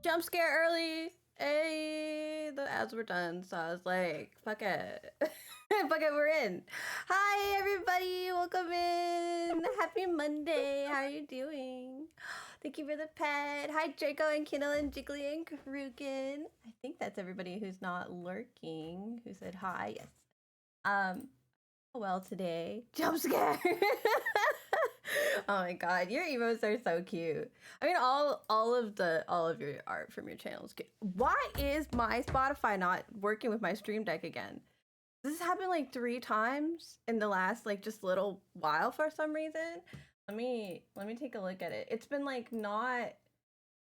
Jump scare early. Hey, the ads were done, so I was like, fuck it. Fuck it, we're in. Hi, everybody. Welcome in. Happy Monday. How are you doing? Thank you for the pet. Hi, Draco and Kindle and Jiggly and Krugen. I think that's everybody who's not lurking who said hi. Yes. Well today. Jump scare. Oh my god, your emotes are so cute. I mean, all of your art from your channel is cute. Why is my Spotify not working with my Stream Deck again? This has happened like 3 times in the last like just little while for some reason. Let me take a look at it. It's been like not,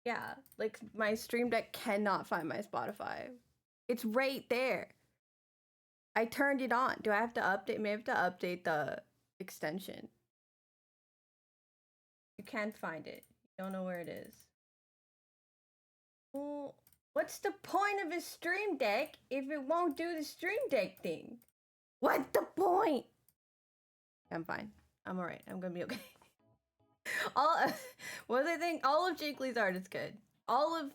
yeah, like my Stream Deck cannot find my Spotify. It's right there. I turned it on. Do I have to update? Maybe I have to update the extension. You can't find it. You don't know where it is. Well, what's the point of a Stream Deck if it won't do the Stream Deck thing? What's the point? I'm fine. I'm alright. I'm gonna be okay. What was I think? All of Jiggly's art is good. All of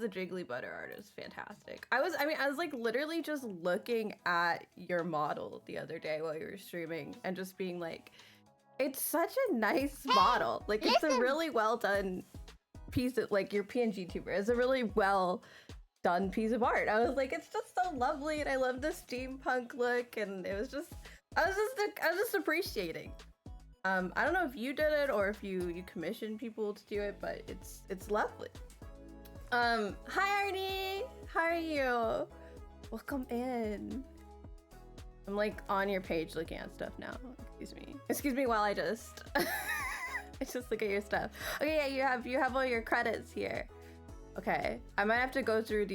the Jiggly Butter art is fantastic. I was like literally just looking at your model the other day while you were streaming and just being like, it's such a nice model. Like, it's a really well done piece of, like, your PNG tuber is a really well done piece of art. I was like, it's just so lovely, and I love the steampunk look, and it was just, I was just appreciating. I don't know if you did it or if you commissioned people to do it, but it's lovely. Hi Arnie, how are you? Welcome in. I'm like on your page looking at stuff now. Excuse me while I just I just look at your stuff. Okay, yeah, you have all your credits here. Okay, I might have to go through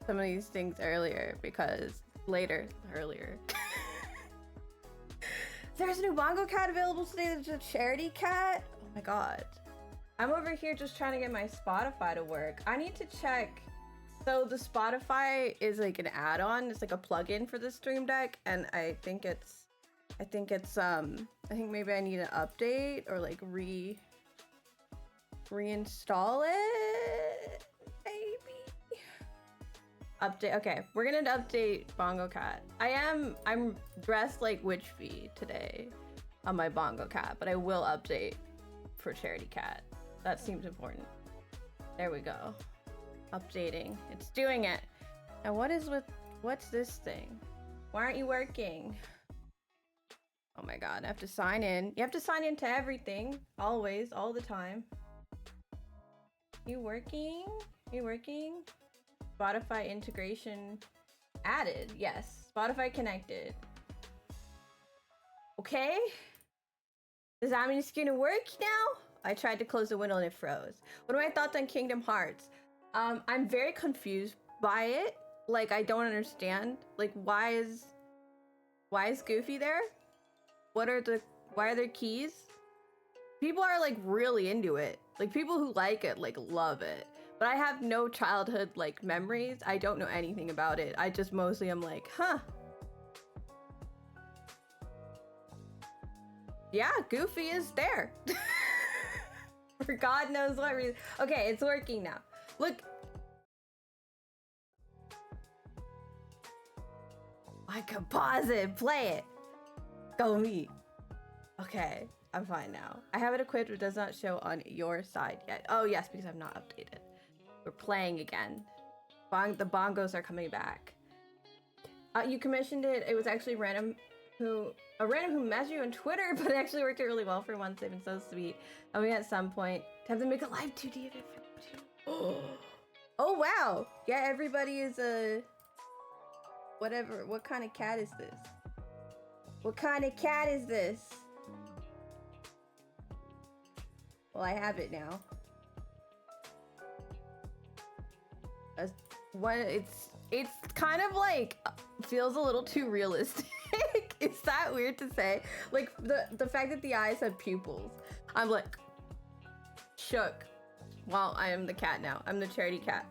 some of these things earlier because earlier. There's a new bongo cat available today. There's a charity cat. Oh my god. I'm over here just trying to get my Spotify to work. I need to check. So the Spotify is like an add-on. It's like a plugin for the Stream Deck, and I think maybe I need an update or like reinstall it. Maybe. Update. Okay, we're gonna update Bongo Cat. I'm dressed like Witch Bee today on my Bongo Cat, but I will update for Charity Cat. That seems important. There we go. Updating. It's doing it. And what's this thing? Why aren't you working? Oh my god, I have to sign in. You have to sign into everything. Always, all the time. You working? You working? Spotify integration added. Yes. Spotify connected. Okay. Does that mean it's gonna work now? I tried to close the window and it froze. What are my thoughts on Kingdom Hearts? I'm very confused by it. Like, I don't understand. Like, why is Goofy there? Why are there keys? People are like really into it. Like, people who like it, like, love it. But I have no childhood, like, memories. I don't know anything about it. I just mostly am like, huh. Yeah, Goofy is there. For God knows what reason. Okay, it's working now. Look. I can pause it, play it. Go me. Okay, I'm fine now. I have it equipped, but it does not show on your side yet. Oh yes, because I've not updated. We're playing again. The bongos are coming back. You commissioned it. It was actually a random who messaged you on Twitter, but it actually worked out really well for once. They've been so sweet. And we at some point have to make a live 2D of it. Oh wow! Yeah, everybody is a whatever. What kind of cat is this? What kind of cat is this? Well, I have it now. It's kind of like feels a little too realistic. Is that weird to say? Like the fact that the eyes have pupils. I'm like shook. Well, I am the cat now. I'm the charity cat.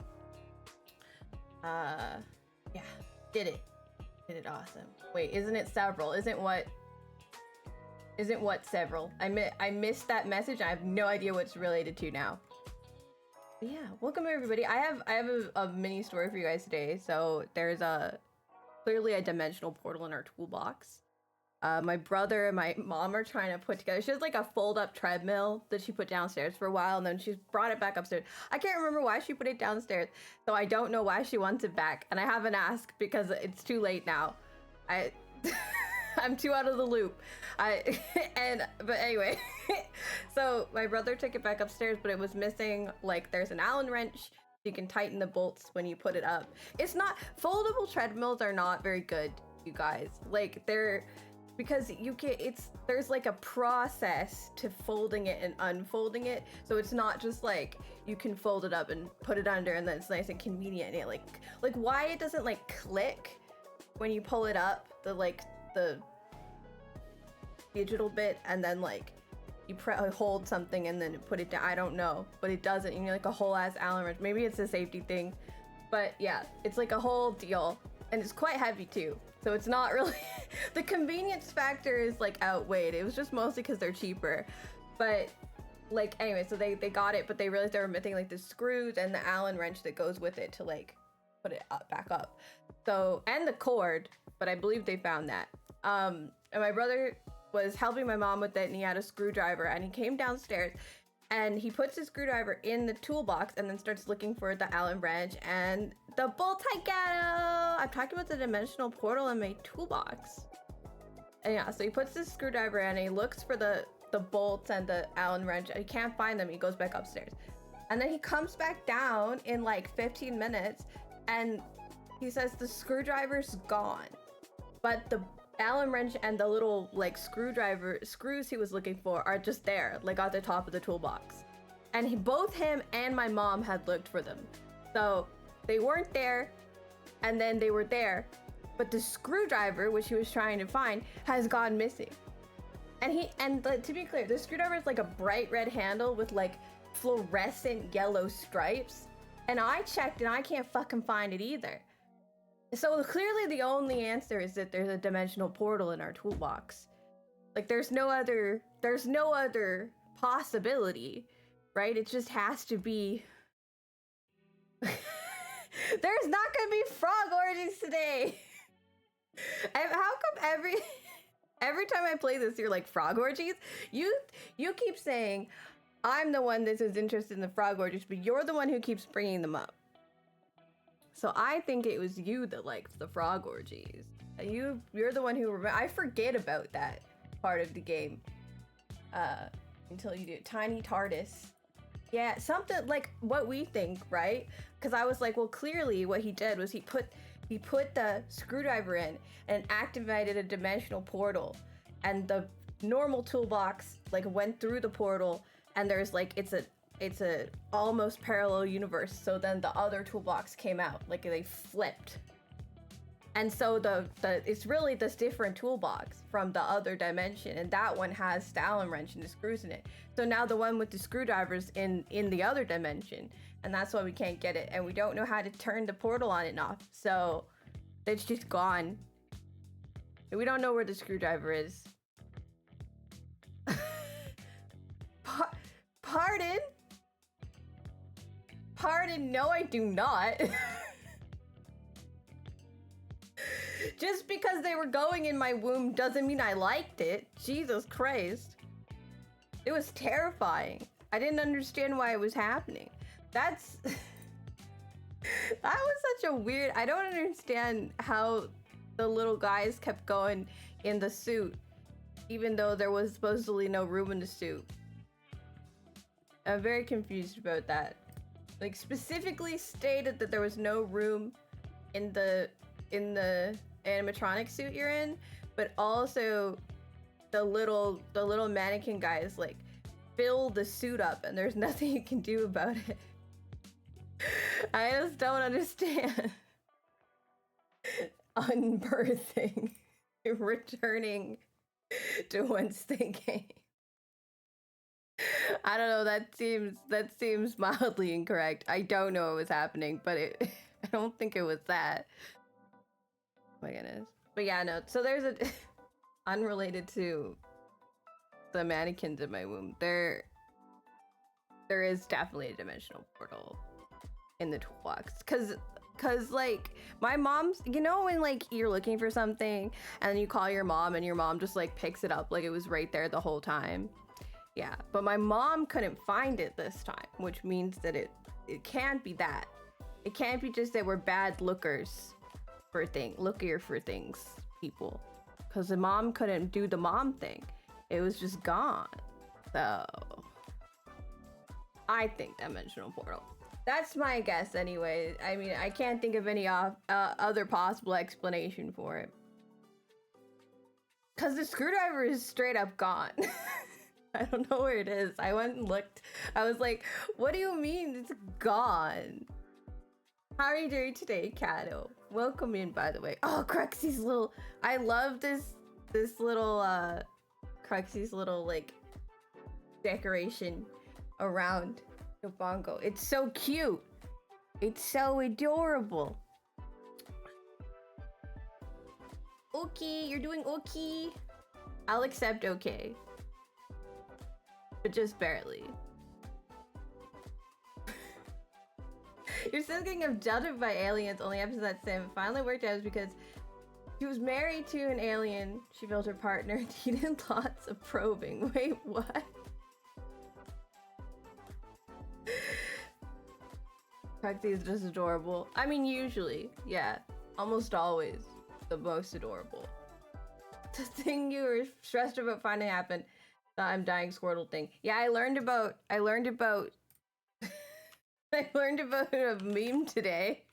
Yeah, did it awesome. Wait, isn't it several? Isn't what several? I missed that message. I have no idea what's related to now. Yeah, welcome everybody. I have a mini story for you guys today. So there's clearly a dimensional portal in our toolbox. My brother and my mom are trying to put together. She has like a fold-up treadmill that she put downstairs for a while, and then she's brought it back upstairs. I can't remember why she put it downstairs, so I don't know why she wants it back, and I haven't asked because it's too late now. I'm too out of the loop. But anyway, so my brother took it back upstairs, but it was missing, like, there's an Allen wrench. You can tighten the bolts when you put it up. It's not, foldable treadmills are not very good, you guys. Like, they're, because you can, there's like a process to folding it and unfolding it. So it's not just like, you can fold it up and put it under and then it's nice and convenient. And it like why it doesn't like click when you pull it up, the digital bit, and then like you hold something and then put it down. I don't know, but it doesn't. You need like a whole ass Allen wrench. Maybe it's a safety thing, but yeah, it's like a whole deal, and it's quite heavy too. So it's not really the convenience factor is like outweighed. It was just mostly because they're cheaper, but like anyway, so they got it, but they realized they were missing like the screws and the Allen wrench that goes with it to like put it back up. So, and the cord, but I believe they found that. And my brother was helping my mom with it, and he had a screwdriver, and he came downstairs and he puts his screwdriver in the toolbox and then starts looking for the Allen wrench and the bolt I got. I'm talking about the dimensional portal in my toolbox. And yeah, so he puts this screwdriver in and he looks for the bolts and the Allen wrench, and he can't find them. He goes back upstairs, and then he comes back down in like 15 minutes and he says the screwdriver's gone, but the Allen wrench and the little like screws he was looking for are just there, like at the top of the toolbox. And both him and my mom had looked for them, so they weren't there, and then they were there, but the screwdriver, which he was trying to find, has gone missing. And to be clear, the screwdriver is like a bright red handle with like fluorescent yellow stripes, and I checked and I can't fucking find it either. So clearly the only answer is that there's a dimensional portal in our toolbox. Like there's no other possibility, right? It just has to be. There's not gonna be frog orgies today. How come every time I play this, you're like, frog orgies? You keep saying I'm the one that is interested in the frog orgies, but you're the one who keeps bringing them up. So I think it was you that liked the frog orgies. You're the one who I forget about that part of the game until you do Tiny TARDIS. Yeah, something like what we think, right? Because I was like, well, clearly what he did was he put the screwdriver in and activated a dimensional portal, and the normal toolbox like went through the portal, and there's like it's a almost parallel universe. So then the other toolbox came out, like they flipped, and so it's really this different toolbox from the other dimension, and that one has the Allen wrench and the screws in it. So now the one with the screwdrivers in the other dimension, and that's why we can't get it, and we don't know how to turn the portal on and off. So it's just gone. We don't know where the screwdriver is. Pardon? Pardon? No, I do not. Just because they were going in my womb doesn't mean I liked it. Jesus Christ. It was terrifying. I didn't understand why it was happening. That was such a weird... I don't understand how the little guys kept going in the suit, even though there was supposedly no room in the suit. I'm very confused about that. Like, specifically stated that there was no room in the animatronic suit you're in, but also the little mannequin guys like fill the suit up and there's nothing you can do about it. I just don't understand. Unbirthing, returning to whence they came. I don't know, that seems mildly incorrect. I don't know what was happening, but I don't think it was that. Oh my goodness. But yeah, no, so there's a unrelated to the mannequins in my womb. There's there is definitely a dimensional portal in the toolbox. Cause like my mom's, you know, when like you're looking for something and then you call your mom and your mom just like picks it up like it was right there the whole time. Yeah, but my mom couldn't find it this time, which means that it can't be that. It can't be just that we're bad lookier for things, people. Cause the mom couldn't do the mom thing. It was just gone. So I think dimensional portal. That's my guess anyway. I mean, I can't think of any other possible explanation for it. Cause the screwdriver is straight up gone. I don't know where it is. I went and looked. I was like, what do you mean it's gone? How are you doing today, Kato? Welcome in, by the way. Oh, Cruxy's little... I love this little, Cruxy's little, like, decoration around the bongo. It's so cute. It's so adorable. Okay, you're doing okay. I'll accept okay. But just barely. You're still getting abducted by aliens. Only episode that Sim finally worked out is because she was married to an alien. She built her partner. Needed lots of probing. Wait, what? Cruxy is just adorable. I mean, usually, yeah, almost always the most adorable. The thing you were stressed about finding happened. The I'm dying Squirtle thing. Yeah, I learned about I learned about a meme today.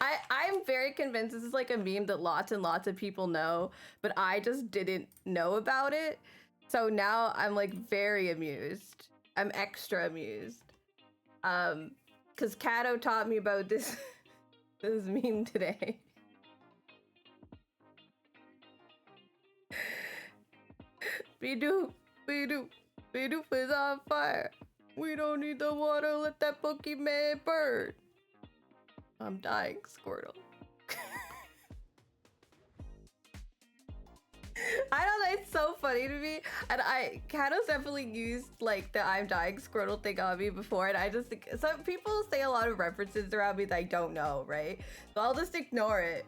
I'm very convinced this is like a meme that lots and lots of people know, but I just didn't know about it. So now I'm like very amused. I'm extra amused. Cause Kato taught me about this this meme today. Bidoof is on fire. We don't need the water, let that Pokemon burn. I'm dying, Squirtle. I don't know, it's so funny to me. And Kato's definitely used like the I'm dying Squirtle thing on me before, and I just think some people say a lot of references around me that I don't know, right? So I'll just ignore it.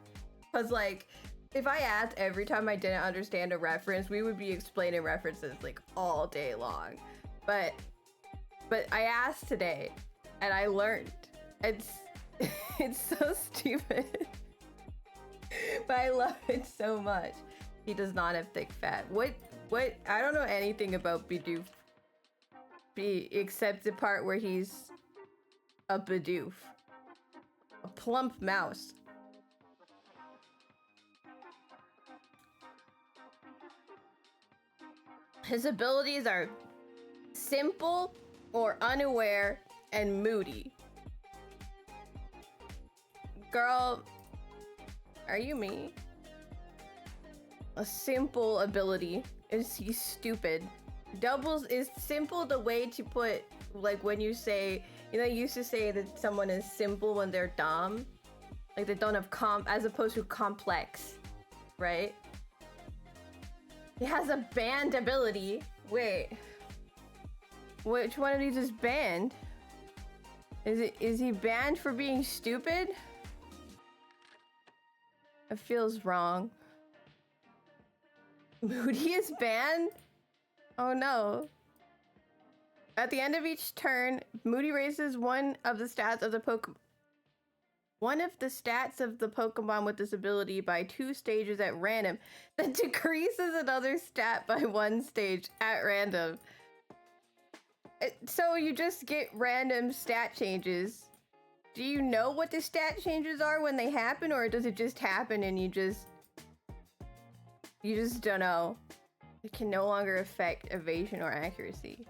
Cause like, if I asked every time I didn't understand a reference, we would be explaining references like all day long. But I asked today and I learned. It's so stupid. But I love it so much. He does not have thick fat. What I don't know anything about Bidoof. Except the part where he's a Bidoof. A plump mouse. His abilities are simple or unaware and moody. Girl, are you me? A simple ability is he's stupid. Doubles is simple the way to put, like when you say, you know, you used to say that someone is simple when they're dumb. Like they don't have as opposed to complex, right? He has a banned ability. Wait. Which one of these is banned? Is he banned for being stupid? It feels wrong. Moody is banned? Oh no. At the end of each turn, Moody raises one of the stats of the Pokemon with this ability by 2 stages at random, then decreases another stat by 1 stage at random. So you just get random stat changes. Do you know what the stat changes are when they happen, or does it just happen and you just don't know? It can no longer affect evasion or accuracy.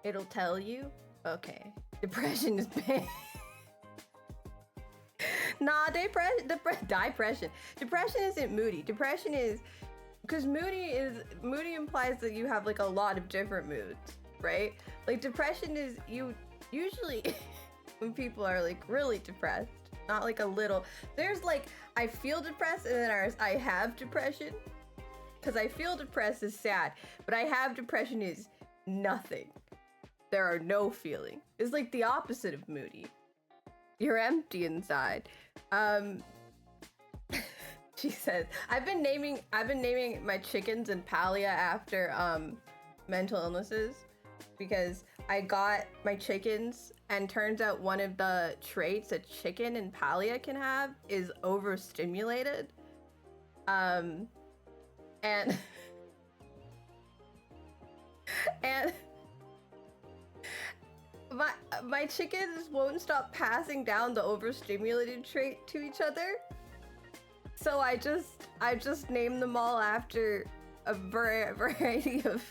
It'll tell you? Okay. Depression is banned. Nah, depression. Depression isn't moody. Depression is... Because moody implies that you have like a lot of different moods, right? Like depression is you usually when people are like really depressed, not like a little. There's like I feel depressed and then there's I have depression. Because I feel depressed is sad, but I have depression is nothing. There are no feelings. It's like the opposite of moody. You're empty inside. She says, I've been naming my chickens and Palia after mental illnesses because I got my chickens and turns out one of the traits a chicken and Palia can have is overstimulated. And and my chickens won't stop passing down the overstimulated trait to each other. So I just named them all after a variety of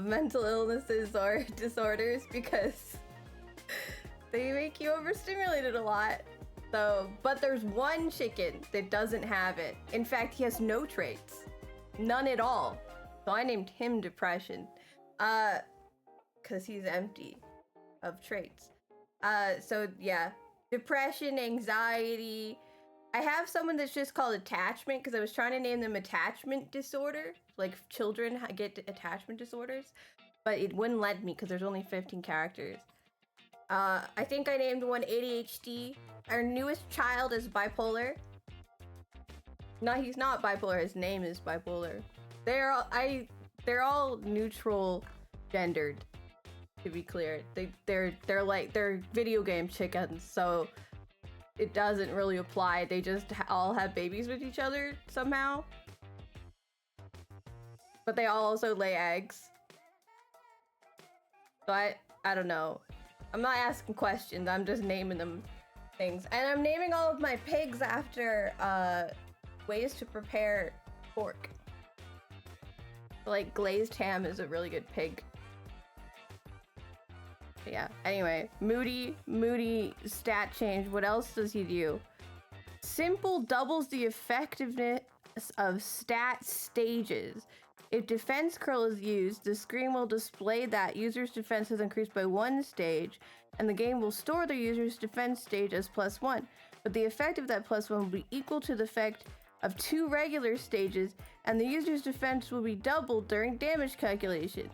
mental illnesses or disorders because they make you overstimulated a lot. So, but there's one chicken that doesn't have it. In fact, he has no traits. None at all. So I named him Depression. Cause he's empty of traits. So yeah, depression, anxiety. I have someone that's just called attachment because I was trying to name them attachment disorder. Like children get attachment disorders, but it wouldn't let me because there's only 15 characters. I think I named one ADHD. Our newest child is bipolar. No, he's not bipolar. His name is bipolar. They're all neutral gendered. To be clear, they're video game chickens, so it doesn't really apply. They just all have babies with each other somehow. But they all also lay eggs. So I don't know. I'm not asking questions, I'm just naming them things. And I'm naming all of my pigs after ways to prepare pork. Like glazed ham is a really good pig. Yeah, anyway, Moody stat change. What else does he do? Simple doubles the effectiveness of stat stages. If defense curl is used, the screen will display that user's defense has increased by 1 stage, and the game will store the user's defense stage as +1. But the effect of that +1 will be equal to the effect of 2 regular stages, and the user's defense will be doubled during damage calculation.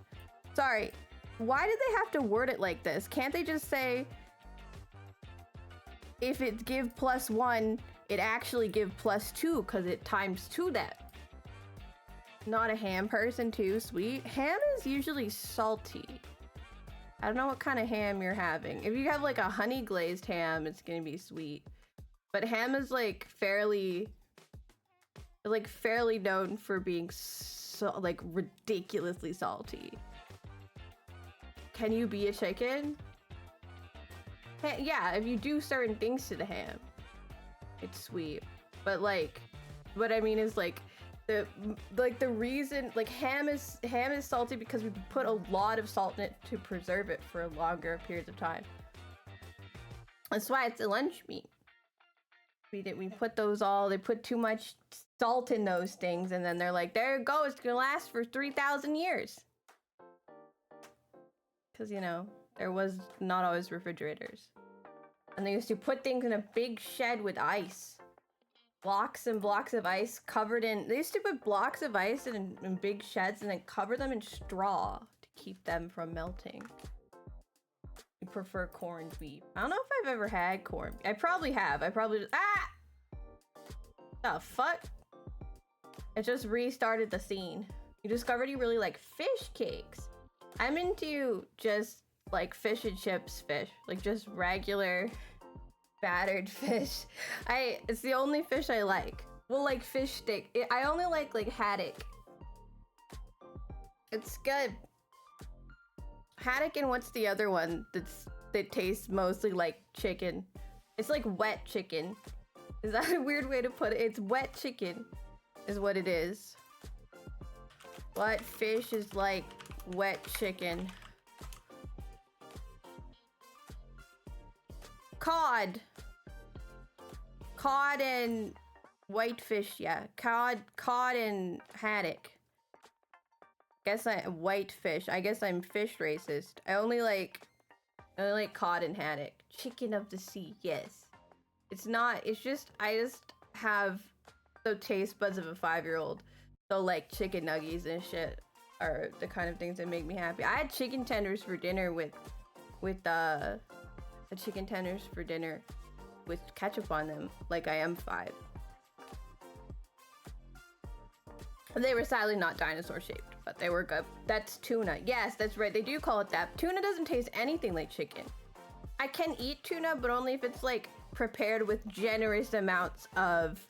Sorry. Why did they have to word it like this? Can't they just say, if it give +1, it actually give +2 because it times 2 that? Not a ham person too, sweet. Ham is usually salty. I don't know what kind of ham you're having. If you have like a honey glazed ham, it's gonna be sweet. But ham is like fairly known for being so like ridiculously salty. Can you be a chicken? Yeah, if you do certain things to the ham, it's sweet. But like, what I mean is like the reason like ham is salty because we put a lot of salt in it to preserve it for longer periods of time. That's why it's a lunch meat. We put those all. They put too much salt in those things, and then they're like, there you go. It's gonna last for 3,000 years. Because, you know, there was not always refrigerators. And they used to put things in a big shed with ice. Blocks and blocks of ice covered in... They used to put blocks of ice in big sheds and then cover them in straw to keep them from melting. You prefer corned beef. I don't know if I've ever had corned beef. I probably have. I probably just... Ah! The fuck? It just restarted the scene. You discovered you really like fish cakes. I'm into just like fish and chips fish, like just regular battered fish. It's the only fish I like. Well, like fish stick. I only like haddock. It's good. Haddock and what's the other one that tastes mostly like chicken? It's like wet chicken. Is that a weird way to put it? It's wet chicken is what it is. What fish is like wet chicken? Cod and whitefish, yeah. Cod and haddock. Guess whitefish. I guess I'm fish racist. I only like cod and haddock. Chicken of the sea, yes. It's not, it's just, I just have the taste buds of a 5-year-old. So like chicken nuggets and shit are the kind of things that make me happy. I had chicken tenders for dinner with the chicken tenders for dinner with ketchup on them, like I am 5. They were sadly not dinosaur shaped, but they were good. That's tuna. Yes, that's right. They do call it that. Tuna doesn't taste anything like chicken. I can eat tuna, but only if it's like prepared with generous amounts of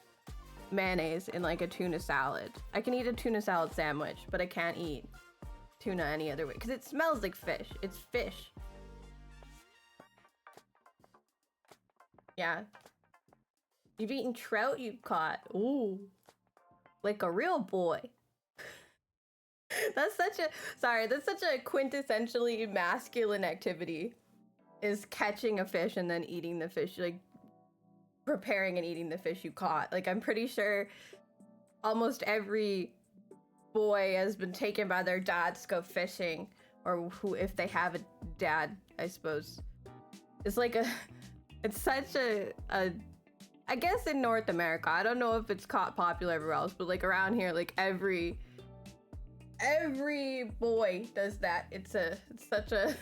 mayonnaise in like a tuna salad. I can eat a tuna salad sandwich, but I can't eat tuna any other way because it smells like fish. It's fish. Yeah. You've eaten trout you've caught. Ooh. Like a real boy. That's such a quintessentially masculine activity, is catching a fish and then eating the fish, like preparing and eating the fish you caught. Like I'm pretty sure almost every boy has been taken by their dads to go fishing, or who, if they have a dad, I suppose. It's like it's such a I guess in North America, I don't know if it's caught popular everywhere else, but like around here, like every boy does that. It's such a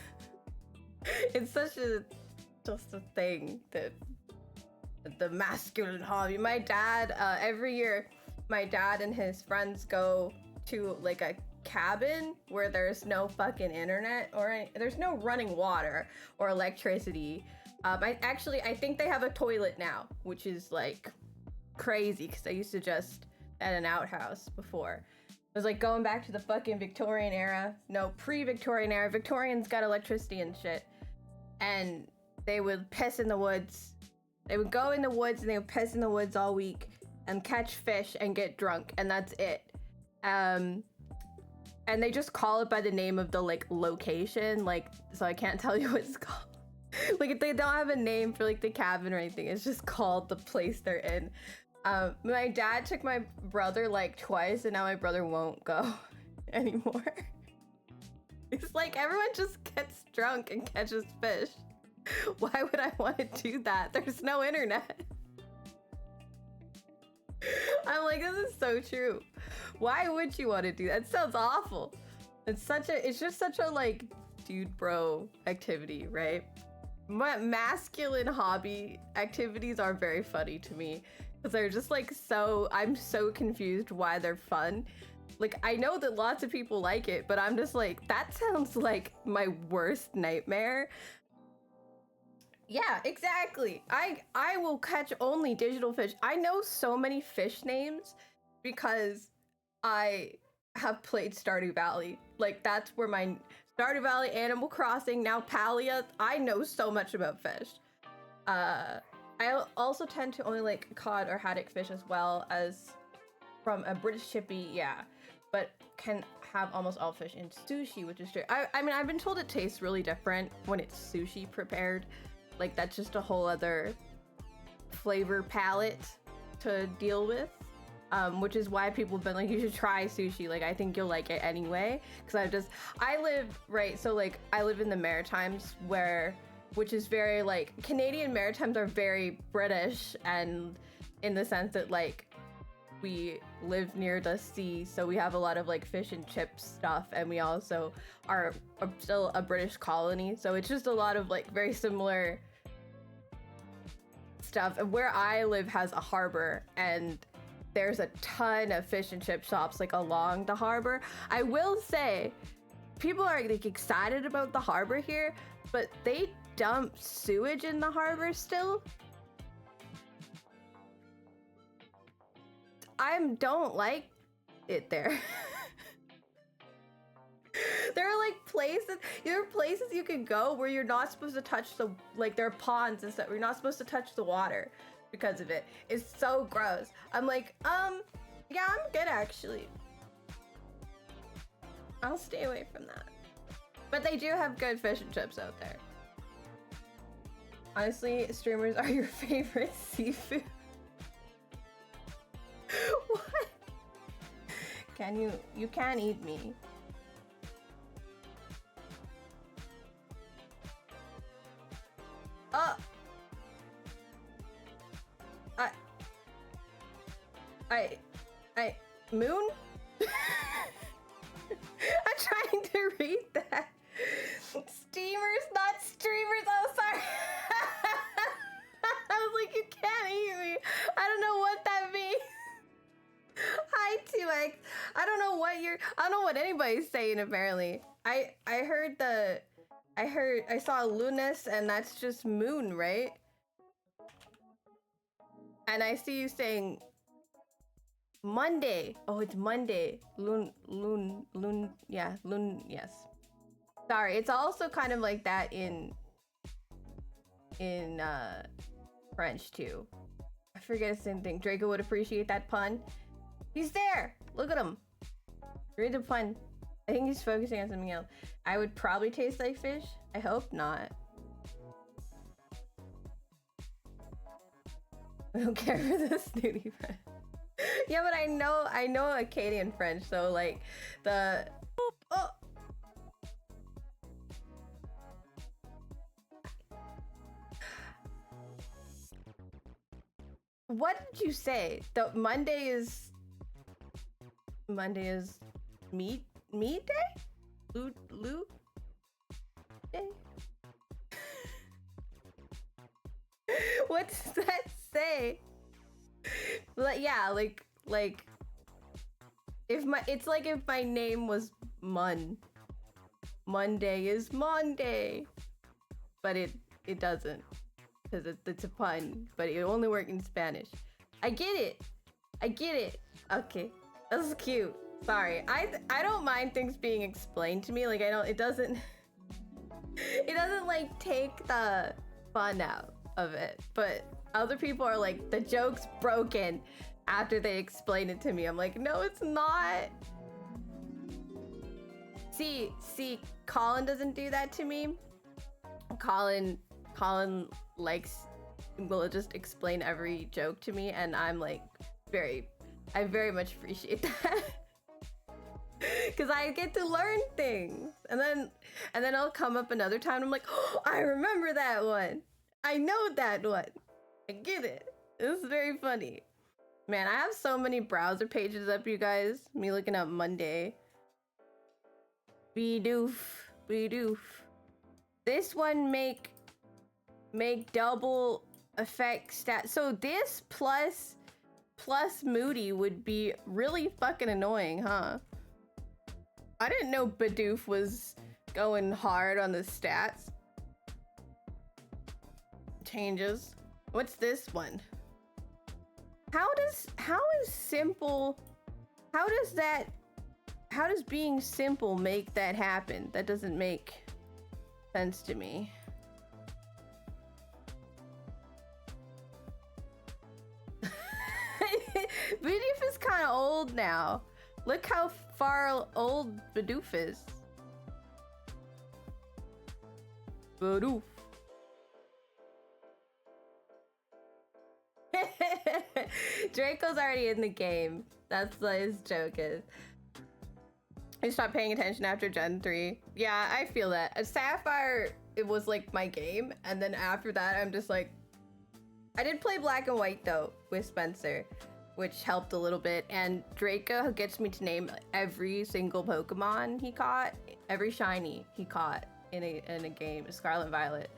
just a thing, that the masculine hobby. My dad, every year, my dad and his friends go to like a cabin where there's no fucking internet or there's no running water or electricity. I think they have a toilet now, which is like crazy because I used to just at an outhouse before. It was like going back to the fucking Victorian era. No, pre-Victorian era. Victorians got electricity and shit. And they would piss in the woods. They would go in the woods and they would piss in the woods all week and catch fish and get drunk, and that's it. And they just call it by the name of the like location, like, so I can't tell you what it's called. Like if they don't have a name for like the cabin or anything, it's just called the place they're in. My dad took my brother like twice, and now my brother won't go anymore. It's like everyone just gets drunk and catches fish. Why would I want to do that? There's no internet. I'm like, this is so true. Why would you want to do that? It sounds awful. It's just such a like dude bro activity, right? Masculine hobby activities are very funny to me because they're just like I'm so confused why they're fun. Like I know that lots of people like it, but I'm just like, that sounds like my worst nightmare. Yeah, exactly. I will catch only digital fish. I know so many fish names because I have played Stardew Valley. Like that's where my Stardew Valley, Animal Crossing, now Palia. I know so much about fish. I also tend to only like cod or haddock fish as well as from a British chippy, yeah. But can have almost all fish in sushi, which is true. I mean, I've been told it tastes really different when it's sushi prepared. Like that's just a whole other flavor palette to deal with. Which is why people have been like, you should try sushi. Like, I think you'll like it anyway. Because I live in the Maritimes which is very like, Canadian Maritimes are very British, and in the sense that like, we live near the sea, so we have a lot of like fish and chips stuff, and we also are still a British colony, so it's just a lot of like very similar stuff. And where I live has a harbor, and there's a ton of fish and chip shops like along the harbor. I will say, people are like excited about the harbor here, but they dump sewage in the harbor still. I don't like it there. There are places you can go where you're not supposed to touch there are ponds and stuff where you're not supposed to touch the water because of it. It's so gross. I'm like, yeah, I'm good actually. I'll stay away from that. But they do have good fish and chips out there. Honestly, streamers are your favorite seafood. What? You can't eat me. Moon? don't know what anybody's saying apparently. I saw lunes and that's just moon, right? And I see you saying Monday. Oh, it's Monday. Yeah, yes. Sorry, it's also kind of like that in French too. I forget the same thing. Draco would appreciate that pun. He's there! Look at him. Read the pun. I think he's focusing on something else. I would probably taste like fish. I hope not. I don't care for the snooty French. Yeah, but I know Acadian French, so like the oh. What did you say? The Monday is meat day? Loot day? What does that say? Like, yeah, like if it's like if my name was Monday is Monday, but it doesn't because it's a pun, but it only works in Spanish. I get it. Okay, that's cute. Sorry, I don't mind things being explained to me. Like it doesn't like take the fun out of it, but other people are like, the joke's broken after they explain it to me. I'm like, no, it's not. See, Colin doesn't do that to me. Colin will just explain every joke to me, and I'm like, I very much appreciate that. Because I get to learn things, and then I'll come up another time and I'm like, oh, I remember that one. I know that one. I get it. It's very funny. Man, I have so many browser pages up, you guys. Me looking up Monday. Be-doof. This one make double effect stat. So this plus Moody would be really fucking annoying, huh? I didn't know Bidoof was going hard on the stats. Changes. What's this one? How does being simple make that happen? That doesn't make sense to me. Bidoof is kind of old now. Look how far old Bidoof is. Bidoof. Draco's already in the game. That's what his joke is. I stopped paying attention after Gen 3. Yeah, I feel that. Sapphire, it was like my game, and then after that, I'm just like... I did play Black and White, though, with Spencer, which helped a little bit, and Draco gets me to name every single Pokemon he caught, every shiny he caught in a game, Scarlet and Violet.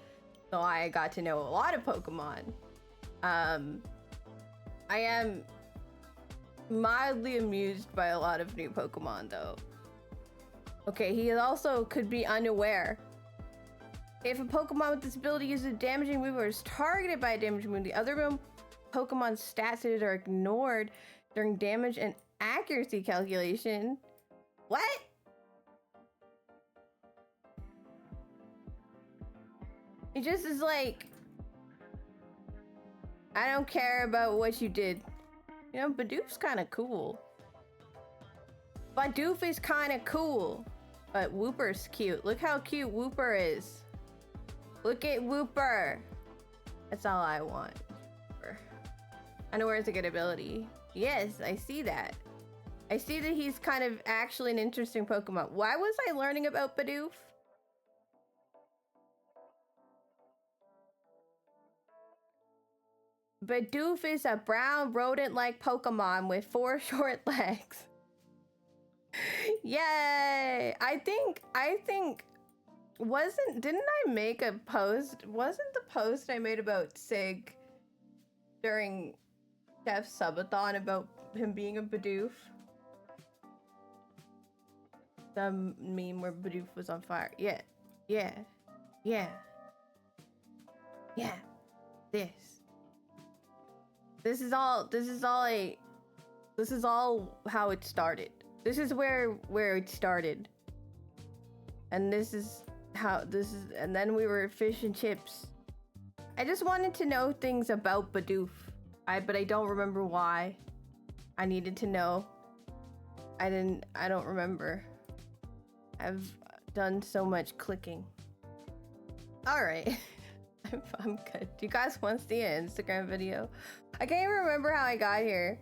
So I got to know a lot of Pokemon. I am mildly amused by a lot of new Pokemon, though. Okay, he also could be unaware. If a Pokemon with this ability uses a damaging move or is targeted by a damaging move, the other Pokemon's stats are ignored during damage and accuracy calculation. What? It just is like, I don't care about what you did. You know, Bidoof's kind of cool. Bidoof is kind of cool. But Wooper's cute. Look how cute Wooper is. Look at Wooper. That's all I want. Unaware is a good ability. Yes, I see that. I see that he's kind of actually an interesting Pokemon. Why was I learning about Bidoof? Bidoof is a brown rodent-like Pokemon with 4 short legs. Yay! I think didn't I make a post? Wasn't the post I made about Sig during Chef's subathon about him being a Bidoof? Some meme where Bidoof was on fire. Yeah. Yeah. Yeah. Yeah. This. This is all how it started. This is where it started. And this is how and then we were fish and chips. I just wanted to know things about Bidoof. But I don't remember why I needed to know. I don't remember. I've done so much clicking. All right. I'm good. Do you guys want to see an Instagram video? I can't even remember how I got here.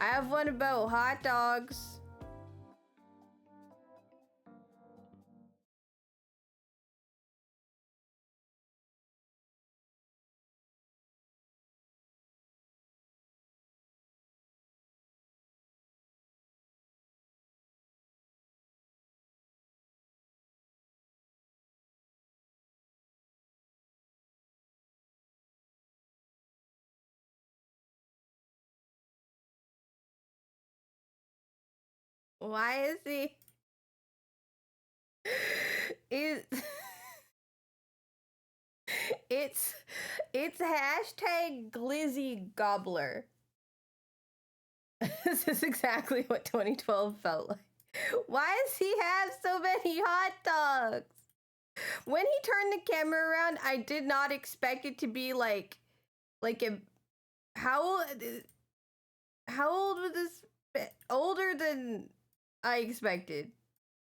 I have one about hot dogs. Why is he? It's hashtag Glizzy Gobbler. This is exactly what 2012 felt like. Why does he have so many hot dogs? When he turned the camera around, I did not expect it to be like a how old was this? Older than I expected.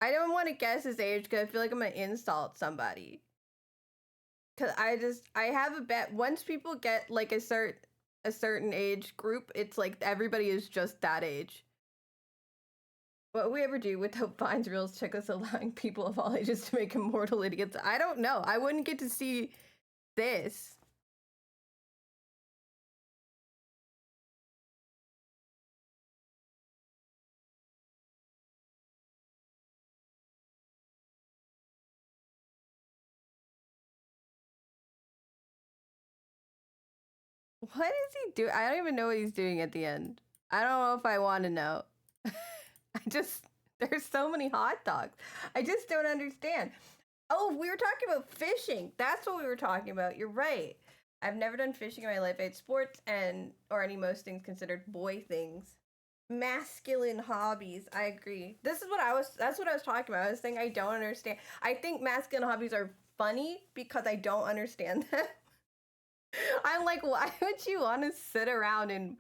I don't want to guess his age because I feel like I'm gonna insult somebody. Cause I have a bet once people get like a certain age group, it's like everybody is just that age. What we ever do without Vine's Reels took us allowing people of all ages to make immortal idiots. I don't know. I wouldn't get to see this. What is he doing? I don't even know what he's doing at the end. I don't know if I want to know. There's so many hot dogs. I just don't understand. Oh, we were talking about fishing. That's what we were talking about. You're right. I've never done fishing in my life. I had sports or any most things considered boy things. Masculine hobbies. I agree. That's what I was talking about. I was saying I don't understand. I think masculine hobbies are funny because I don't understand them. I'm like, why would you want to sit around and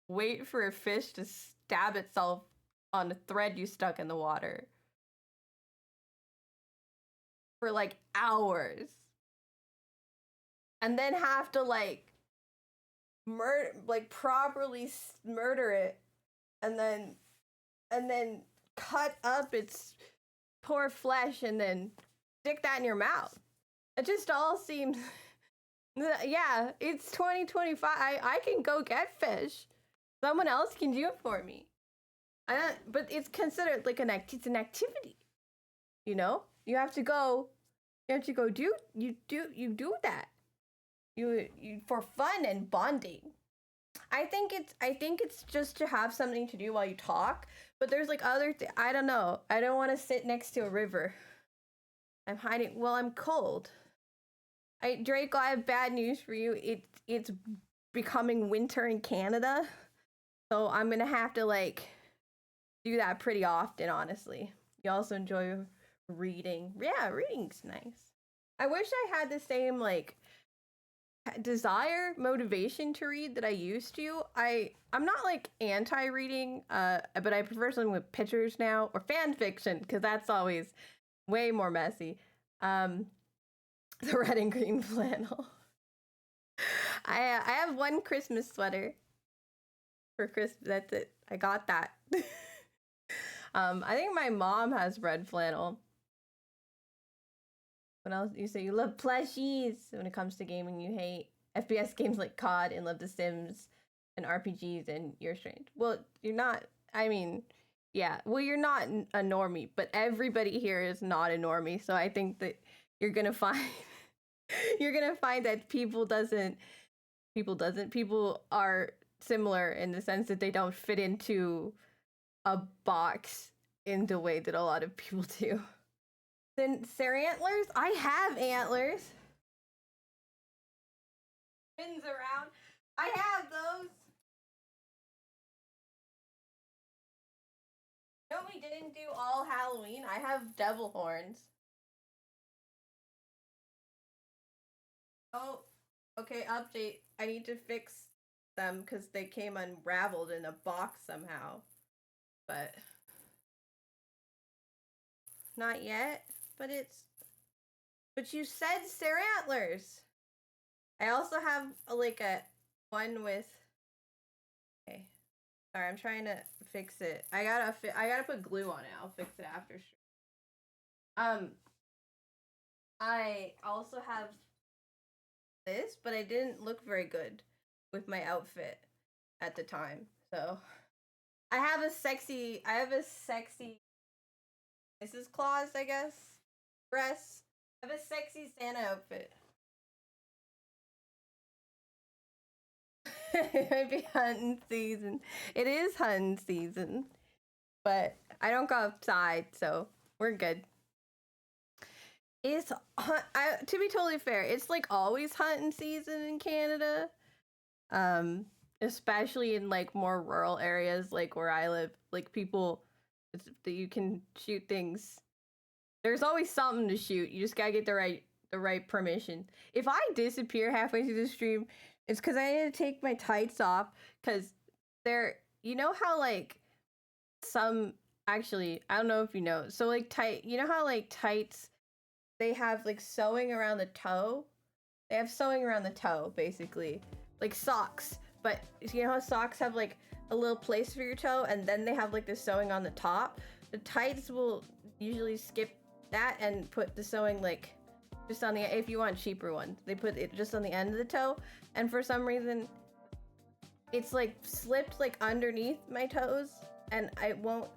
wait for a fish to stab itself on a thread you stuck in the water for like hours and then have to like properly murder it and then cut up its poor flesh and then stick that in your mouth? It just all seems yeah, it's 2025. I can go get fish. Someone else can do it for me. But it's considered like it's an activity. You know? You have to go do that. You for fun and bonding. I think it's just to have something to do while you talk, but there's like other I don't know. I don't want to sit next to a river. I'm hiding. Well, I'm cold. Draco, I have bad news for you. It's becoming winter in Canada. So I'm going to have to like do that pretty often, honestly. You also enjoy reading. Yeah, reading's nice. I wish I had the same like motivation to read that I used to. I'm not like anti-reading, but I prefer something with pictures now or fan fiction because that's always way more messy. The red and green flannel. I have one Christmas sweater for Christmas. That's it. I got that. I think my mom has red flannel. What else? You say you love plushies. When it comes to gaming, you hate FPS games like COD and love The Sims and RPGs, and you're strange. Well, you're not. I mean, yeah. Well, you're not a normie, but everybody here is not a normie. So I think that you're gonna find that people are similar in the sense that they don't fit into a box in the way that a lot of people do. Then antlers? I have antlers. Spins around. I have those. No, we didn't do all Halloween. I have devil horns. Oh, okay, update. I need to fix them because they came unraveled in a box somehow. But not yet. But you said antlers. I also have like a one with. Okay, sorry, I'm trying to fix it. I gotta put glue on it. I'll fix it after. I also have this, but I didn't look very good with my outfit at the time. So I have a sexy Mrs. Claus, I guess, dress. I have a sexy Santa outfit. It might be hunting season. It is hunting season. But I don't go outside, so we're good. It's to be totally fair, it's like always hunting season in Canada. Especially in like more rural areas like where I live, like people that you can shoot things. There's always something to shoot. You just gotta get the right permission. If I disappear halfway through the stream, it's because I need to take my tights off. Because they're, you know how like some, actually, I don't know if you know. So like you know how like tights, they have like sewing around the toe. They have sewing around the toe, basically, like socks. But you know how socks have like a little place for your toe, and then they have like the sewing on the top. The tights will usually skip that and put the sewing like just on the, if you want cheaper ones, they put it just on the end of the toe. And for some reason it's like slipped like underneath my toes, and it won't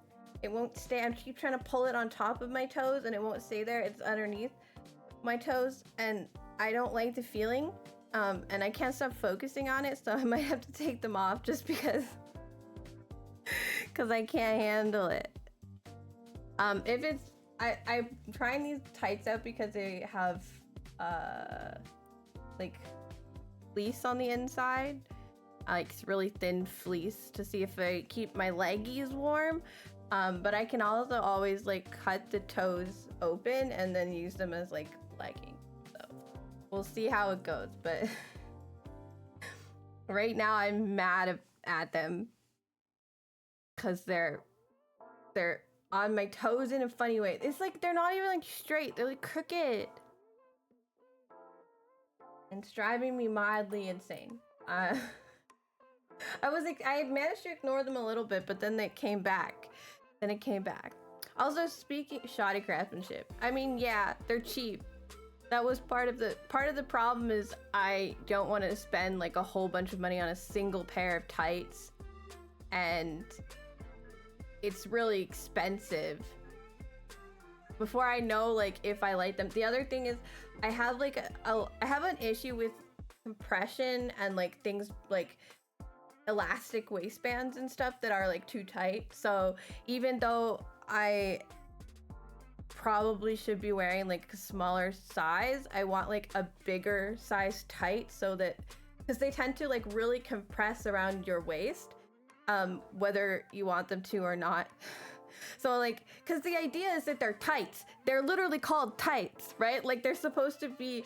stay. I keep trying to pull it on top of my toes and it won't stay there. It's underneath my toes and I don't like the feeling. And I can't stop focusing on it, so I might have to take them off just because I can't handle it. If it's, I'm trying these tights out because they have like fleece on the inside, like really thin fleece, to see if I keep my leggies warm. But I can also always like cut the toes open and then use them as like leggings. So we'll see how it goes. But right now I'm mad at them because they're on my toes in a funny way. It's like they're not even like straight, they're like crooked. And it's driving me mildly insane. I was like, I managed to ignore them a little bit, but then it came back. Also, speaking shoddy craftsmanship. I mean, yeah, they're cheap. That was part of the problem is I don't want to spend like a whole bunch of money on a single pair of tights, and it's really expensive before I know like if I like them. The other thing is I have like I have an issue with compression and like things like elastic waistbands and stuff that are like too tight. So even though I probably should be wearing like a smaller size, I want like a bigger size tight, so that, because they tend to like really compress around your waist, whether you want them to or not. So like, because the idea is that they're tights, they're literally called tights, right? Like they're supposed to be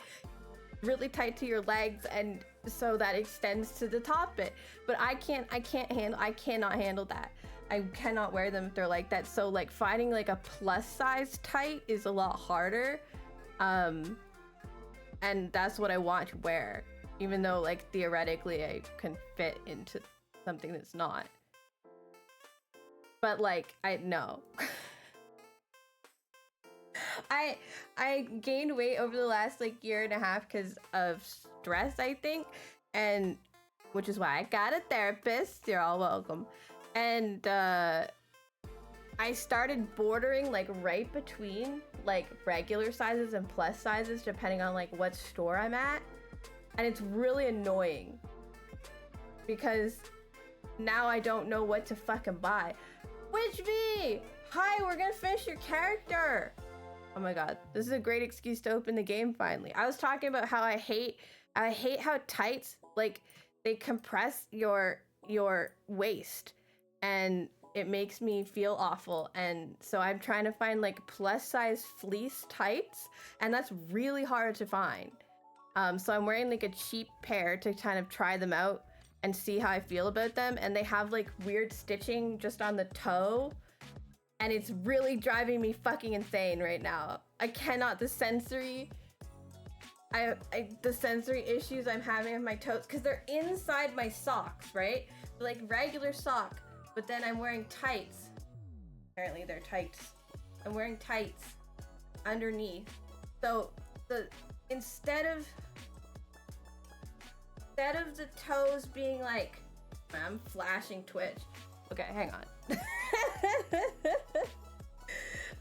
really tight to your legs, and so that extends to the top bit. But I cannot handle that. I cannot wear them if they're like that. So like finding like a plus size tight is a lot harder. And that's what I want to wear, even though like theoretically I can fit into something that's not. But like, I know. I gained weight over the last like year and a half because of stress, I think, and which is why I got a therapist. You're all welcome. And I started bordering like right between like regular sizes and plus sizes depending on like what store I'm at, and it's really annoying because now I don't know what to fucking buy. Which V? Hi, we're gonna finish your character. Oh my god, this is a great excuse to open the game finally. I was talking about how I hate how tights, like, they compress your waist and it makes me feel awful, and so I'm trying to find like plus size fleece tights, and that's really hard to find. So I'm wearing like a cheap pair to kind of try them out and see how I feel about them, and they have like weird stitching just on the toe, and it's really driving me fucking insane right now. I cannot, the sensory issues I'm having with my toes, because they're inside my socks, right? Like regular sock, but then I'm wearing tights. Apparently they're tights. I'm wearing tights underneath. So instead of the toes being like, I'm flashing Twitch. Okay, hang on.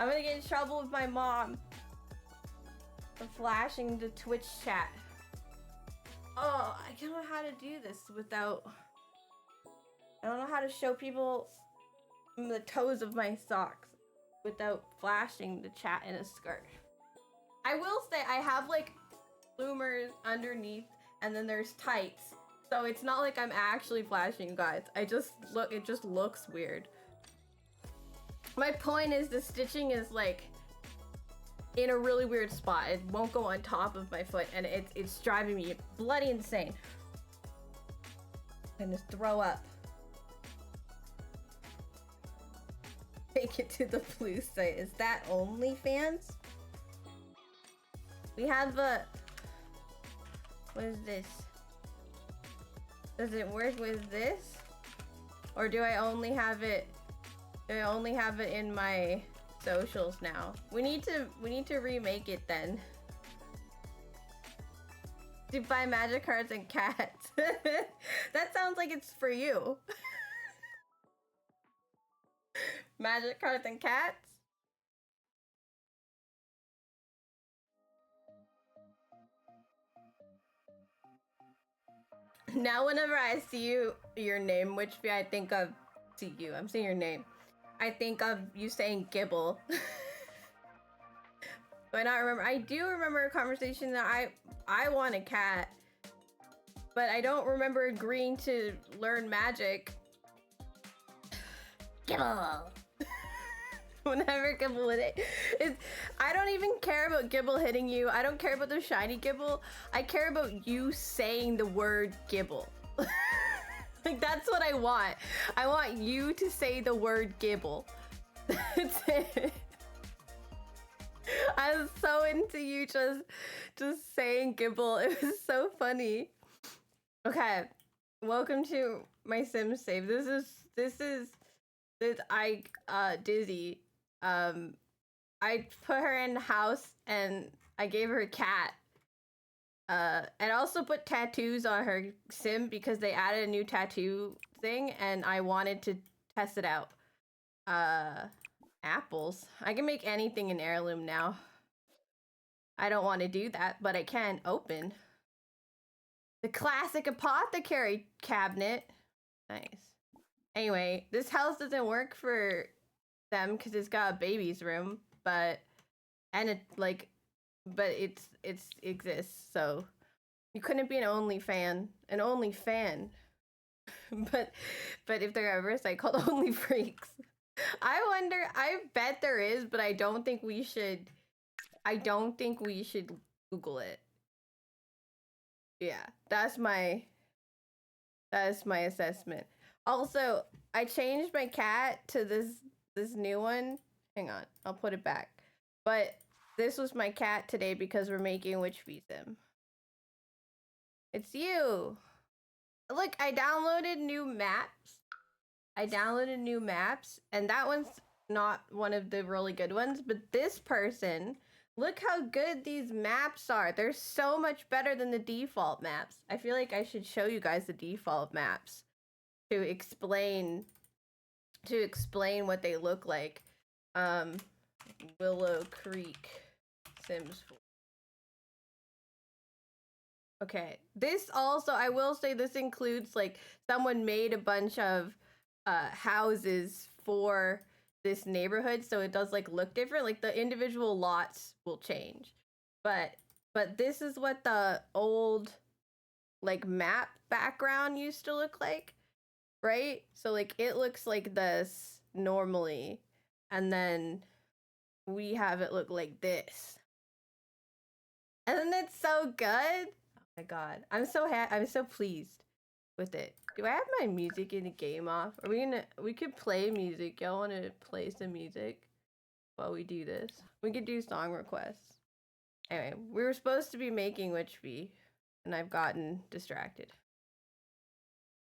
I'm gonna get in trouble with my mom for flashing the Twitch chat. Oh, I don't know how to do this without... I don't know how to show people the toes of my socks without flashing the chat in a skirt. I will say I have like bloomers underneath, and then there's tights. So it's not like I'm actually flashing, guys. It just looks weird. My point is the stitching is like in a really weird spot. It won't go on top of my foot, and it's driving me bloody insane. I'm gonna throw up. Take it to the blue site. Is that OnlyFans? We have a... What is this? Does it work with this? Or do I only have it in my socials now? We need to remake it then. To buy magic cards and cats. That sounds like it's for you. Magic cards and cats? Now whenever I see your name, which I think of, see you, I'm saying your name, I think of you saying Gibble. Do I not remember? I do remember a conversation that I want a cat, but I don't remember agreeing to learn magic. Gibble. Whenever Gibble hit it, I don't even care about Gibble hitting you. I don't care about the shiny Gibble. I care about you saying the word Gibble. Like, that's what I want. I want you to say the word Gibble. That's it. I was so into you just saying Gibble. It was so funny. Okay, welcome to my Sims save. This is Dizzy. I put her in the house and I gave her a cat. And also put tattoos on her sim because they added a new tattoo thing and I wanted to test it out. Apples. I can make anything an heirloom now. I don't want to do that, but I can open. The classic apothecary cabinet. Nice. Anyway, this house doesn't work for them because it's got a baby's room, but it exists, so you couldn't be an only fan. but if there ever a site called Only Freaks, I bet there is, but I don't think we should Google it. Yeah, that's my assessment. Also, I changed my cat to this new one. Hang on, I'll put it back. But this was my cat today because we're making Witch Bee Sim. It's you. Look, I downloaded new maps. And that one's not one of the really good ones, but this person, look how good these maps are. They're so much better than the default maps. I feel like I should show you guys the default maps to explain what they look like. Willow Creek Sims 4. Okay, this also, I will say this includes, like, someone made a bunch of houses for this neighborhood, so it does like look different. Like the individual lots will change, but this is what the old like map background used to look like, right? So like it looks like this normally, and then we have it look like this. And it's so good. Oh my god. I'm so pleased with it. Do I have my music in the game off? Are we could play music. Y'all wanna play some music while we do this? We could do song requests. Anyway, we were supposed to be making Witch Bee, and I've gotten distracted.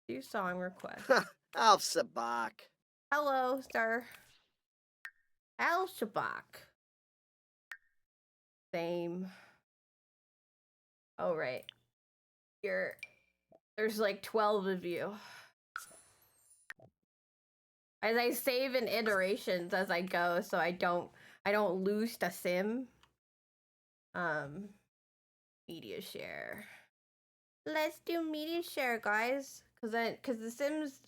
Do song requests. Al Sabak. Hello, sir. Al Shabak. Same. Oh, right. There's like 12 of you. As I save in iterations as I go, so I don't lose the sim. Media share. Let's do media share, guys. Cause the Sims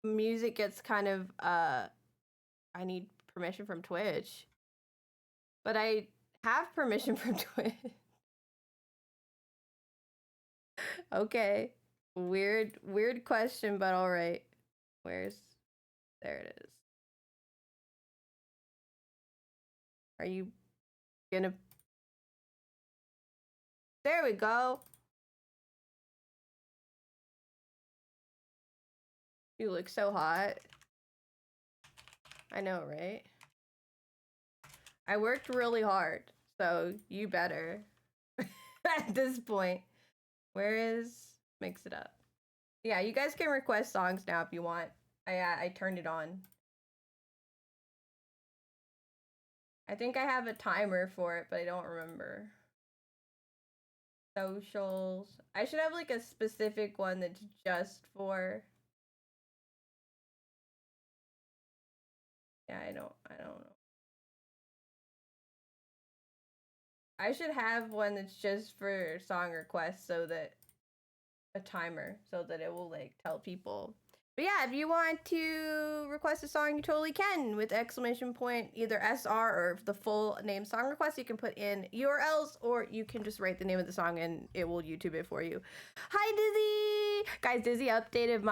music gets kind of I need permission from Twitch. But I have permission from Twitch. Okay. Weird question, but all right. There it is. Are you gonna? There we go. You look so hot. I know, right? I worked really hard, so you better. At this point. Where is Mix It Up? Yeah, you guys can request songs now if you want. I turned it on. I think I have a timer for it, but I don't remember. Socials. I should have like a specific one that's just for. Yeah, I don't know. I should have one that's just for song requests, so that a timer, so that it will like tell people. But yeah, if you want to request a song, you totally can with exclamation point, either SR or the full name song request. You can put in URLs, or you can just write the name of the song and it will YouTube it for you. Hi, Dizzy! Guys, Dizzy updated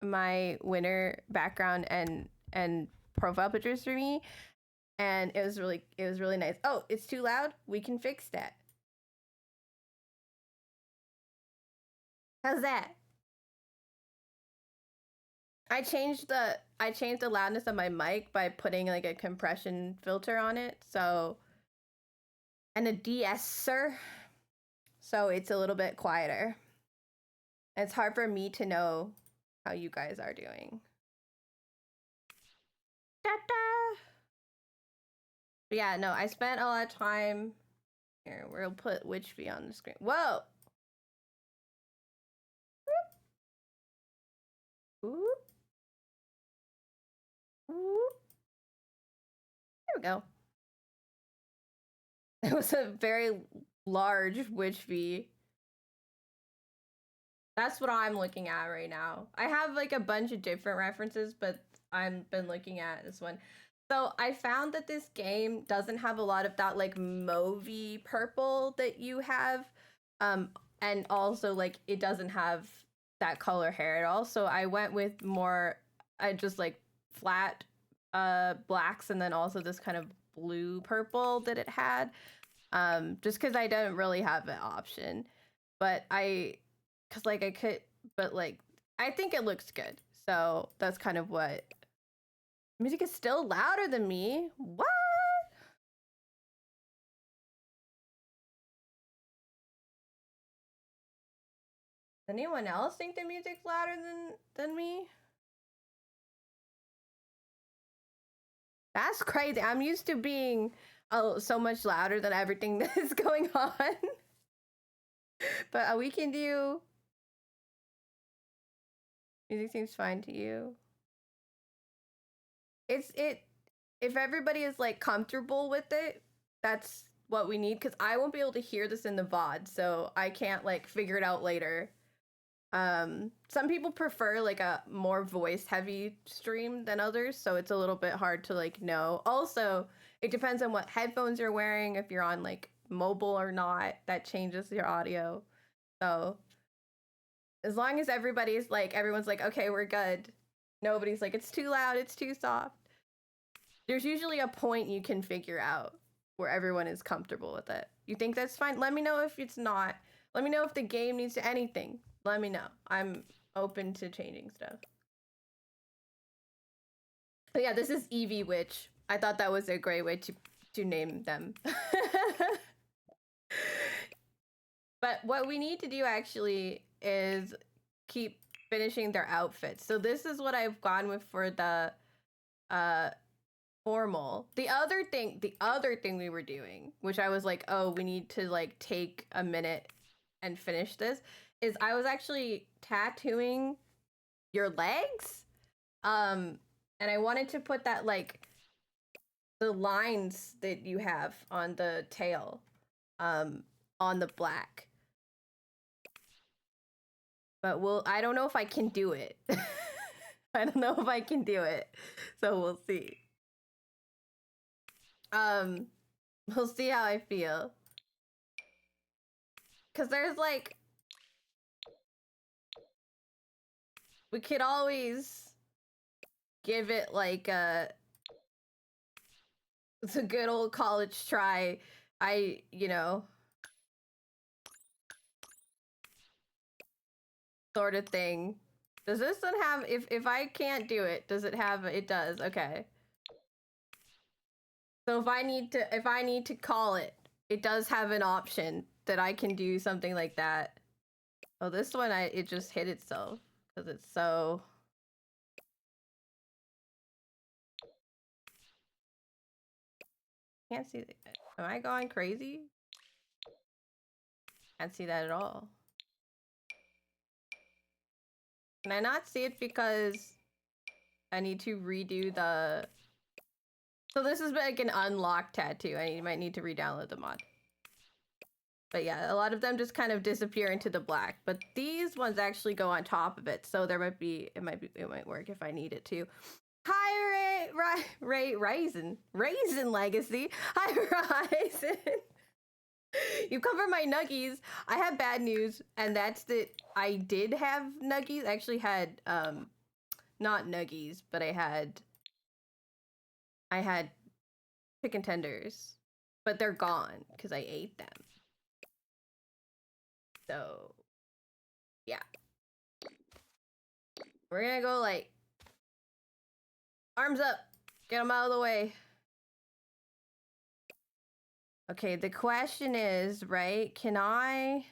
my winner background and profile pictures for me, and it was really nice. Oh, it's too loud? We can fix that. How's that? I changed the loudness of my mic by putting like a compression filter on it, so, and a de-esser, so it's a little bit quieter. It's hard for me to know how you guys are doing. Da-da! But yeah, no, I spent a lot of time. Here, we'll put Witch Bee on the screen. Whoa! Ooh. Ooh. There we go. It was a very large Witch Bee. That's what I'm looking at right now. I have like a bunch of different references, but I've been looking at this one. So I found that this game doesn't have a lot of that like mauvey purple that you have. And also like it doesn't have that color hair at all. So I went with more, I just like flat blacks, and then also this kind of blue purple that it had. Just because I didn't really have an option. But because like I could, but like I think it looks good, so that's kind of what. Music is still louder than me. What? Does anyone else think the music's louder than me? That's crazy. I'm used to being so much louder than everything that's going on. But we can do. Music seems fine to you. If everybody is like comfortable with it, that's what we need, because I won't be able to hear this in the VOD, so I can't like figure it out later. Some people prefer like a more voice heavy stream than others, so it's a little bit hard to like know. Also, it depends on what headphones you're wearing, if you're on like mobile or not, that changes your audio. So as long as everyone's like, okay, we're good. Nobody's like, it's too loud, it's too soft. There's usually a point you can figure out where everyone is comfortable with it. You think that's fine? Let me know if it's not. Let me know if the game needs to anything. Let me know. I'm open to changing stuff. But yeah, this is Eevee Witch. I thought that was a great way to name them. But what we need to do actually is keep finishing their outfits. So this is what I've gone with for the formal. The other thing we were doing, which I was like, oh, we need to like take a minute and finish this, is I was actually tattooing your legs. And I wanted to put that like the lines that you have on the tail on the black. But I don't know if I can do it. I don't know if I can do it. So we'll see. We'll see how I feel. Cause there's like, we could always give it like it's a good old college try. You know, sort of thing. Does this one have, if I can't do it, does it have, it does, okay. So if I need to call it, it does have an option that I can do something like that. Oh, this one, it just hit itself because it's so. Can't see that. Am I going crazy? Can't see that at all. Can I not see it because I need to redo the. So this is like an unlocked tattoo. I might need to re-download the mod. But yeah, a lot of them just kind of disappear into the black. But these ones actually go on top of it, so there might be it might work if I need it to. Hi Raisin Legacy. Hi Raisin. You cover my nuggies. I have bad news, and that's that I did have nuggies. I actually had not nuggies, but I had chicken tenders, but they're gone because I ate them. So yeah, we're gonna go like arms up, get them out of the way. Okay, the question is, right, can I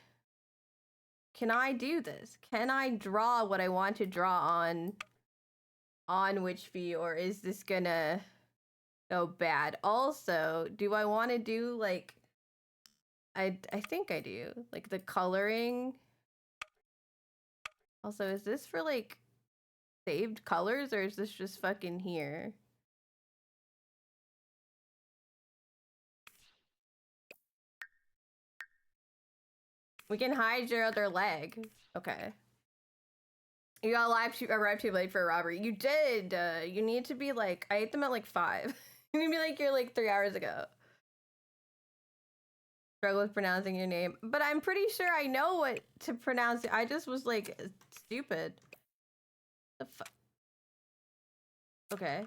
do this? Can I draw what I want to draw on Witchby, or is this gonna go bad? Also, do I want to do like, I think I do, like the coloring. Also, is this for like saved colors, or is this just fucking here? We can hide your other leg. Okay. You got arrived too late for a robbery. You did. You need to be like, I ate them at like 5. You need to be like, you're like 3 hours ago. Struggle with pronouncing your name, but I'm pretty sure I know what to pronounce. I just was like stupid. The fuck. Okay.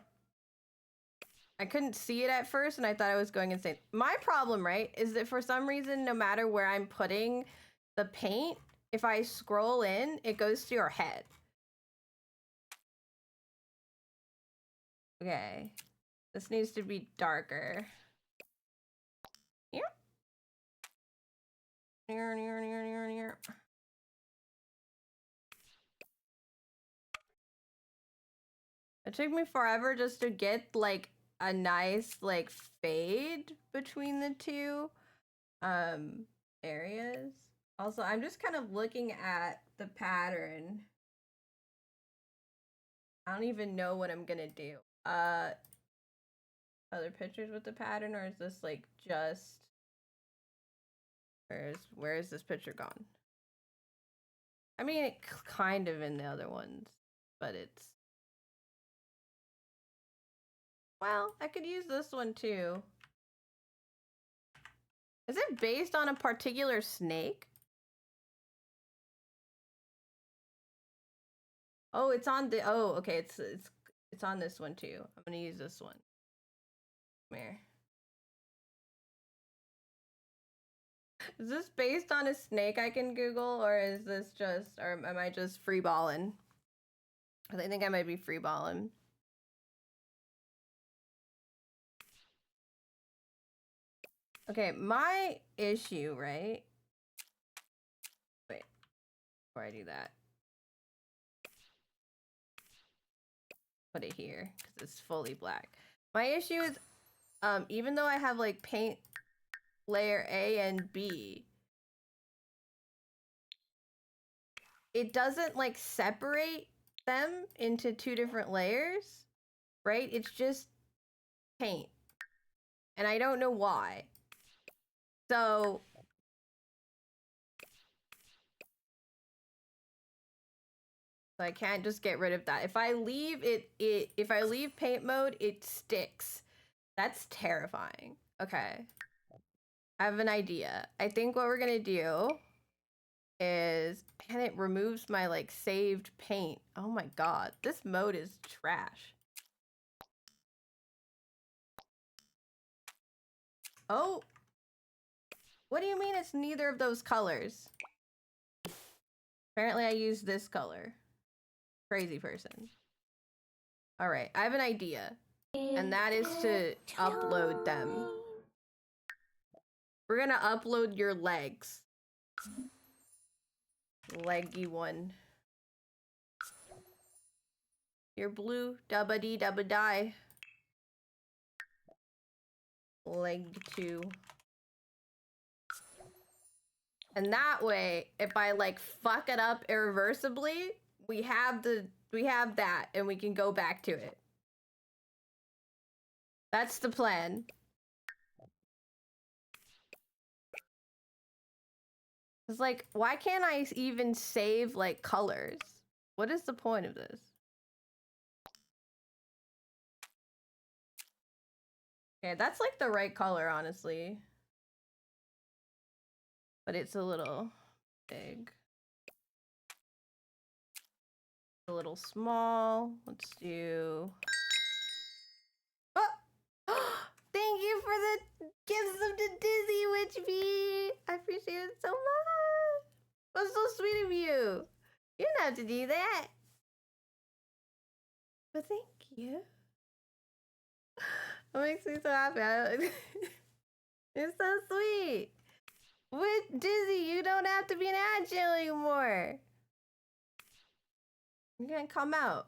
I couldn't see it at first, and I thought I was going insane. My problem, right, is that for some reason, no matter where I'm putting the paint, if I scroll in, it goes to your head. Okay. This needs to be darker. Yeah. Near. It took me forever just to get like a nice like fade between the two areas. Also, I'm just kind of looking at the pattern. I don't even know what I'm gonna do. Other pictures with the pattern, or is this like just where is this picture gone? I mean, it kind of in the other ones, but it's... Well, I could use this one too. Is it based on a particular snake? Oh, it's on the... Oh, okay, it's on this one too. I'm gonna use this one. Come here. Is this based on a snake I can Google, or is this just... Or am I just freeballing? I think I might be freeballing. Okay, my issue, right? Wait, before I do that. Put it here, because it's fully black. My issue is, even though I have like paint layer A and B, it doesn't like separate them into two different layers, right? It's just paint. And I don't know why. So I can't just get rid of that. If I leave if I leave paint mode, it sticks. That's terrifying. Okay. I have an idea. I think what we're gonna do is, and it removes my like saved paint. Oh my god, this mode is trash. Oh, what do you mean it's neither of those colors? Apparently I used this color. Crazy person. All right, I have an idea, and that is to upload them. We're gonna upload your legs. Leggy one. You're blue, dubba dee dubba die. Leg 2. And that way, if I like fuck it up irreversibly, we have that and we can go back to it. That's the plan. It's like, why can't I even save like colors? What is the point of this? Okay, that's like the right color, honestly. But it's a little big. A little small. Let's do... Oh! Thank you for the gifts of the Dizzy Witch Bee! I appreciate it so much! That's so sweet of you! You don't have to do that! But thank you. It makes me so happy. It's so sweet! With Dizzy, you don't have to be an agile anymore! You're gonna come out.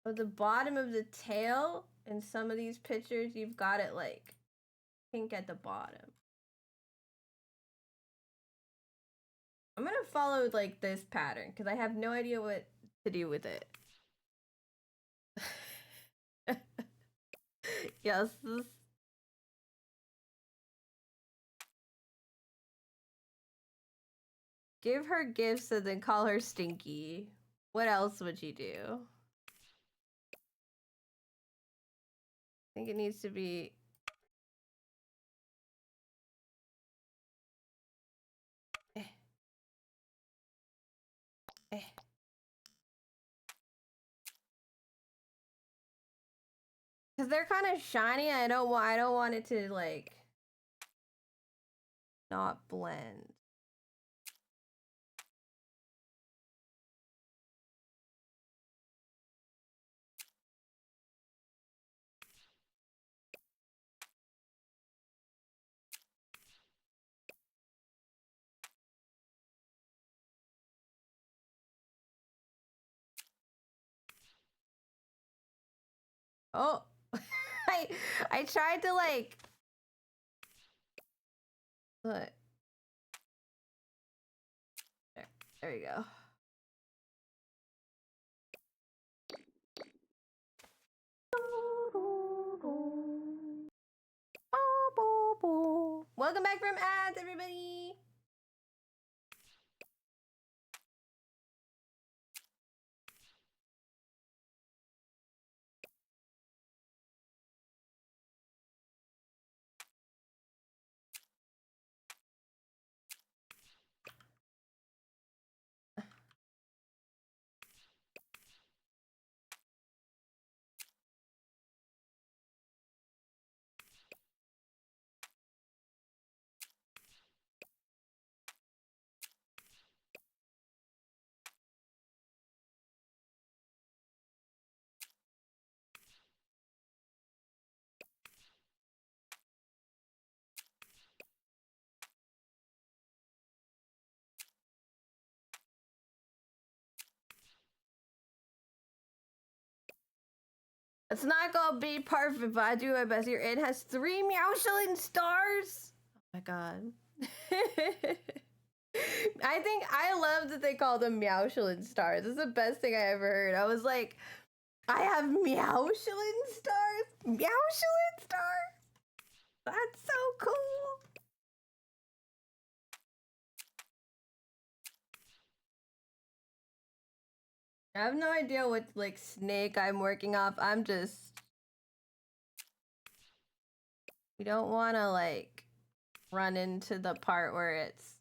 At the bottom of the tail, in some of these pictures, you've got it like pink at the bottom. I'm gonna follow like this pattern because I have no idea what to do with it. Yes. Give her gifts and then call her stinky. What else would you do? I think it needs to be... Because they're kind of shiny. I don't want it to like not blend. Oh, I tried to like... Look. There you go. Welcome back from ads, everybody. It's not gonna be perfect, but I do my best here. It has 3 Michelin stars. Oh my god. I think I love that they call them Michelin stars. It's the best thing I ever heard. I was like, I have Michelin stars? Michelin stars? That's so cool. I have no idea what like snake I'm working off. I'm just, we don't want to like run into the part where it's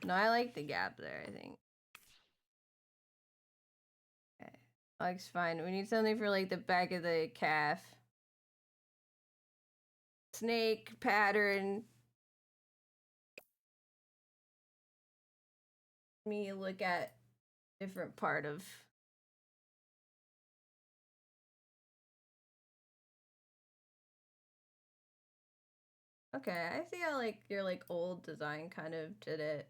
no, I like the gap there, I think. Okay. Looks fine. We need something for like the back of the calf. Snake pattern. Me look at different part of okay, I see how like your like old design kind of did it.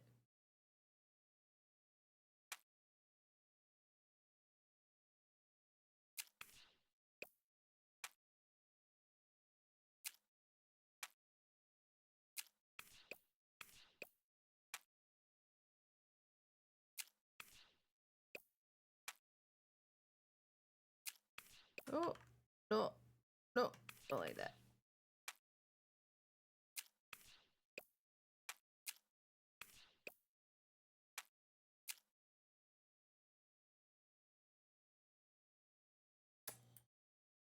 Oh, no, no, don't like that.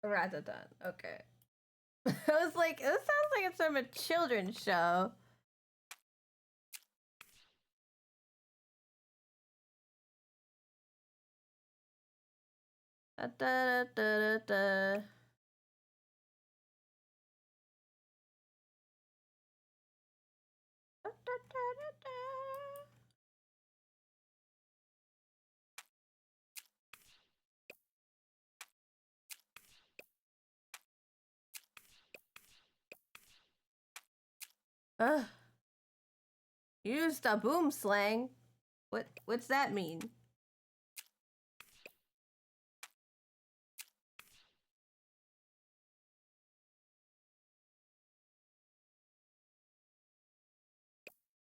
Ratatan. Okay. I was like, this sounds like it's from a children's show. Da, da, da, da, da. Da, da, da, da. Ugh. Used a boom slang. What's that mean?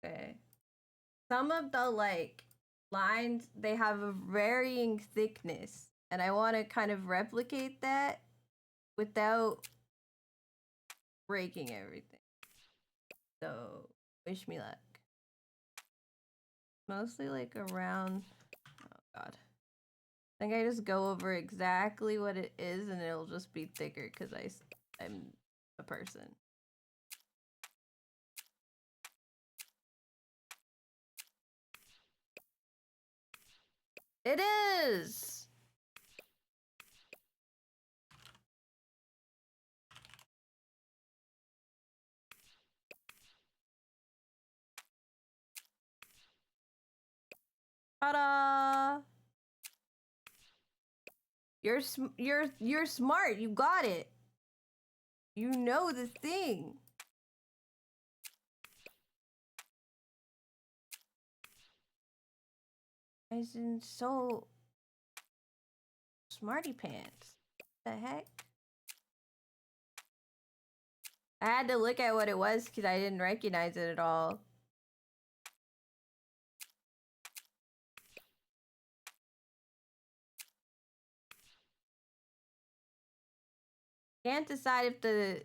Okay. Some of the like lines they have a varying thickness, and I want to kind of replicate that without breaking everything. So wish me luck. Mostly like around. Oh god. I think I just go over exactly what it is, and it'll just be thicker because I'm a person. It is! Ta-da! You're smart. You got it. You know the thing. As in so smarty pants. What the heck? I had to look at what it was because I didn't recognize it at all. Can't decide if the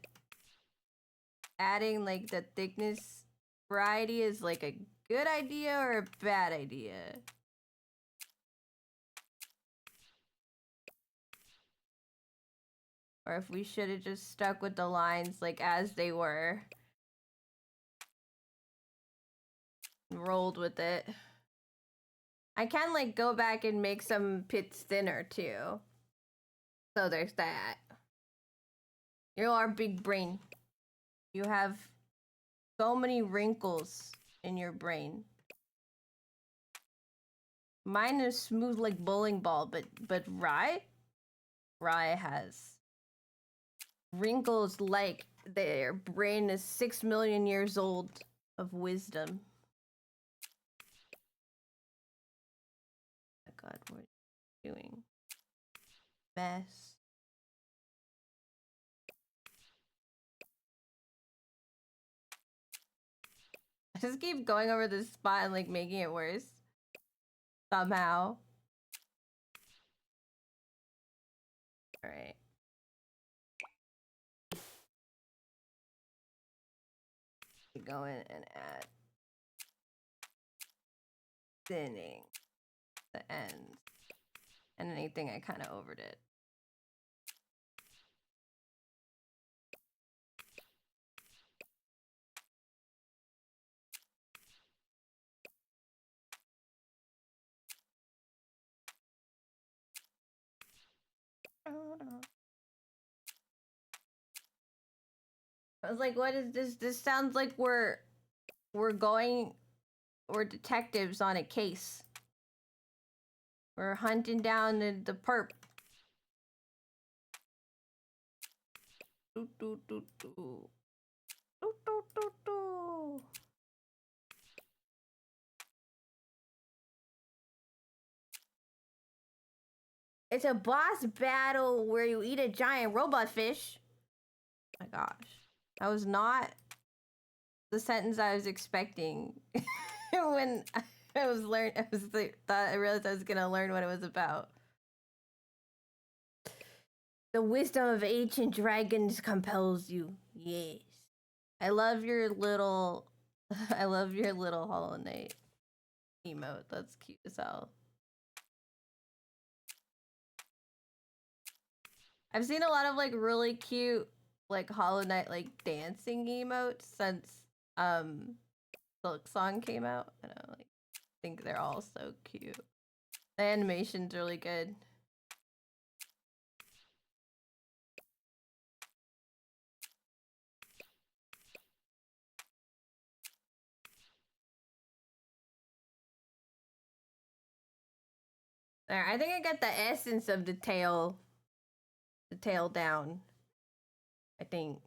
adding like the thickness variety is like a good idea or a bad idea. Or if we should have just stuck with the lines like as they were. And rolled with it. I can like go back and make some pits thinner too. So there's that. You are big brain. You have so many wrinkles in your brain. Mine is smooth like bowling ball, but Rye has wrinkles like their brain is 6 million years old of wisdom. god, what are you doing? Mess. I just keep going over this spot and like making it worse. Somehow. Alright. Go in and add thinning the ends. And anything I kind of overdid. I was like, what is this? This sounds like we're detectives on a case. We're hunting down the perp. Do, do, do, do. Do, do, do, do. It's a boss battle where you eat a giant robot fish. Oh my gosh. That was not the sentence I was expecting when I realized I was gonna learn what it was about. The wisdom of ancient dragons compels you. Yes. I love your little Hollow Knight emote. That's cute as hell. I've seen a lot of like really cute like Hollow Knight like dancing emotes since Silk Song came out. And I like think they're all so cute. The animation's really good. There, I think I got the essence of the tail down. I think.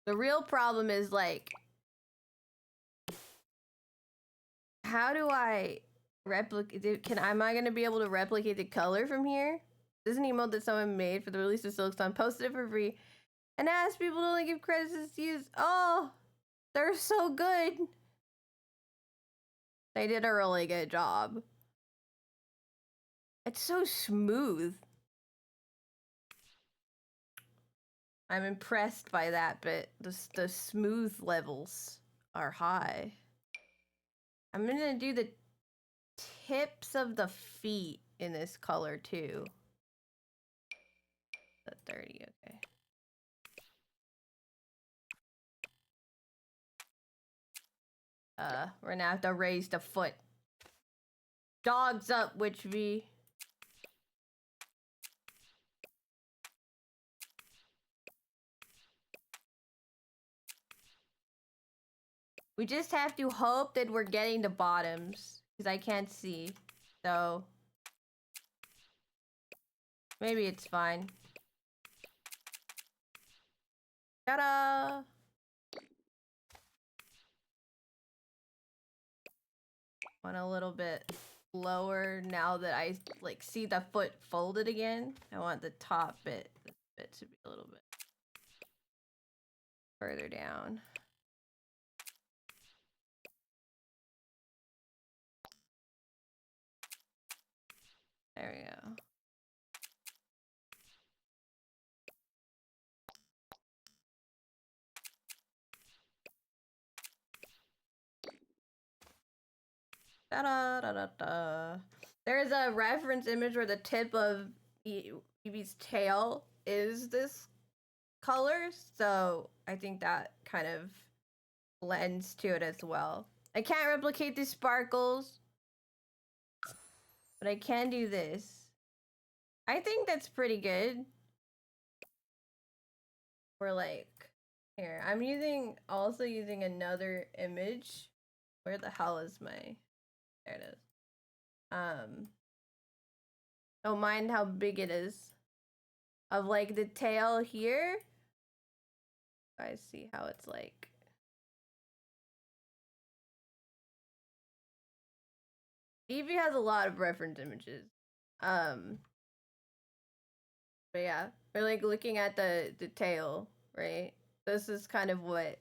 The real problem is like, how do I replicate? Am I gonna be able to replicate the color from here? This is an emote that someone made for the release of Silksong, posted it for free, and asked people to only give credits as used. Oh, they're so good. They did a really good job. It's so smooth. I'm impressed by that, but the smooth levels are high. I'm gonna do the tips of the feet in this color too. The 30, okay. We're gonna have to raise the foot. Dogs up, Witch V. We just have to hope that we're getting the bottoms, because I can't see. So maybe it's fine. Ta-da! Went a little bit lower now that I like see the foot folded again. I want the top bit, this bit to be a little bit further down. There we go. Da-da-da-da-da. There's a reference image where the tip of Eevee's tail is this color, so I think that kind of lends to it as well. I can't replicate these sparkles, but I can do this. I think that's pretty good. We're like, here, I'm also using another image. Where the hell is my, there it is. Don't mind how big it is. Of like the tail here. I see how it's like. Eevee has a lot of reference images. Um, but yeah, we're like looking at the tail, right? This is kind of what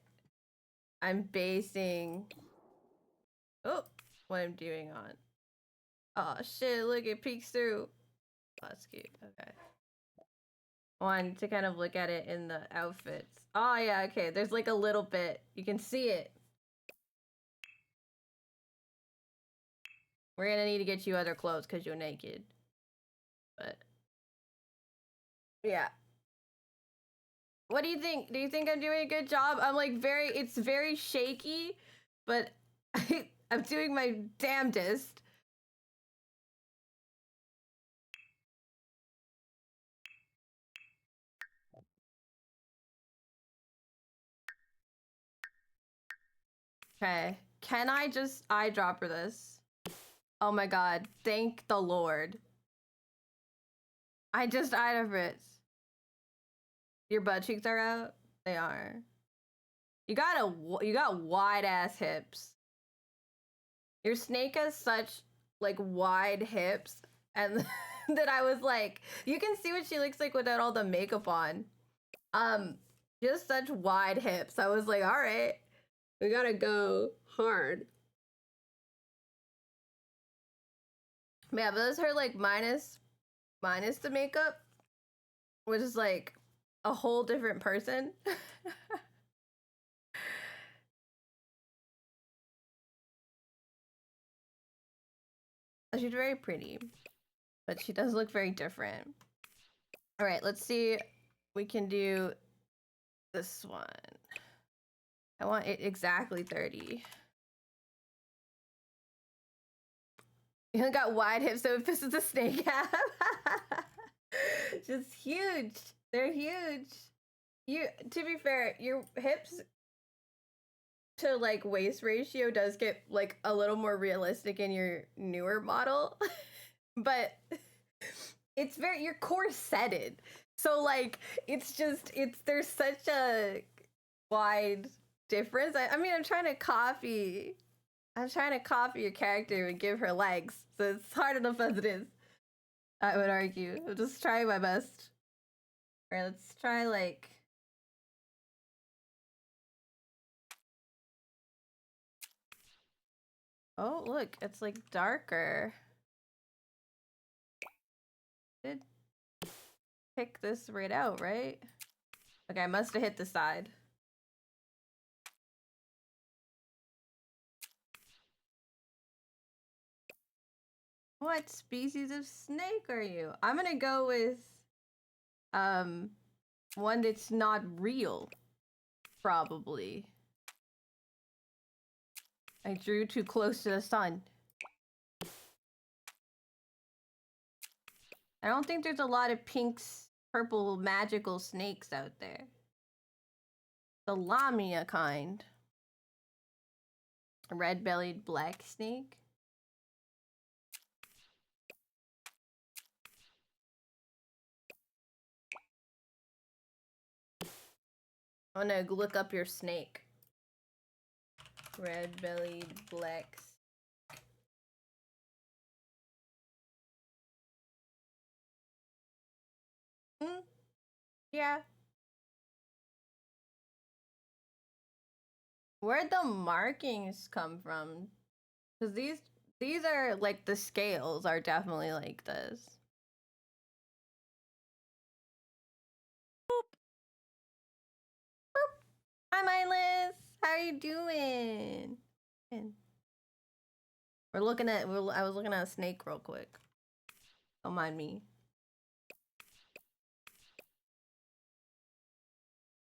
I'm basing. Oh, what I'm doing on. Oh shit! Look, it peeks through. Oh, that's cute. Okay. Wanted to kind of look at it in the outfits. Oh yeah, okay. There's like a little bit. You can see it. We're gonna need to get you other clothes because you're naked. But yeah. What do you think? Do you think I'm doing a good job? I'm like it's very shaky, but I'm doing my damnedest. Okay. Can I just eyedropper this? Oh my god. Thank the Lord. I just eyedropper it. Your butt cheeks are out? They are. You got wide ass hips. Your snake has such like wide hips, and that I was like, you can see what she looks like without all the makeup on. Just such wide hips. I was like, all right, we gotta go hard. Yeah, but that's her like minus the makeup, which is like a whole different person. She's very pretty, but she does look very different. All right, let's see. We can do this one. I want it exactly 30. You got wide hips, so it pisses the snake out. Just huge. They're huge. To be fair, your hips to like waist ratio does get like a little more realistic in your newer model, but it's you're corseted. So like there's such a wide difference. I mean, I'm trying to copy your character and give her legs, so it's hard enough as it is. I would argue. I'm just trying my best. Alright, let's try like. Oh, look, it's like darker. Did pick this right out, right? Okay, I must have hit the side. What species of snake are you? I'm gonna go with one that's not real, probably. I drew too close to the sun. I don't think there's a lot of pinks, purple, magical snakes out there. The Lamia kind. A red-bellied black snake. I'm gonna look up your snake. Red-bellied black. Yeah. Where'd the markings come from? Because these are like the scales are definitely like this. Boop. Boop. Hi, Mindless. How are you doing? I was looking at a snake real quick. Don't mind me.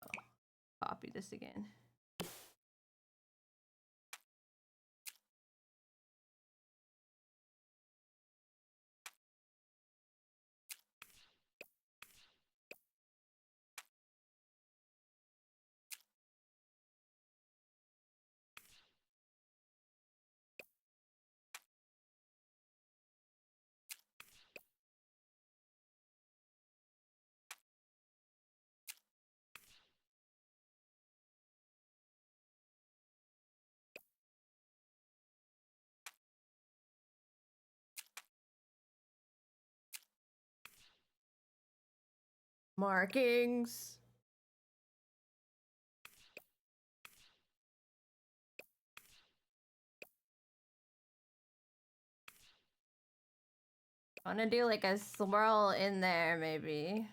Oh, copy this again. Markings. I wanna do like a swirl in there, maybe.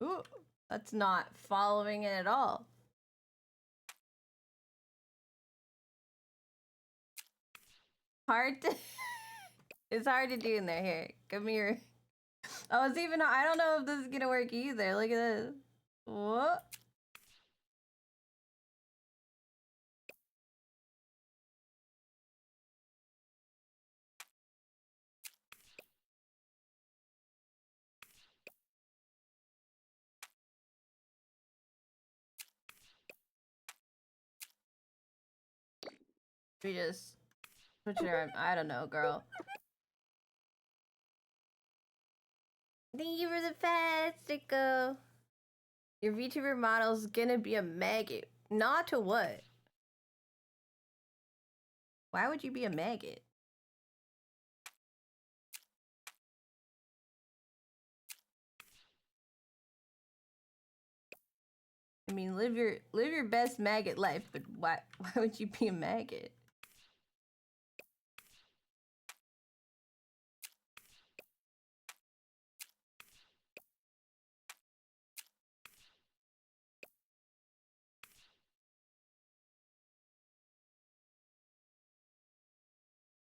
Ooh, that's not following it at all. Hard to... It's hard to do in there. Here, give me your... Oh, it's even... I don't know if this is gonna work either. Look at this. What? We just... Switch it around. I don't know, girl. Thank you for the pet, Sicko. Your VTuber model's gonna be a maggot. Not to what? Why would you be a maggot? I mean, live your best maggot life, but why would you be a maggot?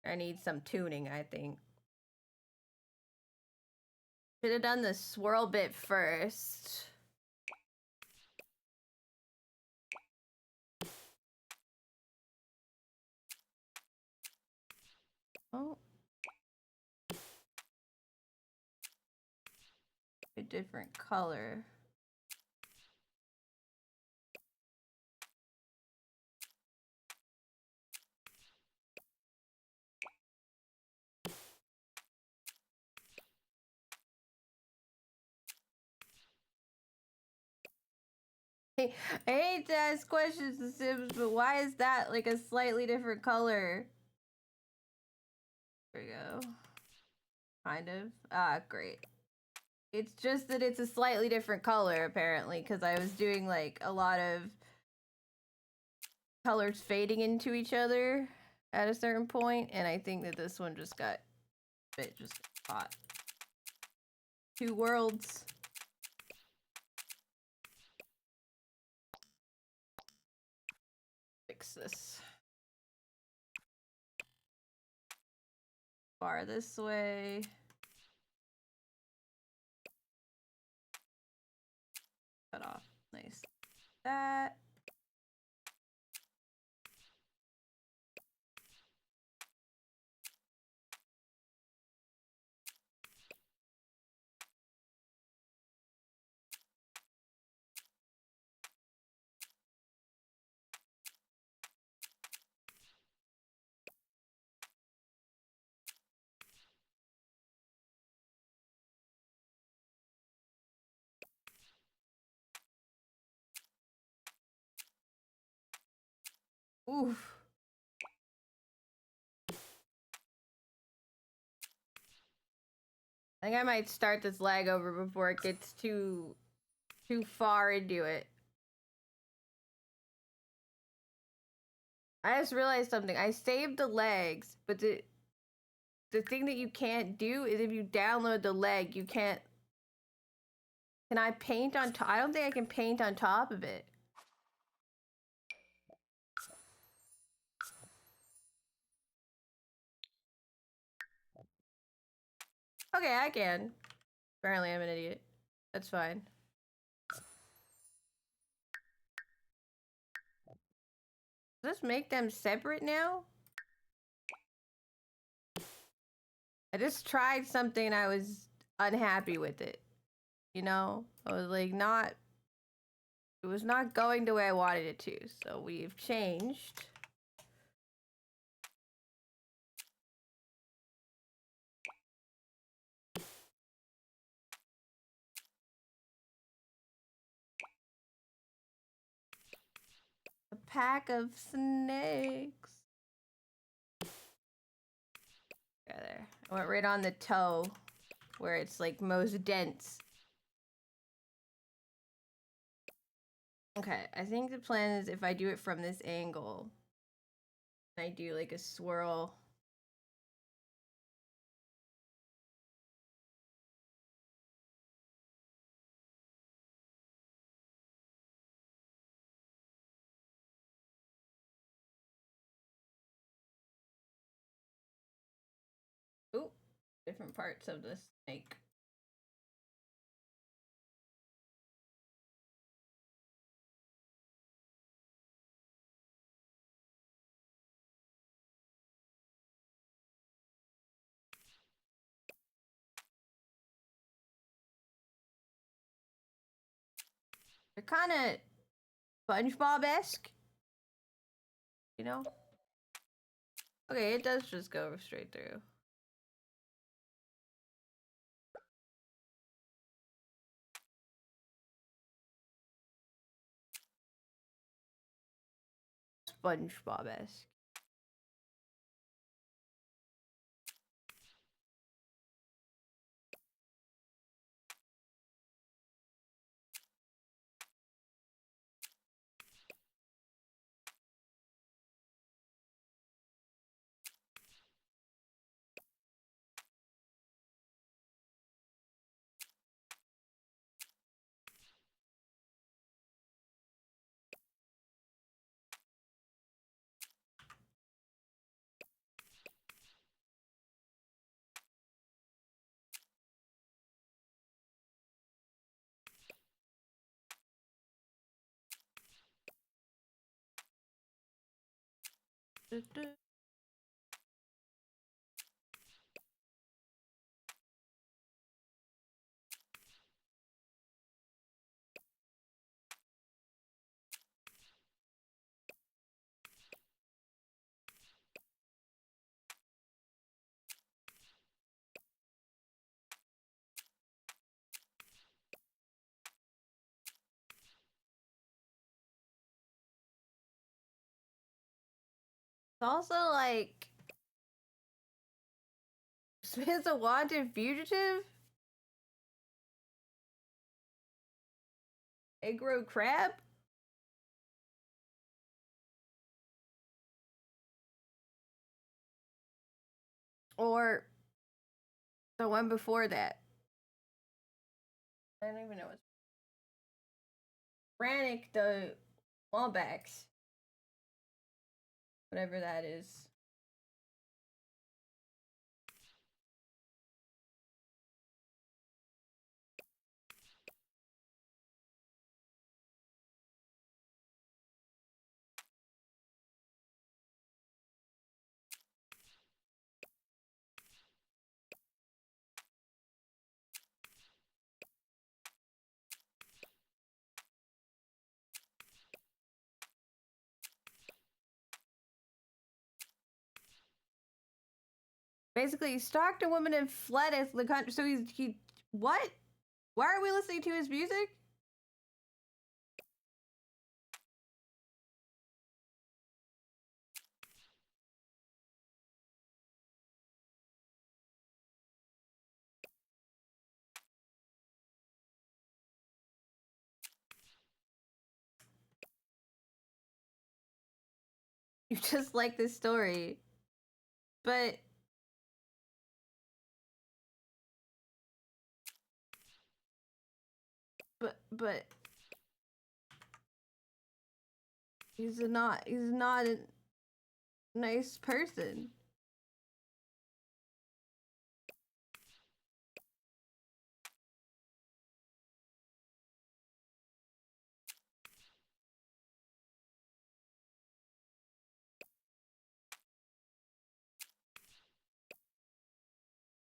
I need some tuning, I think. Should have done the swirl bit first. Oh. A different color. Hey, I hate to ask questions to Sims, but why is that like a slightly different color? There we go. Kind of. Ah, great. It's just that it's a slightly different color, apparently, because I was doing like a lot of colors fading into each other at a certain point, and I think that this one just got a bit just hot. Two worlds. Fix this. Far this way. Cut off. Nice. That. Oof. I think I might start this lag over before it gets too far into it. I just realized something. I saved the legs, but the thing that you can't do is if you download the leg, you can't. Can I paint on top? I don't think I can paint on top of it. Okay, I can. Apparently, I'm an idiot. That's fine. Does this make them separate now? I just tried something and I was unhappy with it. You know? I was like, not... It was not going the way I wanted it to. So we've changed. A pack of snakes. I went right on the toe, where it's like most dense. Okay, I think the plan is if I do it from this angle, I do like a swirl. Ooh, different parts of the snake. They're kind of SpongeBob-esque, you know? Okay, it does just go straight through. SpongeBob-esque. It's also like Smith's a wanted fugitive. Agro crab. Or the one before that. I don't even know what's Brannick the Wombax. Whatever that is. Basically, he stalked a woman and fled as the country. So he what? Why are we listening to his music? You just like this story, but but he's not a nice person.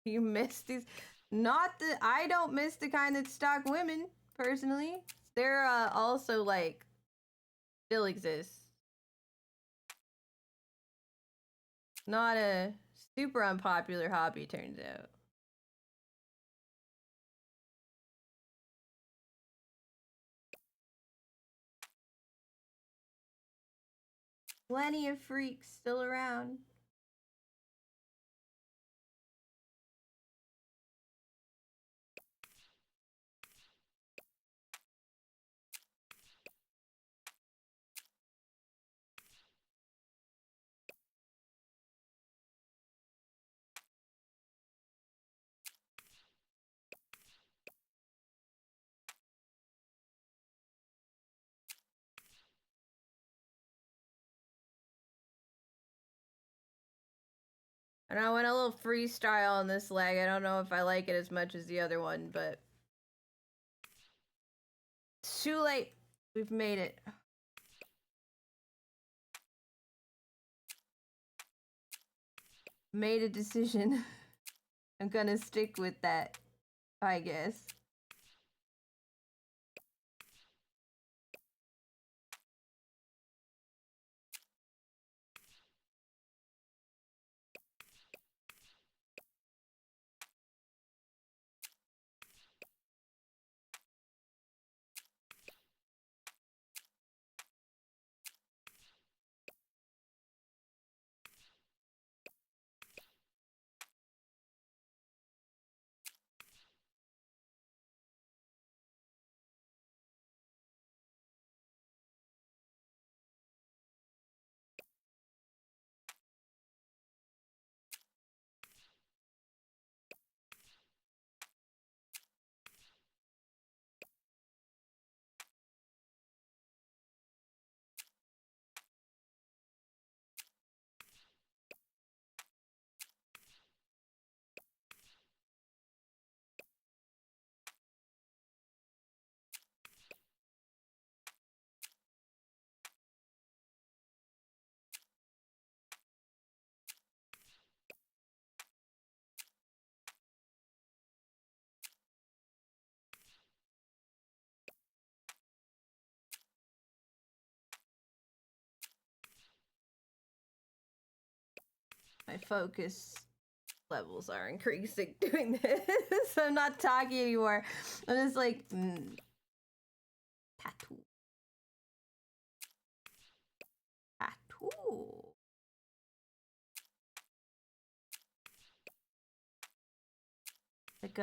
You miss these. Not the I don't miss the kind that stalk women personally. They're also like still exists. Not a super unpopular hobby, turns out. Plenty of freaks still around. And I went a little freestyle on this leg. I don't know if I like it as much as the other one, but it's too late. We've made it. Made a decision. I'm gonna stick with that, I guess. My focus levels are increasing doing this. I'm not talking anymore. I'm just like, tattoo. Tattoo. Like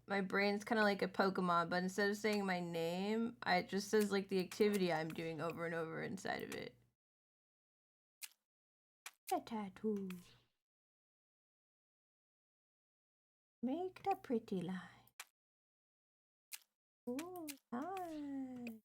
my brain's kind of like a Pokemon, but instead of saying my name, it just says like the activity I'm doing over and over inside of it. A tattoo. Make the pretty line. Ooh, hi.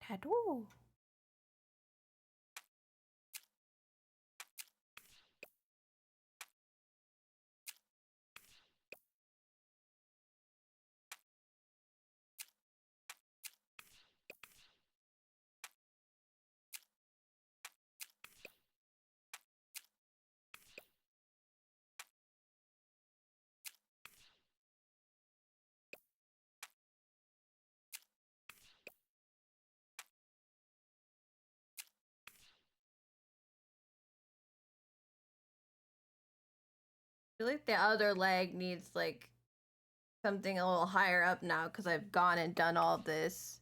Tattoo. I feel like the other leg needs like something a little higher up now because I've gone and done all this.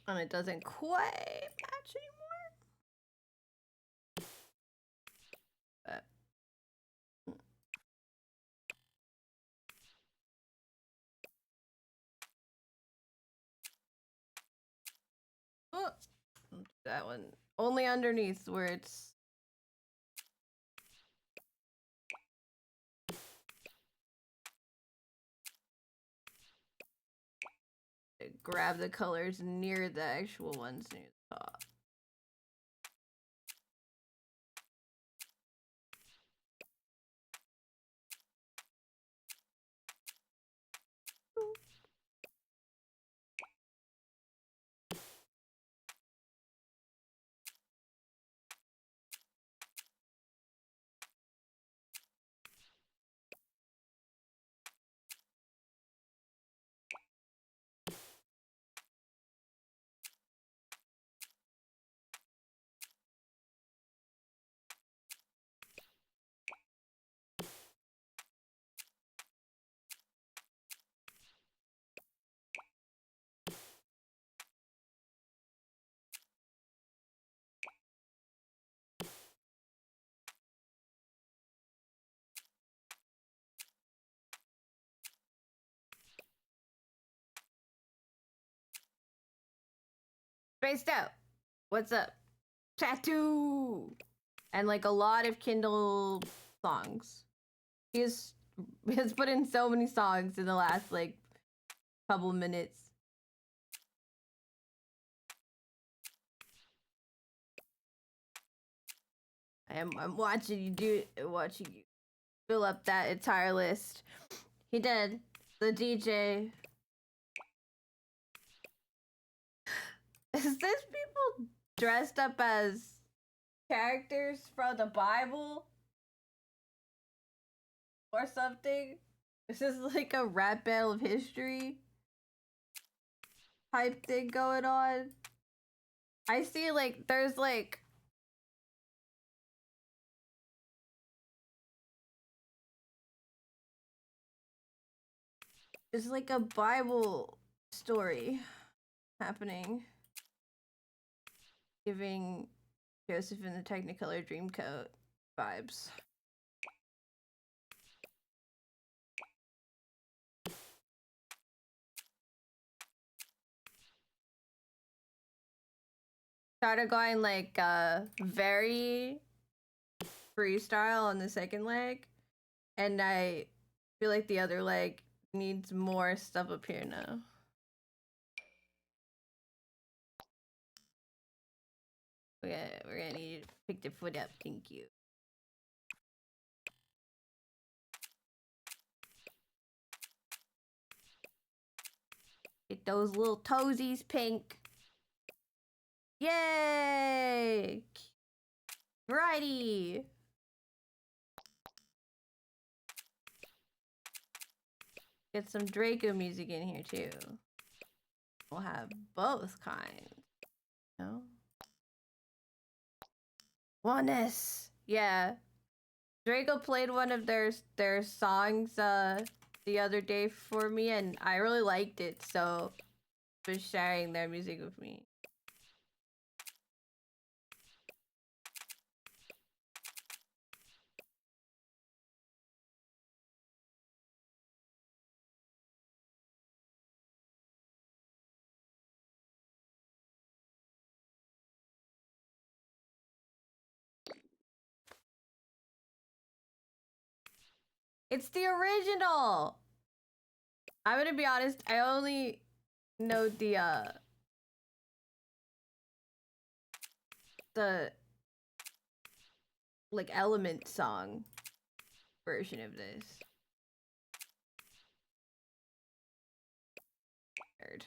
And it doesn't quite match anymore. But oh, that one only underneath where it's grab the colors near the actual ones near the top. Spaced out. What's up? Tattoo. And like a lot of Kindle songs. He has put in so many songs in the last like couple minutes. I'm watching you fill up that entire list. He did. The DJ. Is this people dressed up as characters from the Bible? Or something? Is this like a rap battle of history type thing going on? I see like there's like it's like a Bible story happening, giving Joseph in the Technicolor Dreamcoat vibes. Started going like very freestyle on the second leg, and I feel like the other leg needs more stuff up here now. We're gonna need to pick the foot up, thank you. Get those little toesies pink. Yay! Variety! Get some Draco music in here too. We'll have both kinds. No? Oneness! Yeah. Draco played one of their songs the other day for me and I really liked it, so for sharing their music with me. It's the original! I'm gonna be honest, I only know the like Element song version of this. Weird.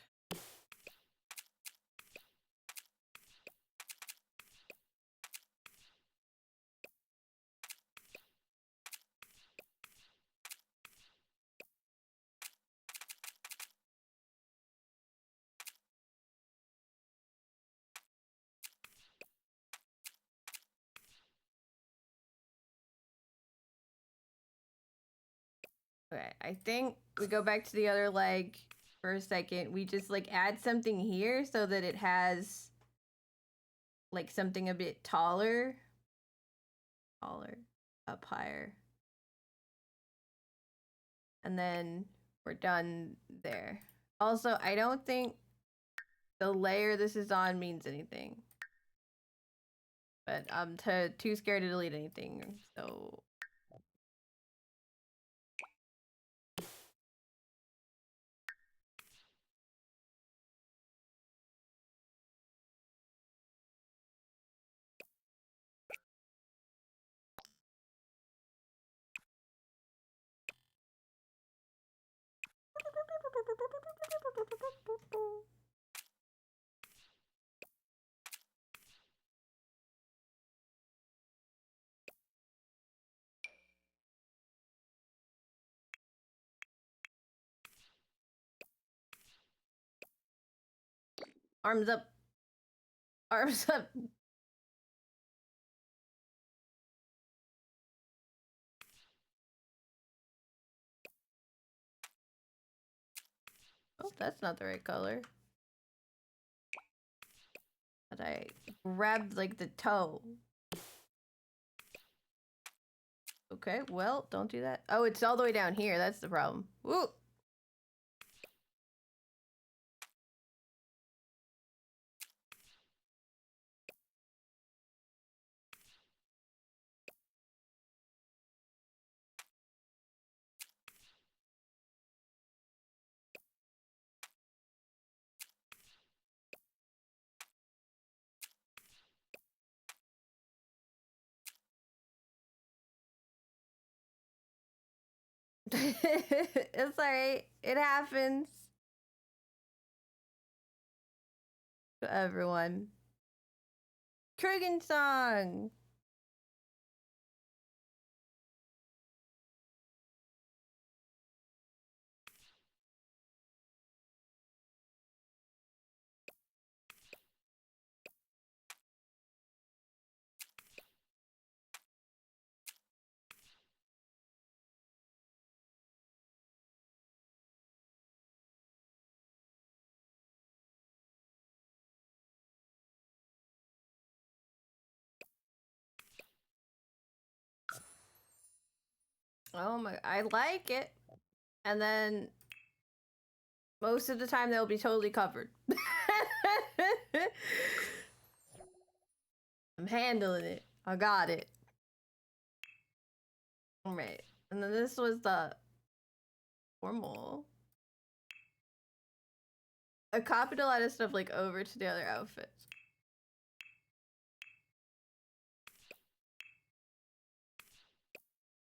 Okay, I think we go back to the other leg for a second. We just like add something here so that it has like something a bit taller. Taller. Up higher. And then we're done there. Also, I don't think the layer this is on means anything. But I'm too scared to delete anything, so... Arms up. Arms up. Oh, that's not the right color. But I grabbed like the toe. Okay, well, don't do that. Oh, it's all the way down here. That's the problem. Woo! It's alright. It happens to everyone. Kurgan song. Oh my, I like it. And then most of the time they'll be totally covered. I'm handling it. I got it. Alright. And then this was the formal. I copied a lot of stuff like over to the other outfits.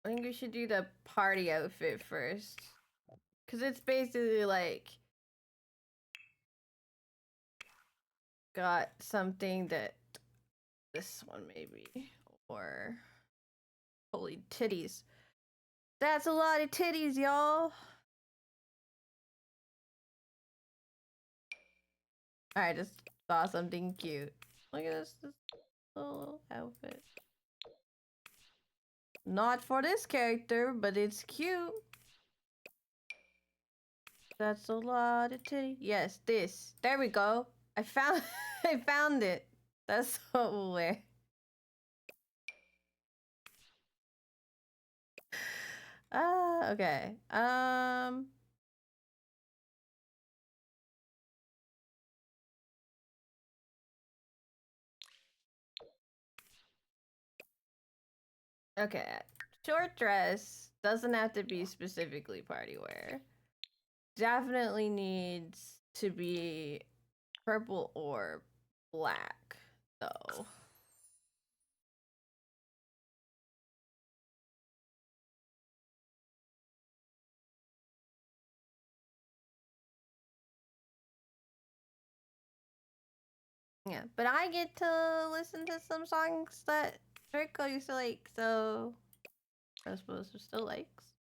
I think we should do the party outfit first. Cause it's basically like got something that this one maybe. Or holy titties. That's a lot of titties, y'all. I just saw something cute. Look at this little outfit. Not for this character, but it's cute. That's a lot of titty. Yes, this. There we go. I found I found it. That's so weird. Okay. Okay. Short dress doesn't have to be specifically party wear. Definitely needs to be purple or black, though. Yeah, but I get to listen to some songs that Draco used to like, so I suppose he still likes.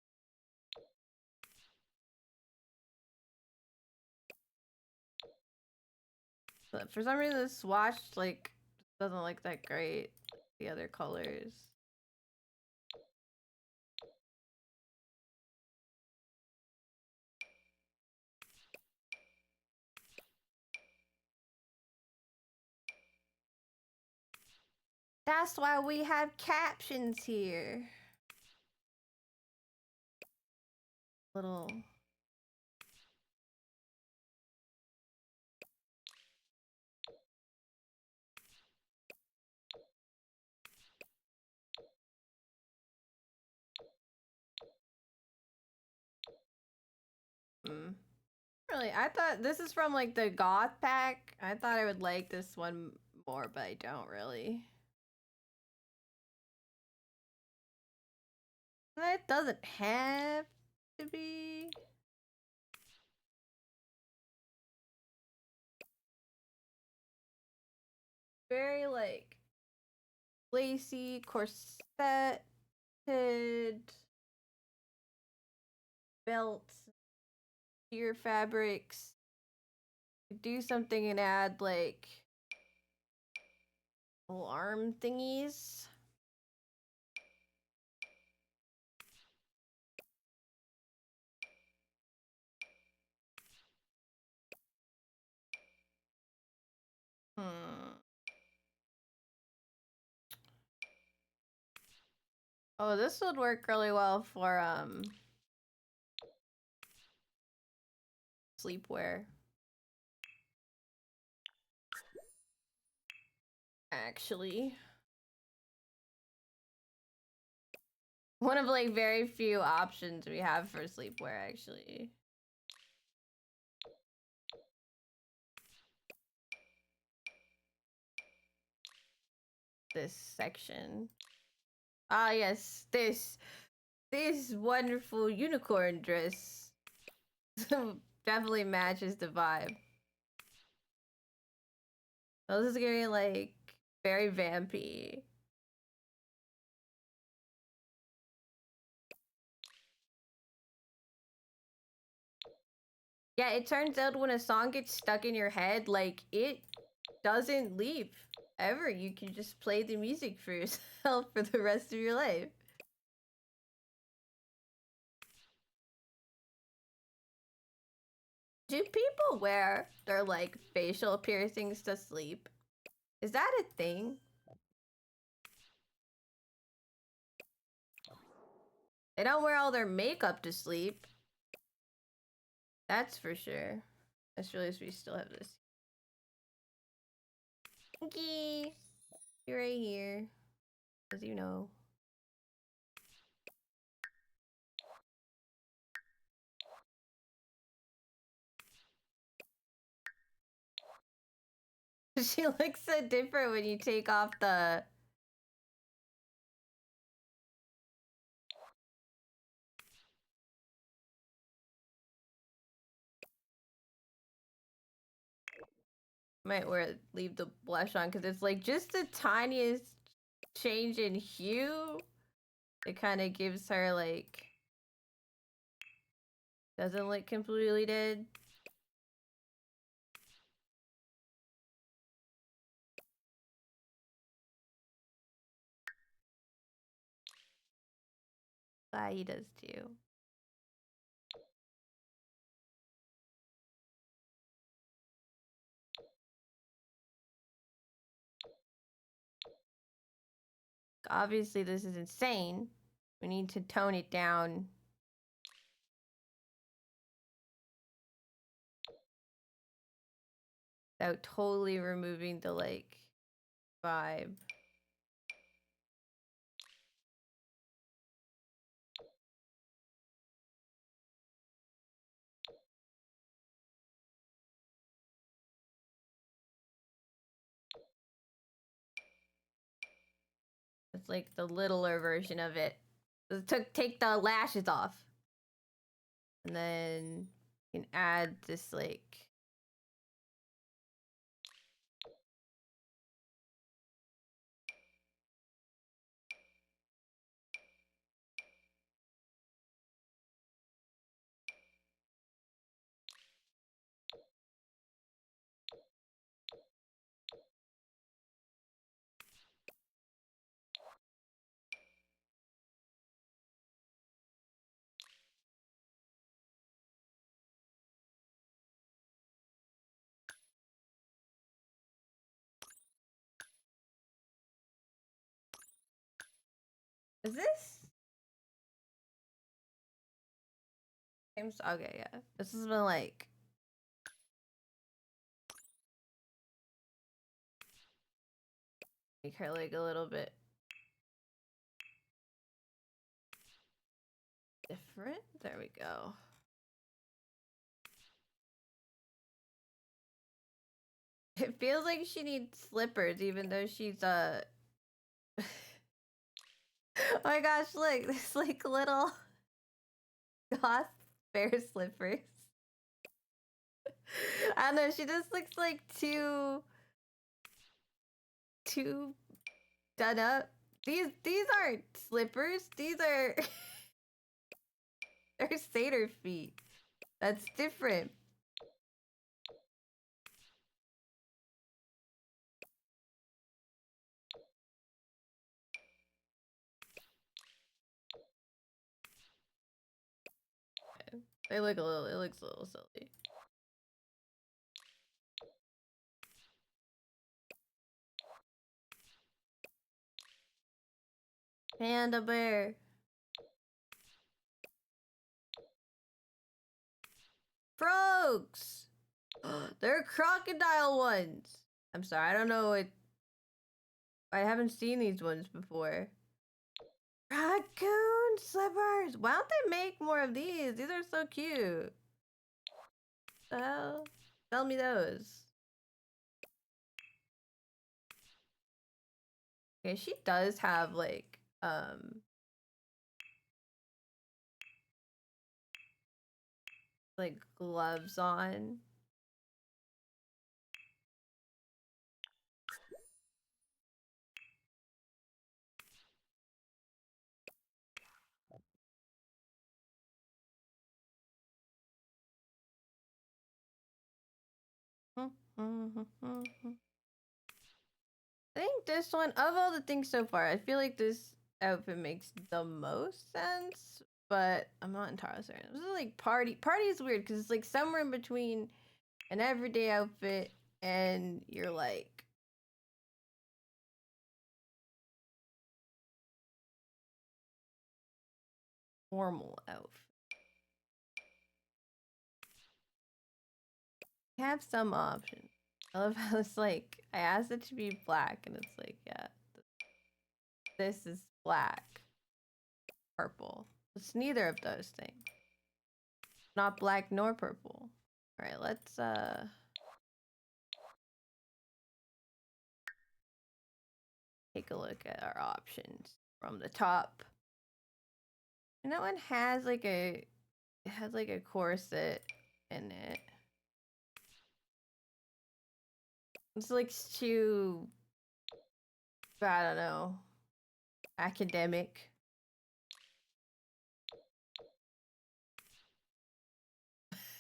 But for some reason, this swatch like doesn't look that great. The other colors. That's why we have captions here. Little. Really, I thought this is from like the goth pack. I thought I would like this one more, but I don't really. That doesn't have to be. Very like lacy, corseted belts, sheer fabrics. Do something and add like little arm thingies. Hmm. Oh, this would work really well for sleepwear. Actually. One of like very few options we have for sleepwear actually. This section. Ah yes, this. This wonderful unicorn dress definitely matches the vibe. Oh, this is getting like very vampy. Yeah, it turns out when a song gets stuck in your head, like it doesn't leave ever. You can just play the music for yourself for the rest of your life. Do people wear their like facial piercings to sleep? Is that a thing? They don't wear all their makeup to sleep. That's for sure. That's really we still have this. Pinky, you're right here, as you know. She looks so different when you take off the. Might leave the blush on because it's like just the tiniest change in hue. It kind of gives her like doesn't look completely dead. He does too. Obviously, this is insane. We need to tone it down. Without totally removing the like vibe. It's like the littler version of it. Take the lashes off. And then you can add this like is this? Okay, yeah. This has been like make her like a little bit different. There we go. It feels like she needs slippers, even though she's oh my gosh, look, this like little goth bear slippers. I don't know, she just looks like too done up. These aren't slippers. These are they're satyr feet. That's different. They look a little. It looks a little silly. Panda bear. Frogs. They're crocodile ones. I'm sorry. I don't know what. I haven't seen these ones before. Raccoon slippers. Why don't they make more of these? These are so cute. The hell? Sell me those. Okay, she does have like like gloves on. I think this one, of all the things so far, I feel like this outfit makes the most sense, but I'm not entirely certain. This is like party. Party is weird because it's like somewhere in between an everyday outfit and you're like formal outfit. You have some options. I love how it's like, I asked it to be black and it's like, yeah, this is black, purple. It's neither of those things. Not black nor purple. All right, let's take a look at our options from the top. And that one has like a, it has like a corset in it. It's like too, I don't know, academic.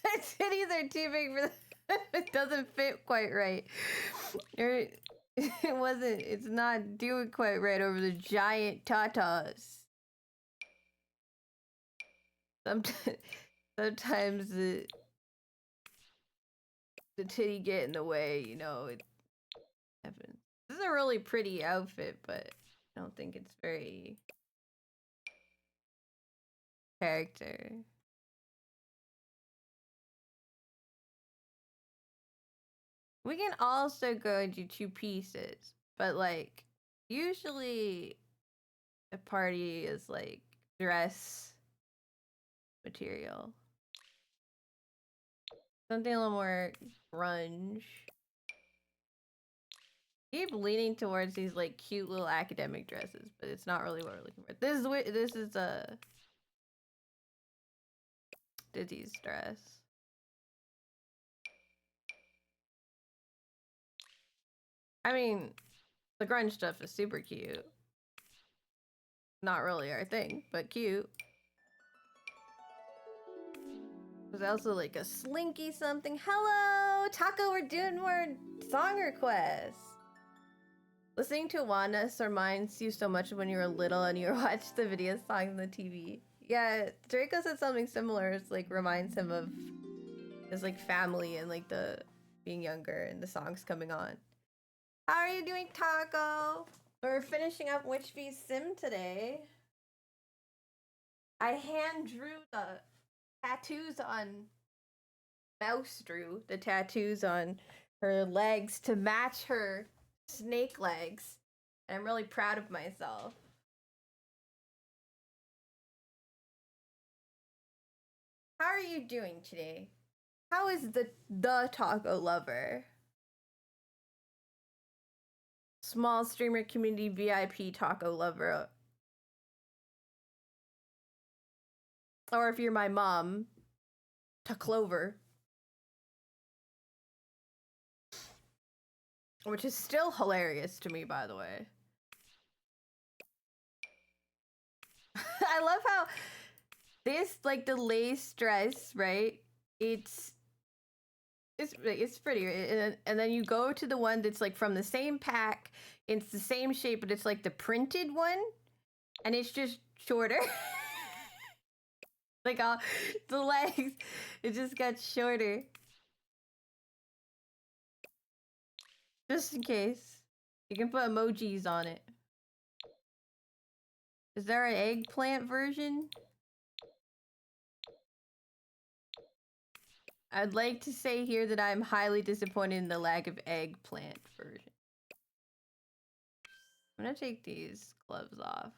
Titties are too big for it doesn't fit quite right. It wasn't, it's not doing quite right over the giant tatas. Sometimes the titty get in the way, you know, it happens. This is a really pretty outfit, but I don't think it's very character. We can also go into two pieces, but like usually a party is like dress material. Something a little more grunge. Keep leaning towards these like cute little academic dresses, but it's not really what we're looking for. This is a Dizzy's dress. I mean, the grunge stuff is super cute. Not really our thing, but cute. There's also like a slinky something. Hello, Taco, we're doing more song requests. Listening to Wanus reminds you so much of when you were little and you watched the video songs on the TV. Yeah, Draco said something similar. It's like reminds him of his like family and like the being younger and the songs coming on. How are you doing, Taco? We're finishing up Witch v Sim today. I hand drew the tattoos on Mouse drew the tattoos on her legs to match her snake legs. And I'm really proud of myself. How are you doing today? How is the taco lover? Small streamer community VIP taco lover. Or if you're my mom, to Clover. Which is still hilarious to me, by the way. I love how this, like the lace dress, right? It's pretty, and then you go to the one that's like from the same pack. It's the same shape, but it's like the printed one, and it's just shorter. Like all the legs, it just got shorter. Just in case, you can put emojis on it. Is there an eggplant version? I'd like to say here that I'm highly disappointed in the lack of eggplant version. I'm gonna take these gloves off.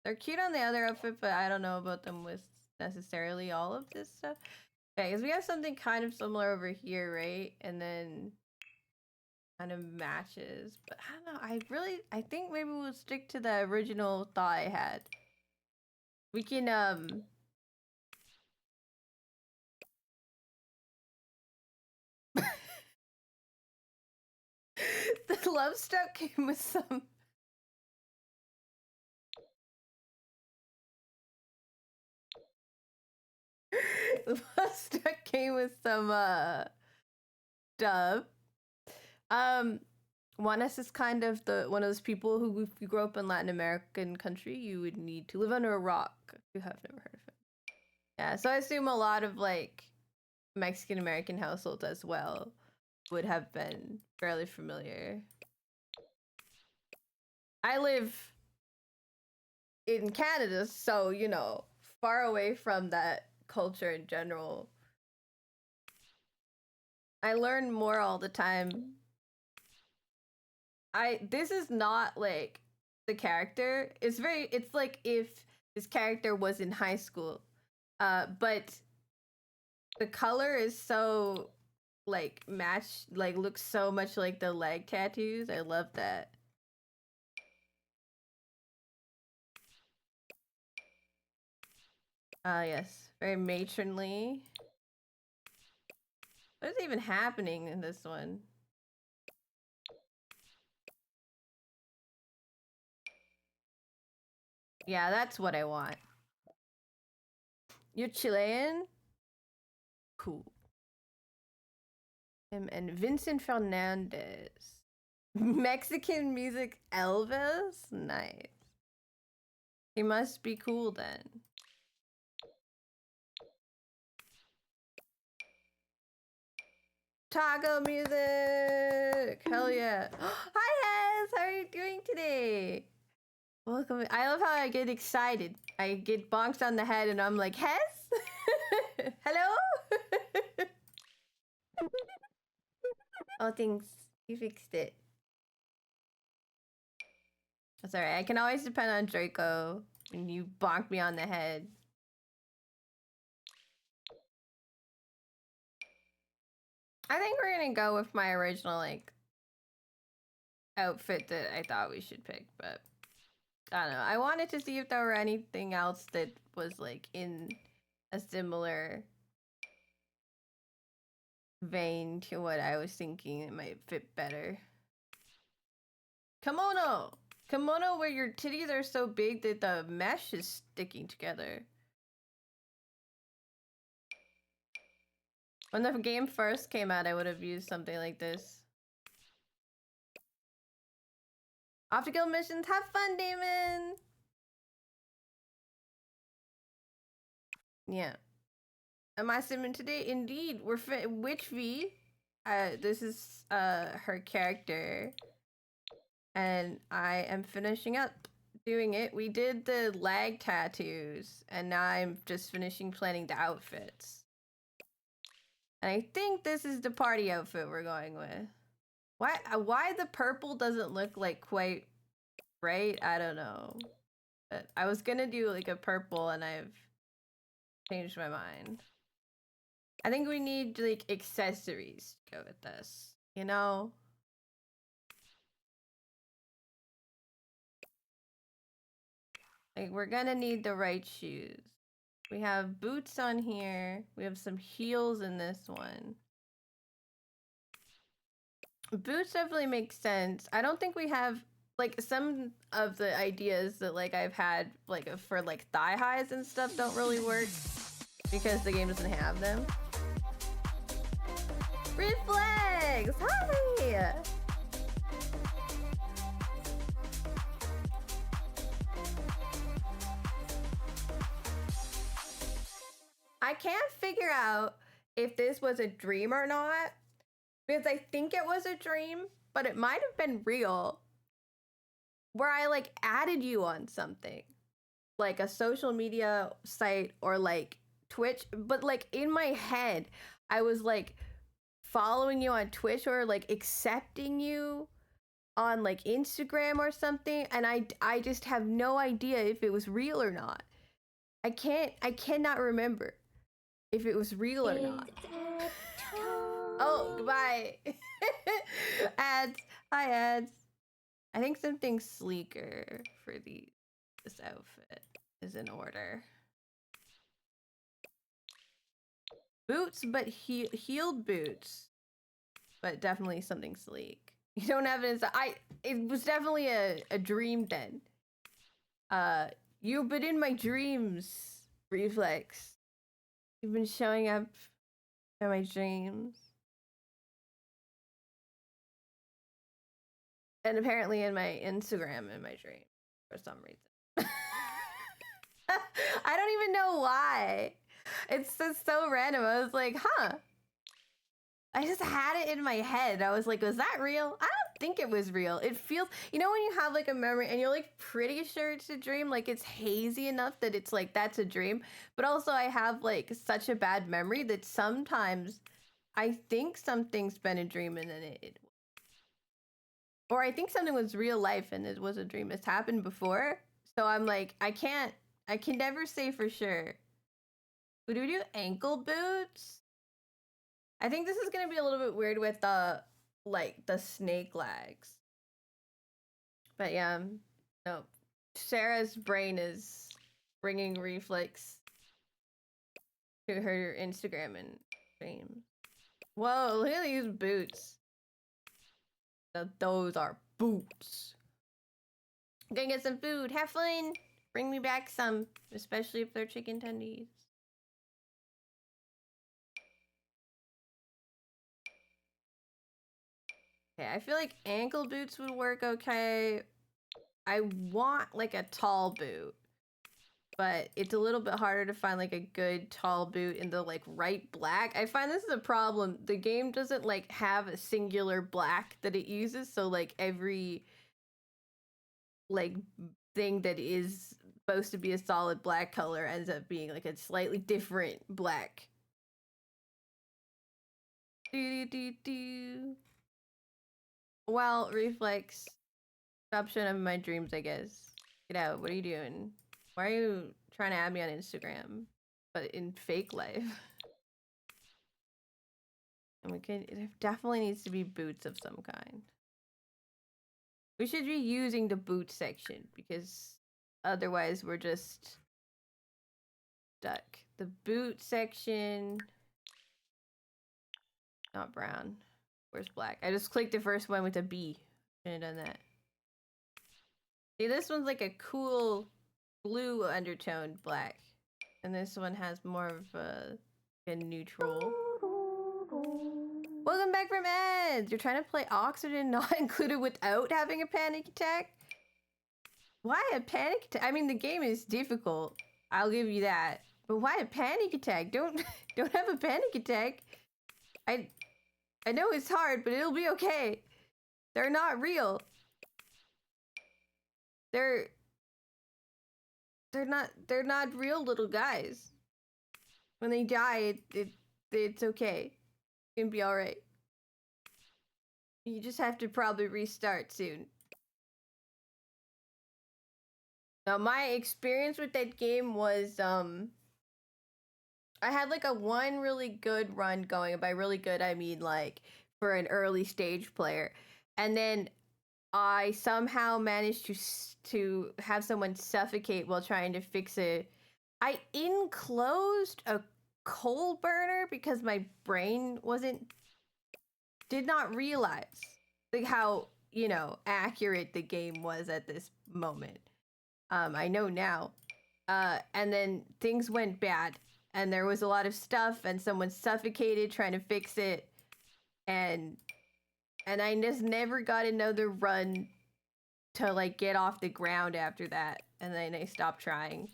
They're cute on the other outfit, but I don't know about them with necessarily all of this stuff. Okay, because we have something kind of similar over here, right? And then kind of matches. But I don't know. I think maybe we'll stick to the original thought I had. We can The love struck came with some. Love struck came with some dub. Juanes is kind of one of those people who, if you grow up in Latin American country, you would need to live under a rock if you have never heard of it. Yeah, so I assume a lot of like Mexican American households as well would have been fairly familiar. I live in Canada, so you know, far away from that culture in general. I learn more all the time. This is not like the character. It's like if this character was in high school. But the color is so like matched, like looks so much like the leg tattoos. I love that. Yes, very matronly. What is even happening in this one? Yeah, that's what I want. You're Chilean? Cool. And Vincent Fernandez. Mexican music Elvis? Nice. He must be cool then. Taco music! Hell yeah. Hi, Hez! How are you doing today? Welcome. I love how I get excited. I get bonked on the head and I'm like, Hez? Hello? Oh, thanks. You fixed it. That's alright. I can always depend on Draco when you bonk me on the head. I think we're gonna go with my original, like, outfit that I thought we should pick, but I don't know. I wanted to see if there were anything else that was, like, in a similar vein to what I was thinking it might fit better. Kimono! Kimono where your titties are so big that the mesh is sticking together. When the game first came out, I would have used something like this. Optical missions, have fun, Damon! Yeah. Am I simming today? Indeed. We're which V? This is her character. And I am finishing up doing it. We did the leg tattoos, and now I'm just finishing planning the outfits. And I think this is the party outfit we're going with. Why the purple doesn't look like quite right? I don't know. But I was gonna do like a purple and I've changed my mind. I think we need like accessories to go with this, you know? Like we're gonna need the right shoes. We have boots on here. We have some heels in this one. Boots definitely make sense. I don't think we have like some of the ideas that like I've had like for like thigh highs and stuff don't really work because the game doesn't have them. Reflex! Hi! I can't figure out if this was a dream or not because I think it was a dream, but it might have been real where I like added you on something like a social media site or like Twitch, but like in my head, I was like following you on Twitch or like accepting you on like Instagram or something, and I just have no idea if it was real or not. I cannot remember if it was real or not. Oh, goodbye. Ads. Hi, ads. I think something sleeker for this outfit is in order. Boots, but heeled boots. But definitely something sleek. You don't have it inside. It was definitely a dream then. You've been in my dreams, Reflex. You've been showing up in my dreams. And apparently in my Instagram in my dream for some reason. I don't even know why. It's just so random. I was like, huh. I just had it in my head. I was like, was that real? I don't think it was real. It feels, you know, when you have like a memory and you're like pretty sure it's a dream, like it's hazy enough that it's like, that's a dream. But also, I have like such a bad memory that sometimes I think something's been a dream and then or I think something was real life and it was a dream. It's happened before. So I'm like, I can never say for sure. Would we do ankle boots? I think this is gonna be a little bit weird with the like the snake legs. But yeah, no. Sarah's brain is bringing Reflex to her Instagram and stream. Whoa, look at these boots. Now, those are boots. I'm gonna get some food. Have fun. Bring me back some, especially if they're chicken tendies. Okay, I feel like ankle boots would work okay. I want like a tall boot, but it's a little bit harder to find like a good tall boot in the like right black. I find this is a problem. The game doesn't like have a singular black that it uses, so like every like thing that is supposed to be a solid black color ends up being like a slightly different black. Well, Reflex, stop showing up in my dreams, I guess. Get out. What are you doing? Why are you trying to add me on Instagram? But in fake life. And we could, there definitely needs to be boots of some kind. We should be using the boot section because otherwise we're just stuck. The boot section, not brown. Where's black? I just clicked the first one with a B. Shouldn't have done that. See, this one's like a cool blue undertoned black. And this one has more of a neutral. Welcome back from Eds! You're trying to play Oxygen not included without having a panic attack? Why a panic attack? I mean, the game is difficult. I'll give you that. But why a panic attack? Don't have a panic attack. I know it's hard, but it'll be okay. They're not real. They're not real little guys. When they die, it's okay. It's gonna be alright. You just have to probably restart soon. Now, my experience with that game was, I had like a one really good run going. And by really good, I mean like for an early stage player. And then I somehow managed to have someone suffocate while trying to fix it. I enclosed a coal burner because my brain did not realize like how, you know, accurate the game was at this moment. I know now. And then things went bad and there was a lot of stuff and someone suffocated trying to fix it. And I just never got another run to like get off the ground after that. And then I stopped trying.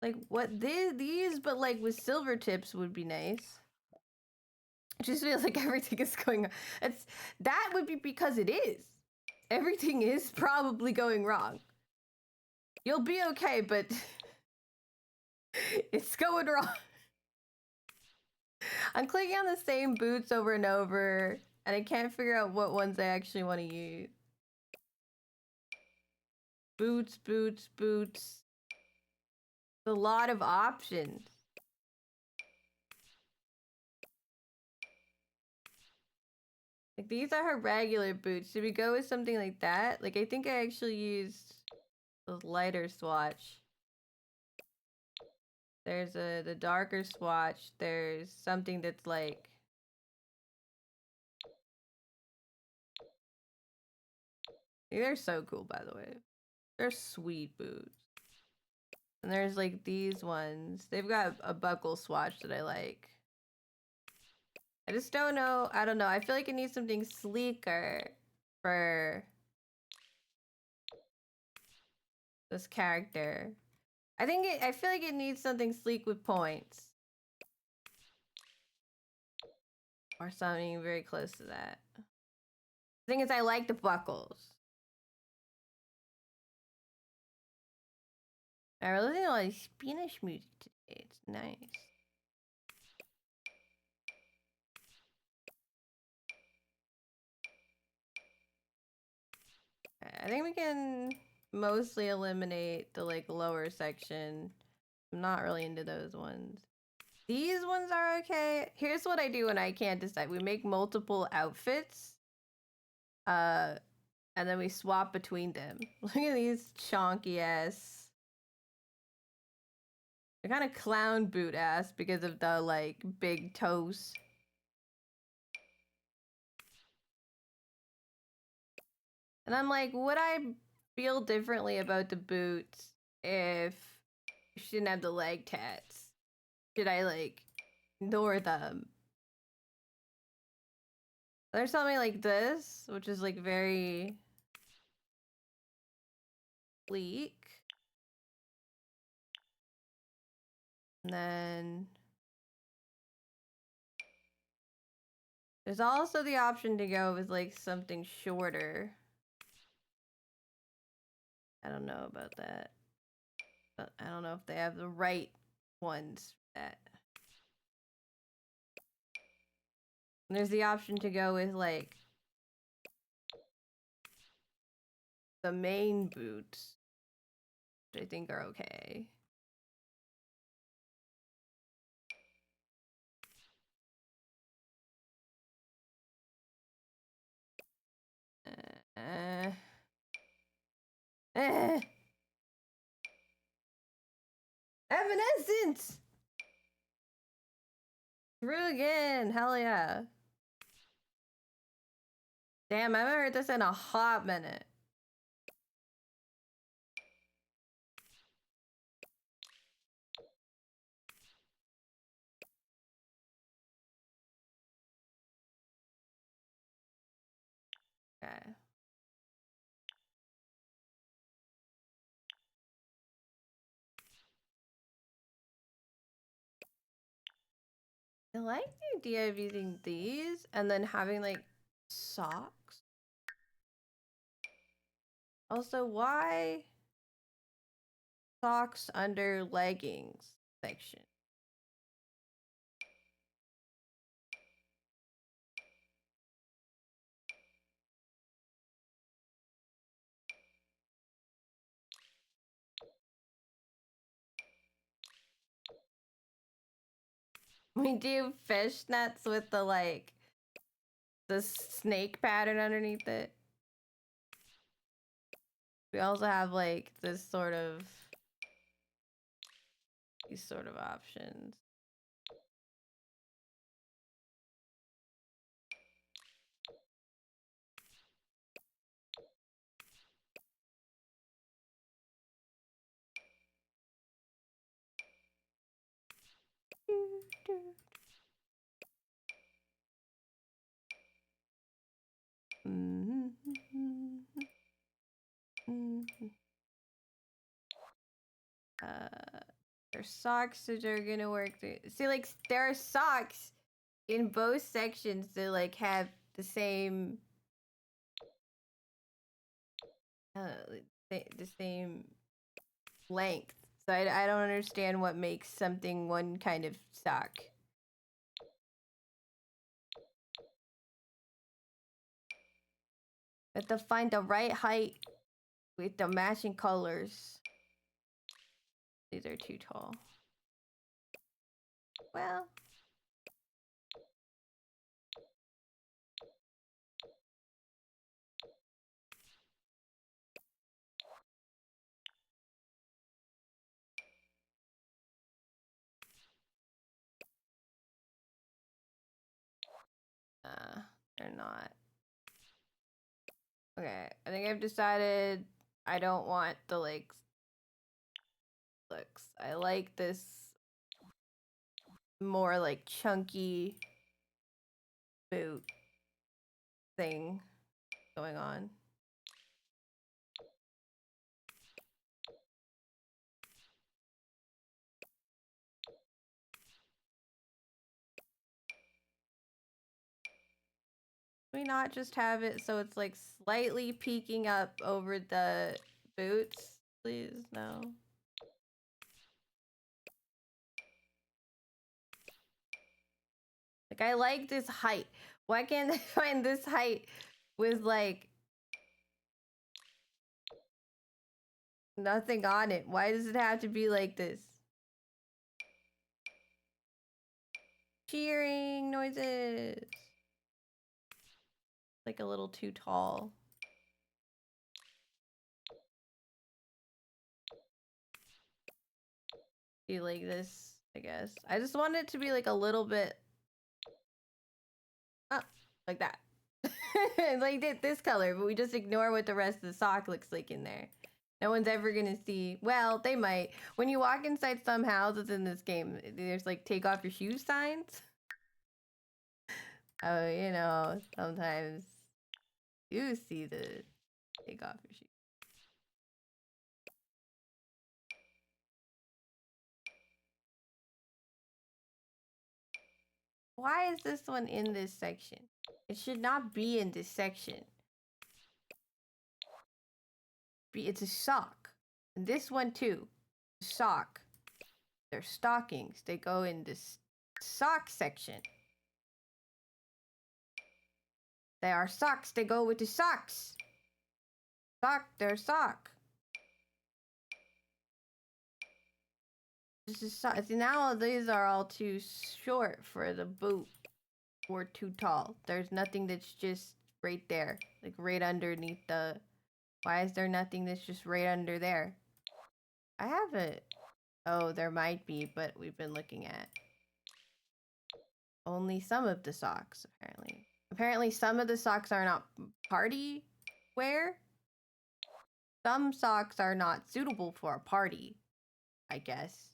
Like what these but like with silver tips would be nice. It just feels like everything is going. That would be because it is. Everything is probably going wrong. You'll be okay, but it's going wrong. I'm clicking on the same boots over and over, and I can't figure out what ones I actually want to use. Boots, boots, boots. A lot of options. Like these are her regular boots. Should we go with something like that? Like I think I actually used the lighter swatch. There's the darker swatch. There's something that's like They're so cool, by the way. They're sweet boots. And there's like these ones. They've got a buckle swatch that I like. I just don't know. I don't know. I feel like it needs something sleeker for this character. I feel like it needs something sleek with points. Or something very close to that. The thing is, I like the buckles. I really listen to a lot of Spanish music today. It's nice. I think we can mostly eliminate the like lower section. I'm not really into those ones. These ones are okay. Here's what I do when I can't decide. We make multiple outfits. And then we swap between them. Look at these chonky ass. They're kind of clown boot ass because of the like big toes. And I'm like, would I feel differently about the boots if she didn't have the leg tats? Should I like ignore them? There's something like this, which is like very sleek. And then there's also the option to go with like something shorter. I don't know about that. But I don't know if they have the right ones for that. And there's the option to go with like the main boots, which I think are okay. Eh. Evanescence! Through again, hell yeah. Damn, I haven't heard this in a hot minute. Okay. I like the idea of using these and then having like socks. Also, why socks under leggings section? We do fishnets with the like the snake pattern underneath it. We also have like this sort of these sort of options. There's socks that are gonna work. See, like there are socks in both sections that like have the same, the same length. So I don't understand what makes something one kind of sock. But to find the right height with the matching colors. These are too tall. Well. They're not. Okay, I think I've decided I don't want the legs. Looks. I like this more like chunky boot thing going on. Can we not just have it so it's like slightly peeking up over the boots, please? No. Like, I like this height. Why can't I find this height with like nothing on it? Why does it have to be like this? Cheering noises. Like a little too tall. Do like this, I guess. I just want it to be like a little bit like that. Like this color, but we just ignore what the rest of the sock looks like in there. No one's ever gonna see. Well, they might. When you walk inside some houses in this game, there's like take off your shoes signs. Oh, you know, sometimes you see the take off your shoes. Why is this one in this section? It should not be in this section. It's a sock. And this one too. Sock. They're stockings. They go in this sock section. They are socks. They go with the socks. Sock. They're sock. This is sock. See, now these are all too short for the boot. Or too tall. There's nothing that's just right there. Like right underneath the... Why is there nothing that's just right under there? I have it. Oh, there might be, but we've been looking at only some of the socks, apparently. Apparently, some of the socks are not party wear. Some socks are not suitable for a party, I guess.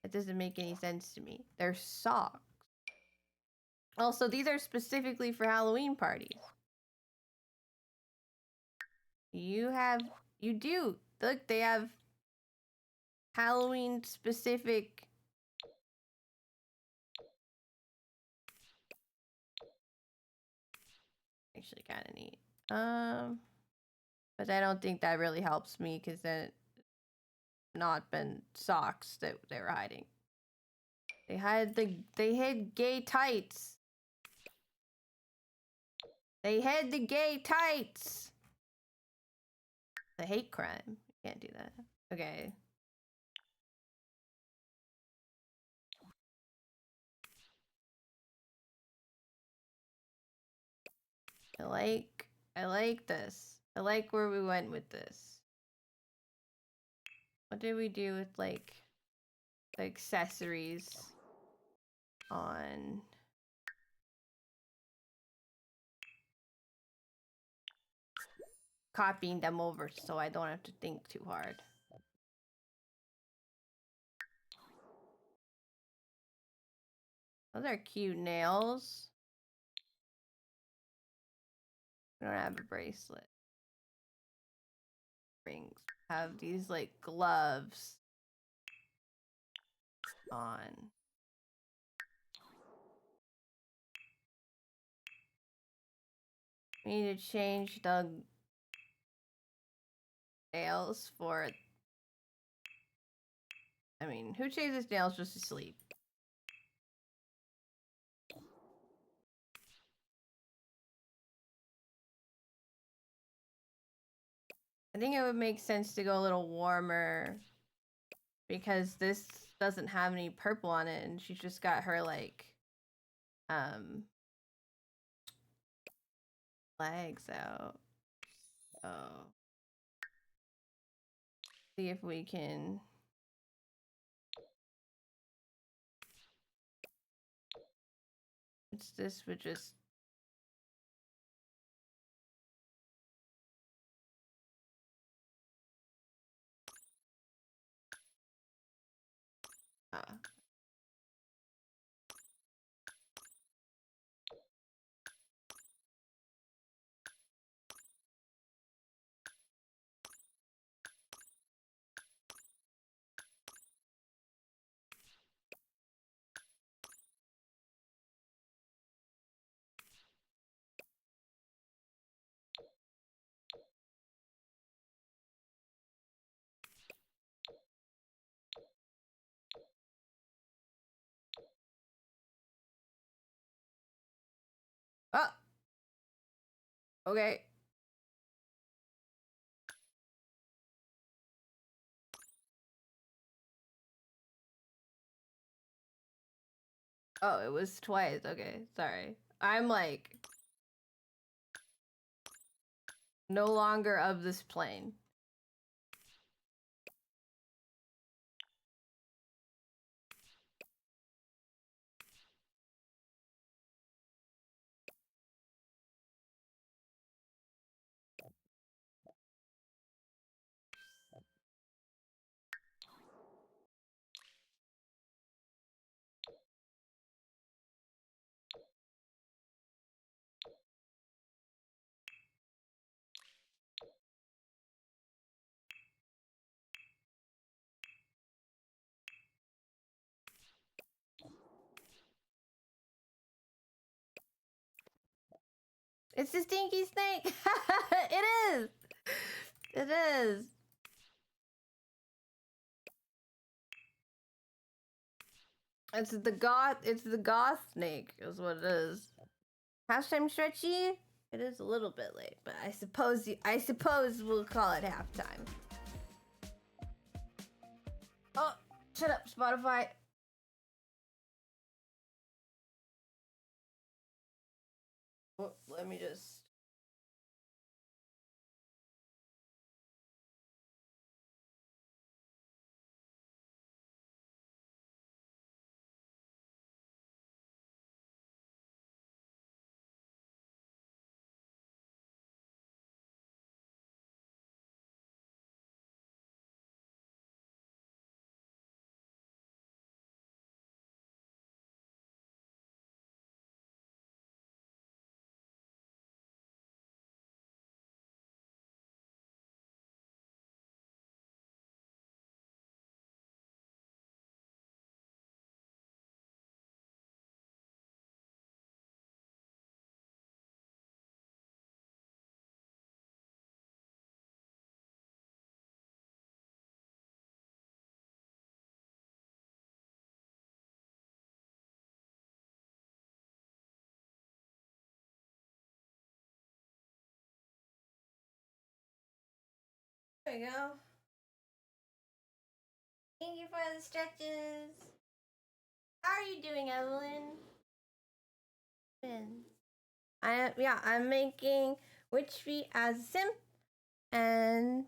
That doesn't make any sense to me. They're socks. Also, these are specifically for Halloween parties. You do. Look, they have Halloween specific. Actually kind of neat. But I don't think that really helps me because then not been socks that they were hiding. They hid gay tights. They hid the gay tights. The hate crime. You can't do that. Okay. I like this. I like where we went with this. What did we do with like the accessories on copying them over so I don't have to think too hard? Those are cute nails. I don't have a bracelet. Rings. Have these like gloves on. We need to change the nails for... I mean, who changes nails just to sleep? I think it would make sense to go a little warmer because this doesn't have any purple on it and she's just got her like legs out. Oh. See if we can this would just Ah. Oh. Okay. Oh, it was twice. Okay, sorry. I'm like no longer of this plane. It's a stinky snake. It is. It is. It's the goth. It's the goth snake, is what it is. Halftime stretchy. It is a little bit late, but I suppose we'll call it halftime. Oh, shut up, Spotify. Oh, let me just. There you go. Thank you for the stretches. How are you doing, Evelyn? I'm making Witch Feet as a sim, and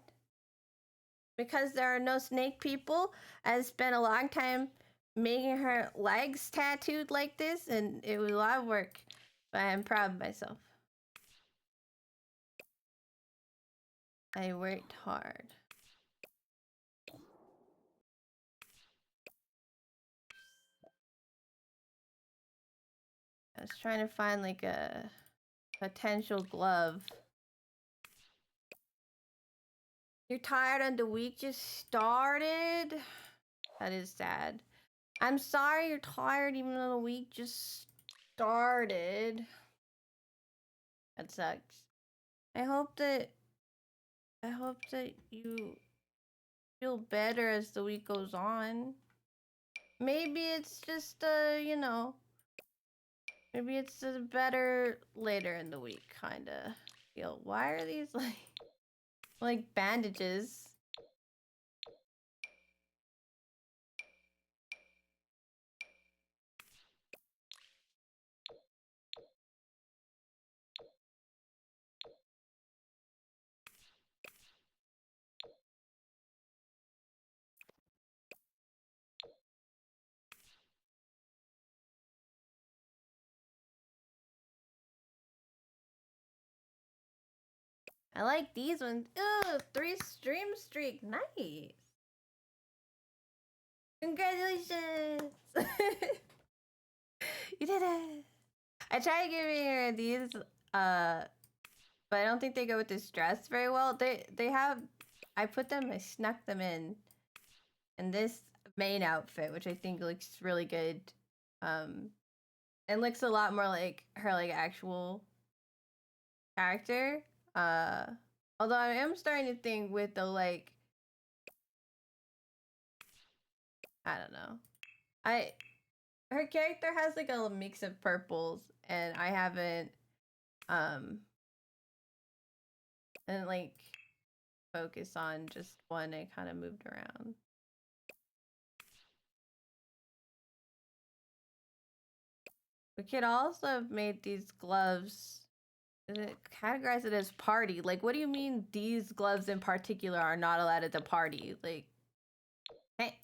because there are no snake people, I spent a long time making her legs tattooed like this, and it was a lot of work, but I'm proud of myself. I worked hard. I was trying to find like a potential glove. You're tired and the week just started? That is sad. I'm sorry you're tired even though the week just started. That sucks. I hope that you feel better as the week goes on. Maybe it's just maybe it's a better later in the week kinda feel. Why are these like bandages? I like these ones. Ooh, 3 stream streak. Nice. Congratulations! You did it! I tried giving her these, but I don't think they go with this dress very well. They have, I put them, I snuck them in this main outfit, which I think looks really good. And looks a lot more like her like actual character. Although I am starting to think with the like, I don't know. Her character has like a mix of purples, and I haven't and like focus on just one. I kind of moved around. We could also have made these gloves. Categorize it as party. Like, what do you mean these gloves in particular are not allowed at the party? Like, hey.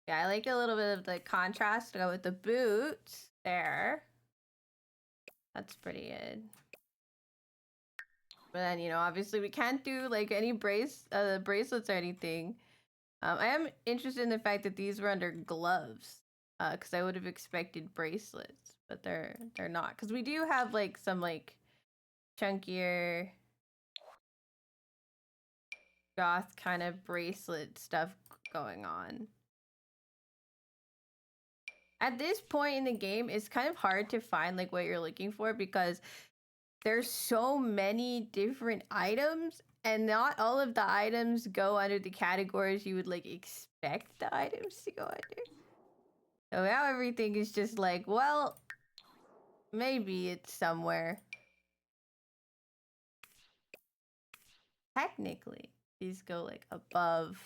Yeah, I like a little bit of the contrast to go with the boots there. That's pretty good. But then, you know, obviously we can't do like any bracelets or anything. I am interested in the fact that these were under gloves, because I would have expected bracelets, but they're not. Because we do have like some like chunkier goth kind of bracelet stuff going on. At this point in the game, it's kind of hard to find like what you're looking for because there's so many different items, and not all of the items go under the categories you would like expect the items to go under. So now everything is just like, well, maybe it's somewhere. Technically, these go like above.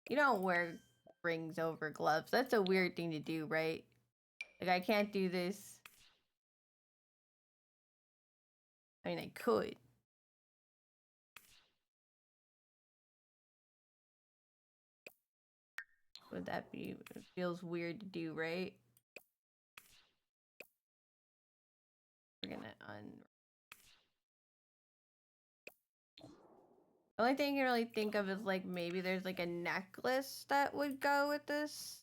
You don't wear rings over gloves. That's a weird thing to do, right? Like, I can't do this. I mean, I could. Would that be? It feels weird to do, right? We're gonna The only thing I can really think of is like maybe there's like a necklace that would go with this.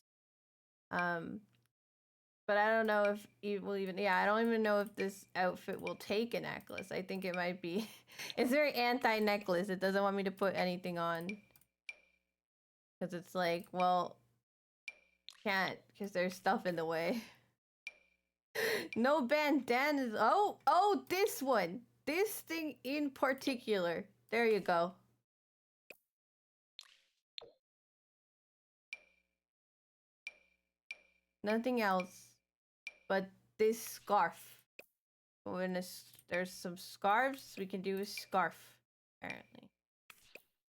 But I don't know if it will even. Yeah, I don't even know if this outfit will take a necklace. I think it might be. It's very anti-necklace. It doesn't want me to put anything on. Because it's like, well, can't because there's stuff in the way. No bandanas. Oh, this one. This thing in particular. There you go. Nothing else but this scarf. There's some scarves, we can do a scarf, apparently.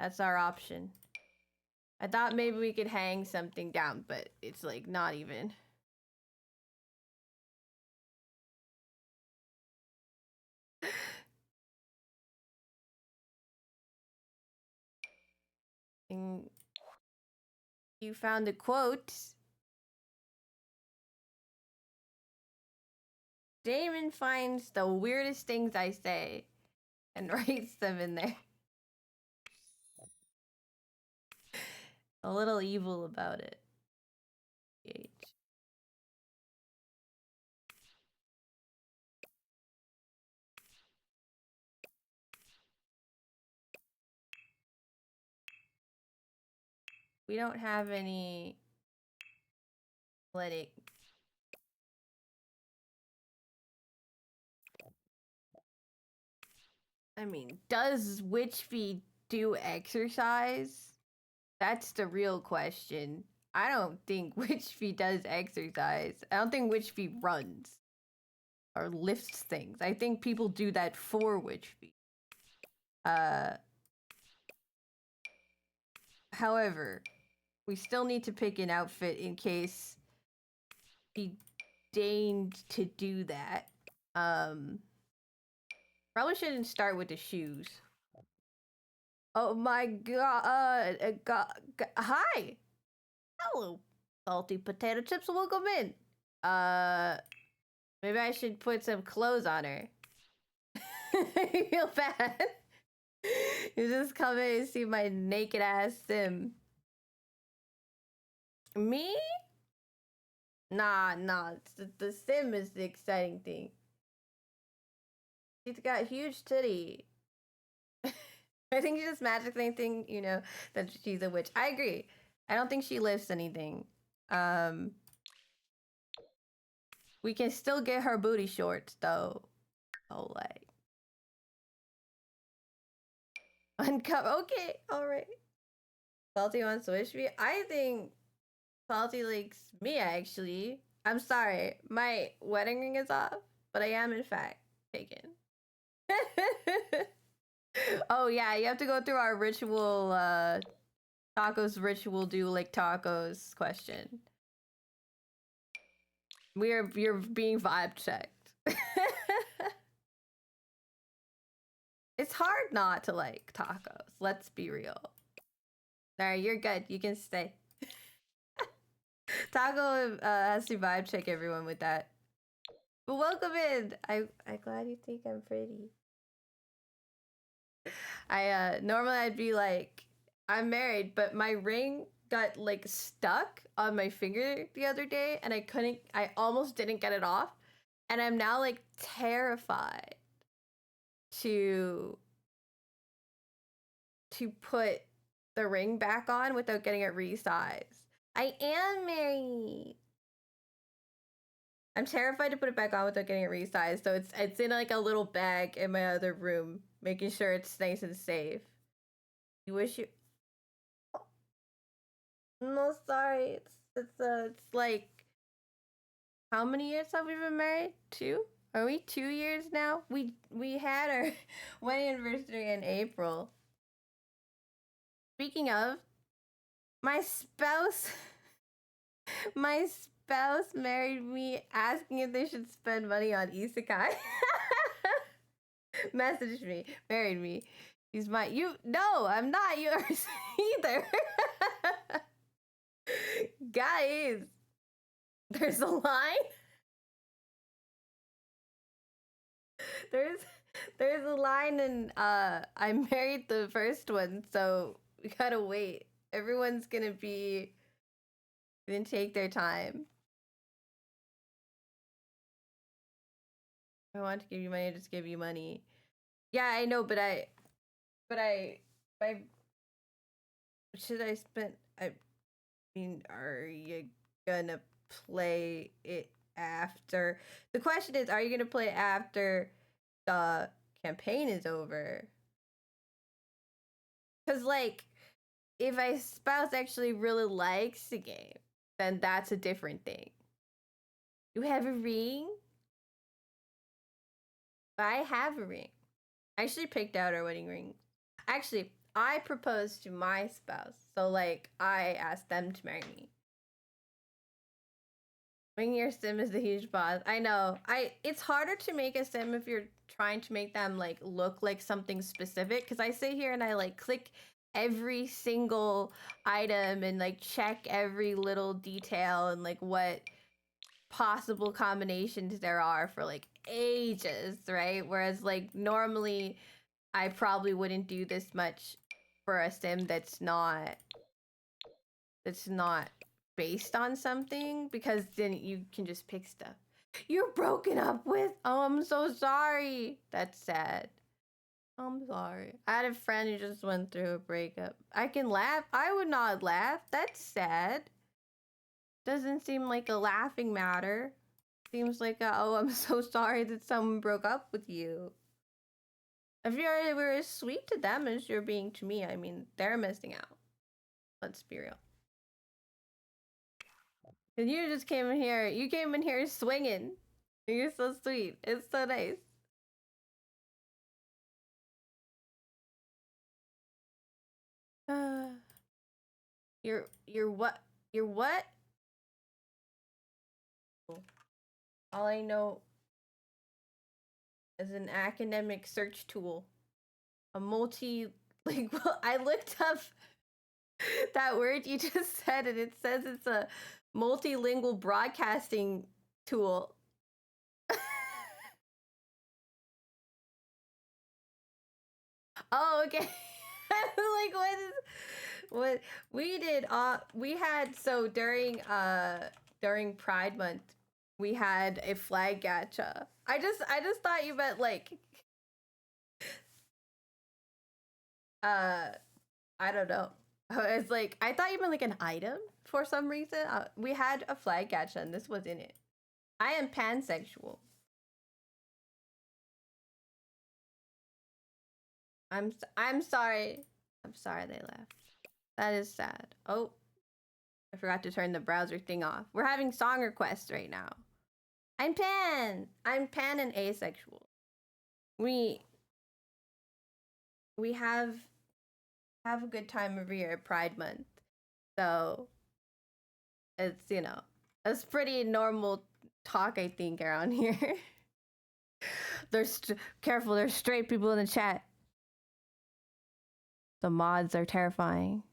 That's our option. I thought maybe we could hang something down, but it's like not even. And you found the quote. Damon finds the weirdest things I say and writes them in there. A little evil about it. We don't have any. Let it. I mean, does Witchfeed do exercise? That's the real question. I don't think Witchfeed does exercise. I don't think Witchfeed runs or lifts things. I think people do that for Witchfeed. However, we still need to pick an outfit in case he deigned to do that. Probably shouldn't start with the shoes. Oh my god, hi! Hello, salty potato chips, welcome in. Maybe I should put some clothes on her. You feel bad? You just come in and see my naked ass sim. Me? Nah. The sim is the exciting thing. She's got huge titty. I think she just magically think, you know, that she's a witch. I agree. I don't think she lifts anything. We can still get her booty shorts though. Oh, like uncover. Okay, all right. Salty wants to wish me. I think Salty likes me actually. I'm sorry, my wedding ring is off, but I am in fact taken. Oh yeah, you have to go through our ritual tacos ritual do like tacos question. You're being vibe checked. It's hard not to like tacos. Let's be real. Alright, you're good. You can stay. Taco has to vibe check everyone with that. But welcome in. I'm glad you think I'm pretty. I normally I'd be like, I'm married, but my ring got like stuck on my finger the other day and I almost didn't get it off. And I'm now like terrified to put the ring back on without getting it resized. I am married. I'm terrified to put it back on without getting it resized. So it's in like a little bag in my other room, making sure it's nice and safe. You wish you No, sorry. It's like how many years have we been married? 2? Are we 2 years now? We had our wedding anniversary in April. Speaking of, my spouse married me asking if they should spend money on isekai. Messaged me, married me. He's my no, I'm not yours either. Guys, there's a line. There's a line and I married the first one, so we gotta wait. Everyone's gonna take their time. I want to give you money, I just give you money. Yeah, I know, but I should I spend I mean, are you gonna play it after? The question is, are you gonna play it after the campaign is over? Because, like, if my spouse actually really likes the game, then that's a different thing. You have a ring? I have a ring. I actually picked out our wedding ring. Actually, I proposed to my spouse. So, like, I asked them to marry me. Making your sim is a huge boss. I know. It's harder to make a sim if you're trying to make them like look like something specific. Because I sit here and I like click every single item and like check every little detail and like what possible combinations there are for like ages, right? Whereas like normally I probably wouldn't do this much for a sim that's not based on something, because then you can just pick stuff. You're broken up with? Oh, I'm so sorry. That's sad. I'm sorry. I had a friend who just went through a breakup. I can laugh. I would not laugh. That's sad. Doesn't seem like a laughing matter. Seems like oh, I'm so sorry that someone broke up with you. If you were as sweet to them as you're being to me, I mean, they're missing out. Let's be real. And you just came in here. You came in here swinging. You're so sweet. It's so nice. You're what? You're what? All I know is an academic search tool. A multi like well, I looked up that word you just said and it says it's a multilingual broadcasting tool. Oh, okay. Like what we did we had so during Pride Month we had a flag gacha. I just thought you meant like I don't know. It's like I thought you meant like an item for some reason. We had a flag gacha and this was in it. I am pansexual. I'm sorry. I'm sorry they left. That is sad. Oh, I forgot to turn the browser thing off. We're having song requests right now. I'm pan. I'm pan and asexual. We have a good time every year at Pride Month. So it's, you know, it's pretty normal talk I think around here. Careful, there's straight people in the chat. The mods are terrifying.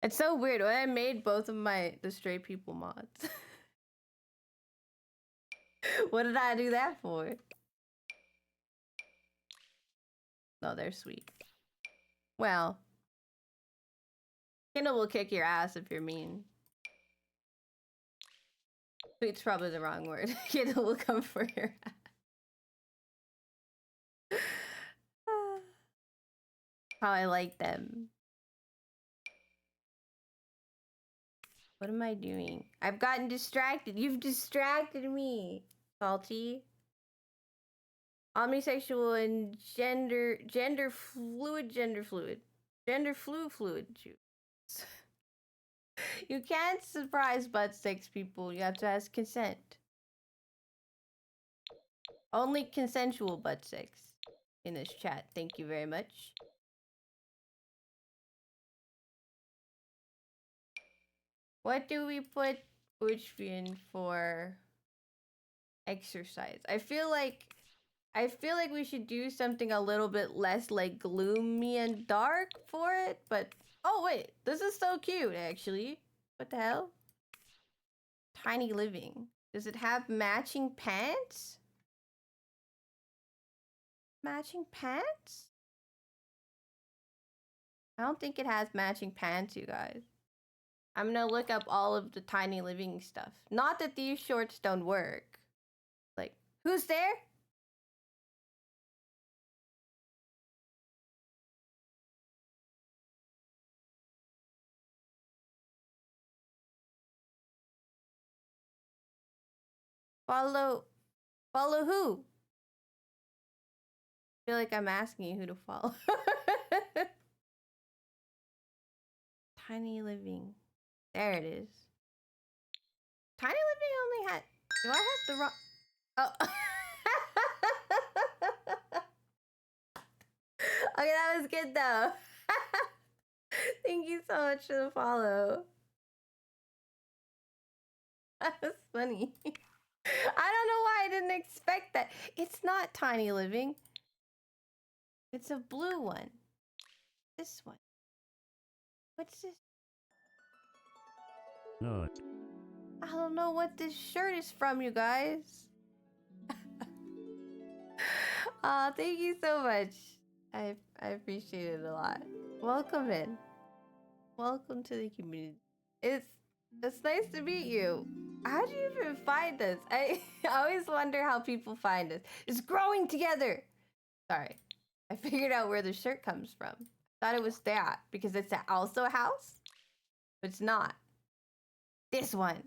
It's so weird. When I made both of the straight people mods. What did I do that for? No, they're sweet. Well, Kindle will kick your ass if you're mean. Sweet's probably the wrong word. Kindle will come for your ass. How I like them. What am I doing? I've gotten distracted. You've distracted me. Salty. Omnisexual and gender fluid. You can't surprise butt sex people. You have to ask consent. Only consensual butt sex in this chat. Thank you very much. What do we put Uchvin for exercise? I feel like we should do something a little bit less like gloomy and dark for it, but oh wait, this is so cute actually. What the hell? Tiny living. Does it have matching pants? Matching pants? I don't think it has matching pants, you guys. I'm gonna look up all of the tiny living stuff. Not that these shorts don't work. Like, who's there? Follow who? I feel like I'm asking you who to follow. Tiny living. There it is. Tiny living only had. Do I have the wrong? Oh. Okay, that was good though. Thank you so much for the follow. That was funny. I don't know why I didn't expect that. It's not Tiny Living. It's a blue one. This one. What's this? No. I don't know what this shirt is from, you guys. Thank you so much. I appreciate it a lot. Welcome in. Welcome to the community. It's nice to meet you. How do you even find us? I always wonder how people find us. It's growing together. Sorry. I figured out where the shirt comes from. Thought it was that because it's also a house, but it's not. This one.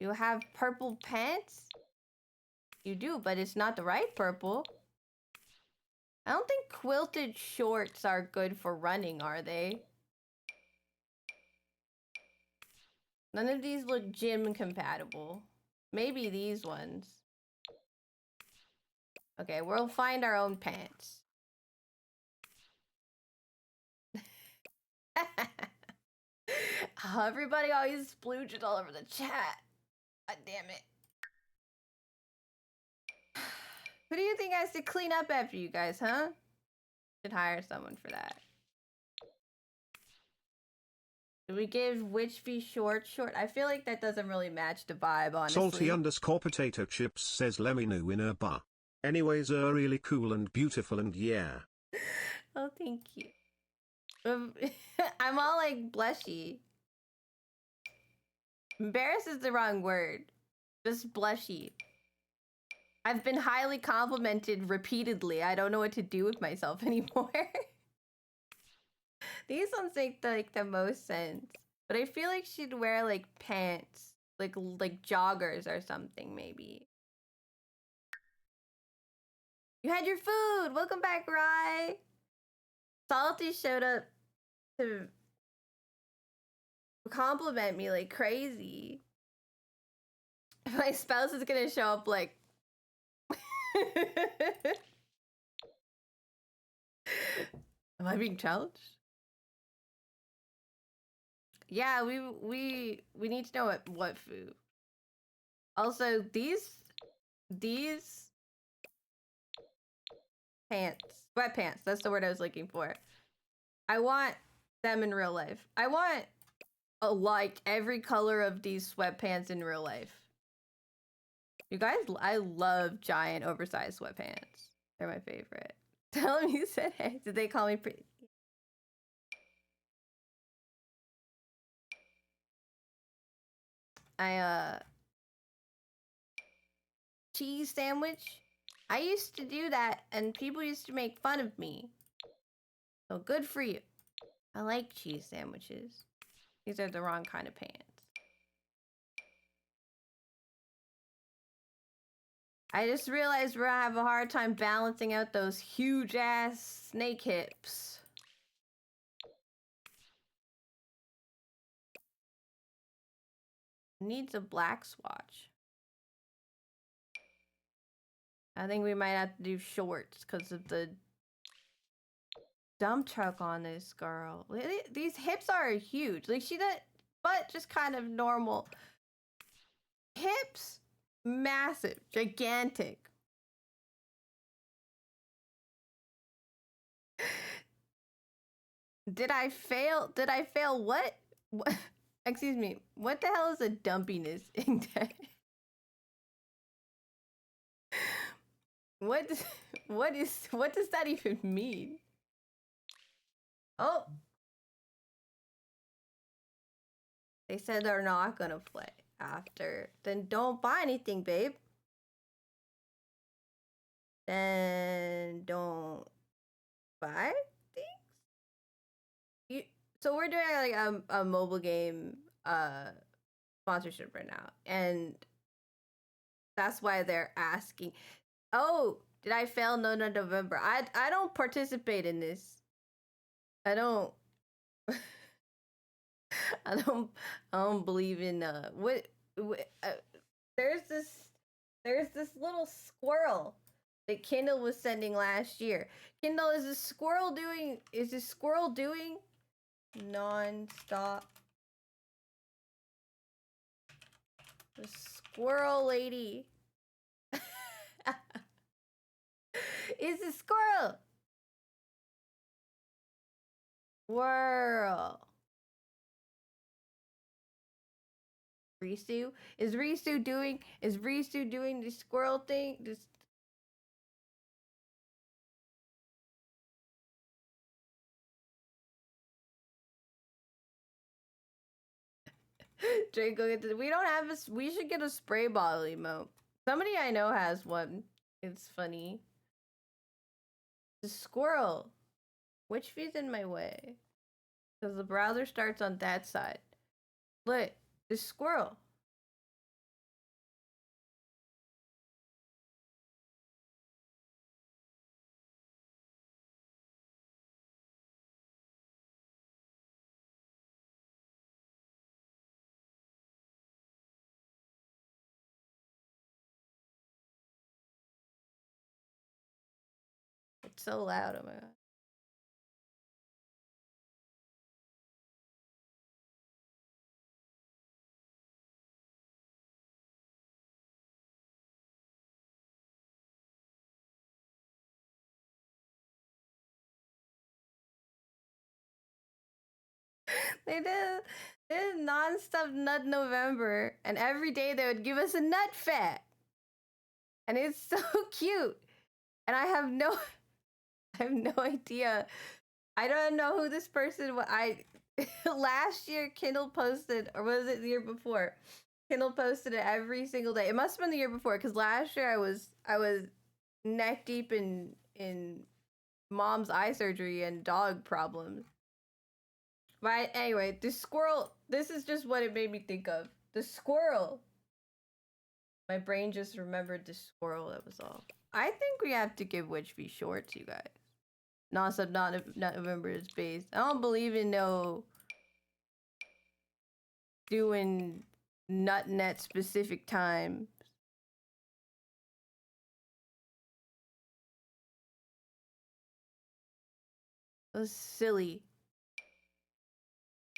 You have purple pants? You do, but it's not the right purple. I don't think quilted shorts are good for running, are they? None of these look gym compatible. Maybe these ones. Okay, we'll find our own pants. Everybody always splooging all over the chat. God damn it. Who do you think has to clean up after you guys, huh? Should hire someone for that. Do we give Witchby short? I feel like that doesn't really match the vibe, honestly. Salty_potato chips says let me know in a bar. Anyways, really cool and beautiful and yeah. Oh, thank you. I'm all like blushy. Embarrassed is the wrong word. Just blushy. I've been highly complimented repeatedly. I don't know what to do with myself anymore. These ones make the most sense. But I feel like she'd wear like pants, like joggers or something maybe. You had your food. Welcome back, Rye. Salty showed up to compliment me like crazy. My spouse is gonna show up like. Am I being challenged? Yeah, we need to know what food. Also, these pants, sweatpants. That's the word I was looking for. I want them in real life. I want like every color of these sweatpants in real life. You guys, I love giant oversized sweatpants. They're my favorite. Tell them you said hey. Did they call me pretty? Cheese sandwich. I used to do that and people used to make fun of me. So good for you. I like cheese sandwiches. These are the wrong kind of pants. I just realized we're gonna have a hard time balancing out those huge ass snake hips. Needs a black swatch. I think we might have to do shorts because of the dump truck on this girl. These hips are huge. Like she does, but just kind of normal. Hips, massive, gigantic. Did I fail? Did I fail what? Excuse me. What the hell is a dumpiness index? What does that even mean? Oh. They said they're not gonna play after. Then don't buy anything, babe. Then don't buy things. So we're doing like a mobile game sponsorship right now, and that's why they're asking. Oh, did I fail? No, November. I don't participate in this. I don't. I don't believe in what there's this little squirrel that Kindle was sending last year. Kindle, is this squirrel doing non-stop? The squirrel lady is a squirrel. Whirl. Risu? Is Risu doing the squirrel thing? This Draco, we don't have a. We should get a spray bottle emote. Somebody I know has one. It's funny. The squirrel. Which view's in my way? Because the browser starts on that side. Look, the squirrel. It's so loud. Oh my god. They did non-stop nut November, and every day they would give us a nut fact, and it's so cute. And I have no I have no idea. I don't know who this person was. Last year Kindle posted, or was it the year before? Kindle posted it every single day. It must have been the year before, because last year I was neck deep in mom's eye surgery and dog problems. But anyway, the squirrel. This is just what it made me think of. The squirrel. My brain just remembered the squirrel. That was all. I think we have to give Witch v shorts, you guys. Non-sub, not November is based. I don't believe in no doing nut specific time. That's silly.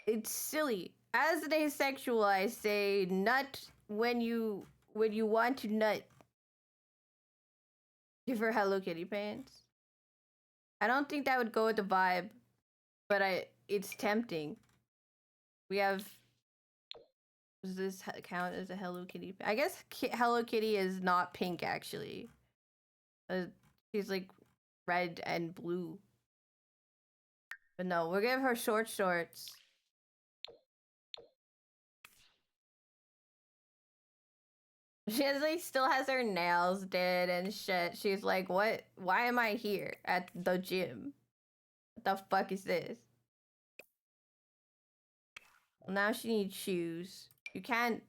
It's silly. As an asexual, I say nut when you want to nut. Give her Hello Kitty pants. I don't think that would go with the vibe, but it's tempting. We have. Does this count as a Hello Kitty? I guess Hello Kitty is not pink actually. She's like red and blue. But no, we'll give her short shorts. She like still has her nails did and shit. She's like, what? Why am I here at the gym? What the fuck is this? Well, now she needs shoes. You can't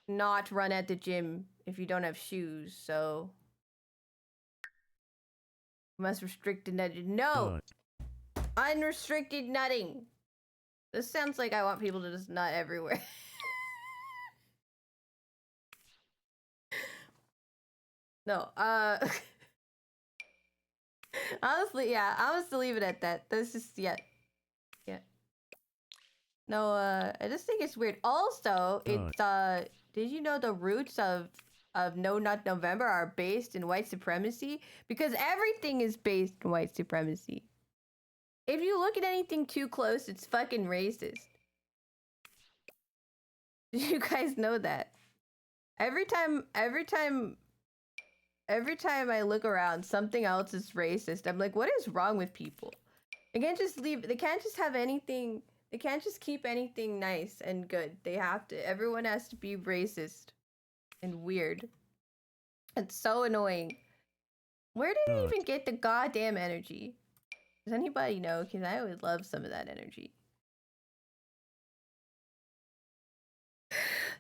not run at the gym if you don't have shoes, so you must restrict the nutting. No! Unrestricted nutting. This sounds like I want people to just nut everywhere. No, honestly, yeah, I'm just leave it at that. This is, yeah. No, I just think it's weird. Also, it's, did you know the roots of No Nut November are based in white supremacy? Because everything is based in white supremacy. If you look at anything too close, it's fucking racist. Did you guys know that? Every time I look around, something else is racist. I'm like, what is wrong with people? They can't just leave. They can't just have anything. They can't just keep anything nice and good. They have to. Everyone has to be racist and weird. It's so annoying. Where did they even get the goddamn energy? Does anybody know? Because I would love some of that energy.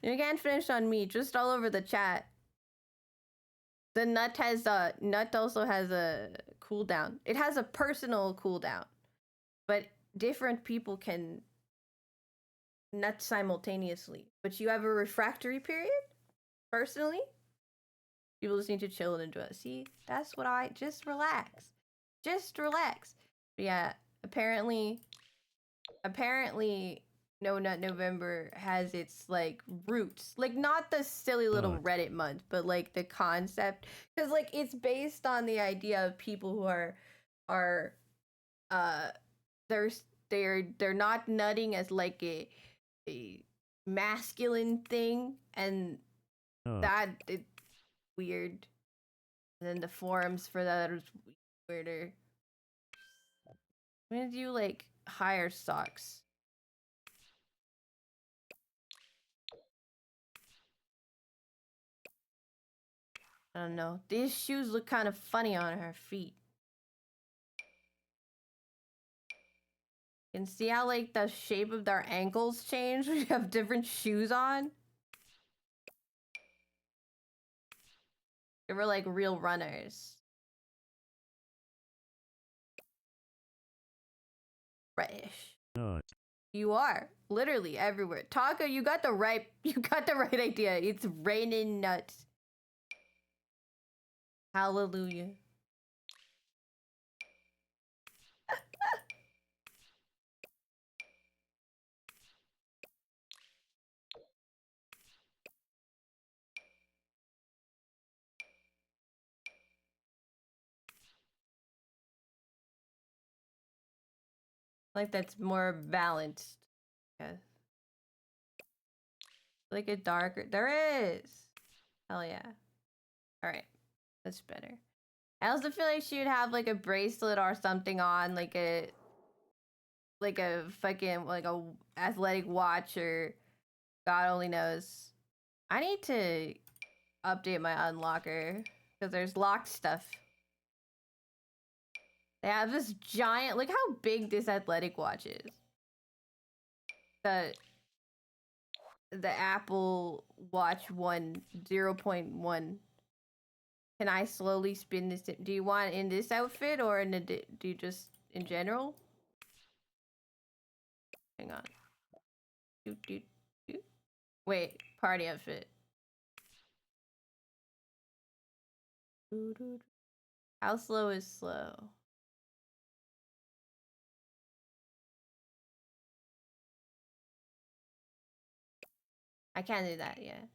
You can't finish on me. Just all over the chat. The nut has nut also has a cooldown. It has a personal cooldown, but different people can nut simultaneously. But you have a refractory period. Personally, people just need to chill and enjoy it. See, that's what I just relax, just relax. But yeah, apparently, No Nut November has its like roots, like not the silly little Reddit month, but like the concept, because like it's based on the idea of people who are they're not nutting as like a masculine thing, and that it's weird. And then the forums for that is weirder. I'm gonna do like higher socks. I don't know. These shoes look kind of funny on her feet. You can see how like the shape of their ankles change when you have different shoes on. They were like real runners. Reddish. You are literally everywhere. Taco, you got the right idea. It's raining nuts. Hallelujah. Like that's more balanced. Yeah. Like a darker. There is. Hell yeah. All right. That's better. I also feel like she would have like a bracelet or something on, like a fucking like a athletic watch, or God only knows. I need to update my unlocker because there's locked stuff. They have this giant, look how big this athletic watch is. The Apple Watch 0.1. Can I slowly spin this? Do you want in this outfit or in the, do you just in general? Hang on. Wait, party outfit. How slow is slow? I can't do that yet.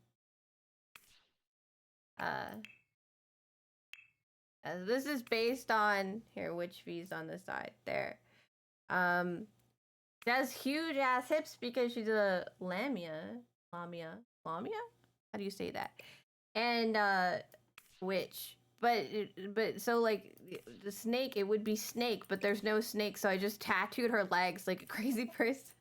This is based on here, which V's on the side there. She has huge ass hips because she's a lamia. Lamia? How do you say that? And witch. But so like the snake, it would be snake, but there's no snake, so I just tattooed her legs like a crazy person.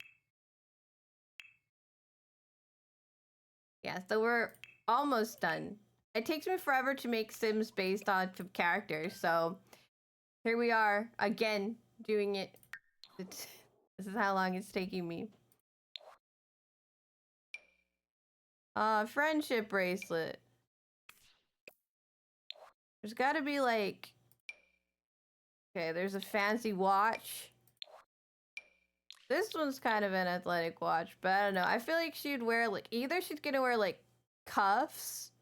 Yeah, so we're almost done. It takes me forever to make Sims based on characters, so here we are again doing it. This is how long it's taking me. Friendship bracelet. There's gotta be like, okay, there's a fancy watch. This one's kind of an athletic watch, but I don't know. I feel like she'd wear like, either she's gonna wear like cuffs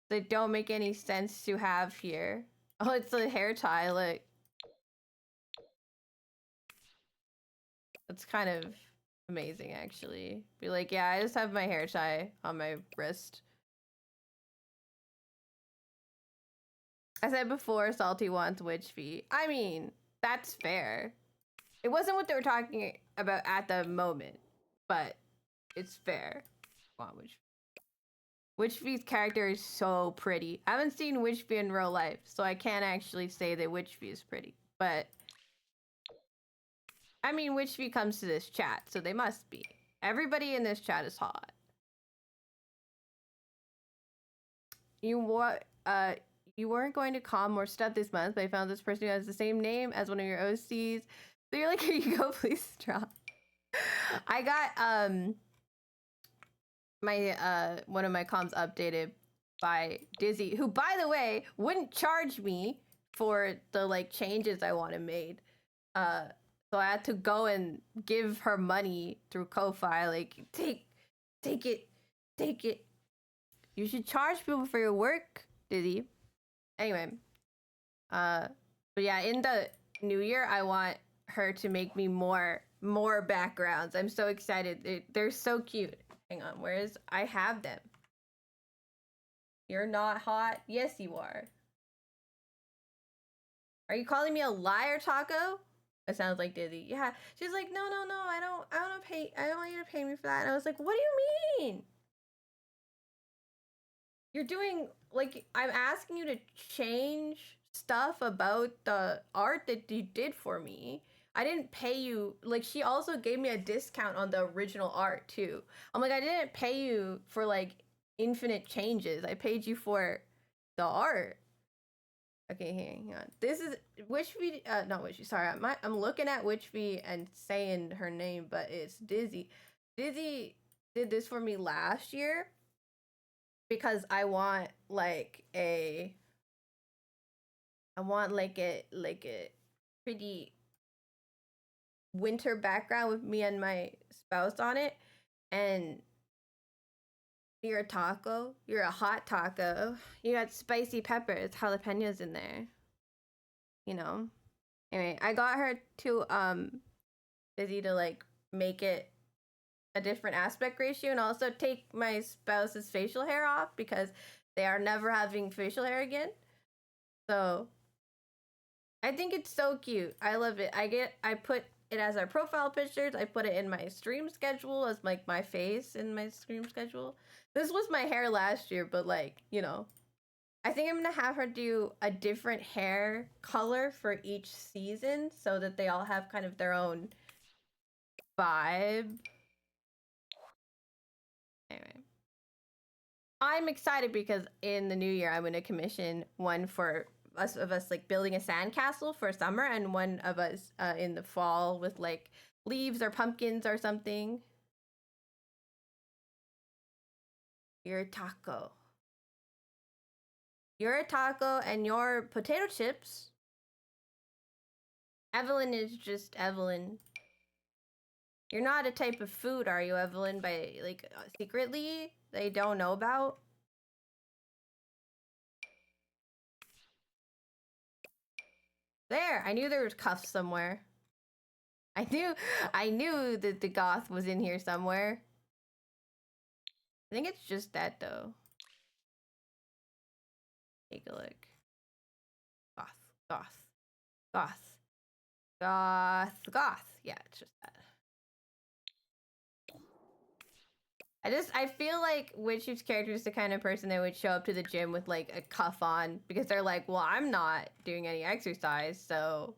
that don't make any sense to have here. Oh, it's a hair tie, look. That's kind of amazing, actually. Be like, yeah, I just have my hair tie on my wrist. I said before, Salty wants witch feet. I mean, that's fair. It wasn't what they were talking about at the moment, but it's fair. Want witch feet. Witch feet's character is so pretty. I haven't seen witch feet in real life, so I can't actually say that witch feet is pretty. But I mean, witch feet comes to this chat, so they must be. Everybody in this chat is hot. You weren't going to calm more stuff this month, but I found this person who has the same name as one of your OCs. So you're like, here you go, please drop. I got my one of my comms updated by Dizzy, who by the way wouldn't charge me for the like changes I wanted made. So I had to go and give her money through Ko-Fi, like take it. You should charge people for your work, Dizzy. Anyway, but yeah, in the new year, I want her to make me more backgrounds. I'm so excited. They're so cute. Hang on, where's I have them? You're not hot? Yes, you are. Are you calling me a liar, Taco? It sounds like Dizzy. Yeah, she's like, no, I don't want you to pay me for that. And I was like, what do you mean? You're doing, like, I'm asking you to change stuff about the art that you did for me. I didn't pay you. Like, she also gave me a discount on the original art too. I'm like, I didn't pay you for like infinite changes. I paid you for the art. Okay, hang on. This is Witchfeed, not Witchfeed, sorry. I'm looking at Witchfeed and saying her name, but it's Dizzy. Dizzy did this for me last year because I want like a pretty winter background with me and my spouse on it. And you're a taco. You're a hot taco. You got spicy peppers, jalapenos in there. You know. Anyway, I got her to Dizzy to like make it a different aspect ratio and also take my spouse's facial hair off because they are never having facial hair again. So I think it's so cute. I love it. I put it as our profile pictures. I put it in my stream schedule as like my face in my stream schedule. This was my hair last year, but like, you know, I think I'm gonna have her do a different hair color for each season so that they all have kind of their own vibe. Anyway. I'm excited because in the new year I'm gonna commission one for us like building a sandcastle for summer, and one of us in the fall with like leaves or pumpkins or something. You're a taco. You're a taco and your potato chips. Evelyn is just Evelyn. You're not a type of food, are you, Evelyn? By like secretly they don't know about. There, I knew there was cuffs somewhere. I knew that the goth was in here somewhere. I think it's just that though. Take a look. Goth, goth, goth, goth, goth. Yeah, it's just that. I feel like Witch's character is the kind of person that would show up to the gym with like a cuff on because they're like, well, I'm not doing any exercise, so.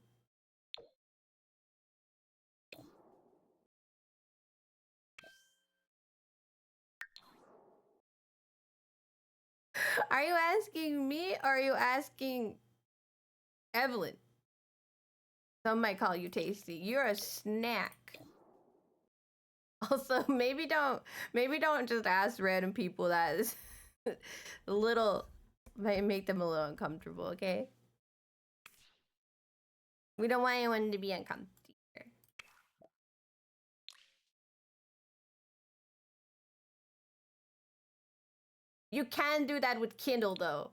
Are you asking me or are you asking Evelyn? Some might call you tasty. You're a snack. Also, maybe don't just ask random people that. Is a little might make them a little uncomfortable, okay? We don't want anyone to be uncomfortable. You can do that with Kindle though.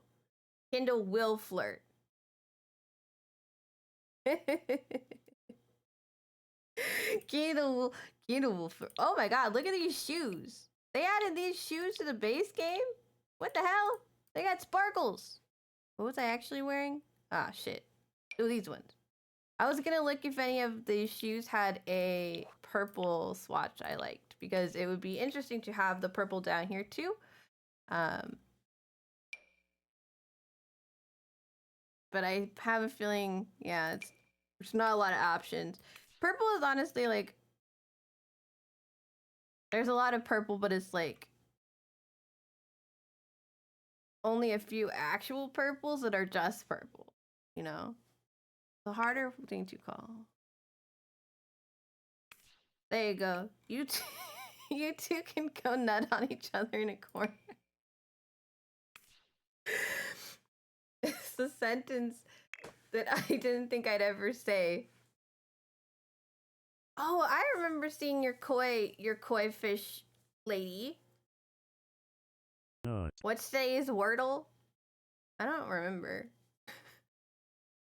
Kindle will flirt. Kindle will flirt. Oh my god, look at these shoes. They added these shoes to the base game? What the hell? They got sparkles. What was I actually wearing? Ah, shit. Oh, these ones. I was gonna look if any of these shoes had a purple swatch I liked, because it would be interesting to have the purple down here too. But I have a feeling, yeah, there's not a lot of options. Purple is honestly like, there's a lot of purple, but it's like only a few actual purples that are just purple, you know? The harder thing to call. There you go. You you two can go nut on each other in a corner. It's a sentence that I didn't think I'd ever say. Oh, I remember seeing your koi fish lady. No. What today's Wordle? I don't remember.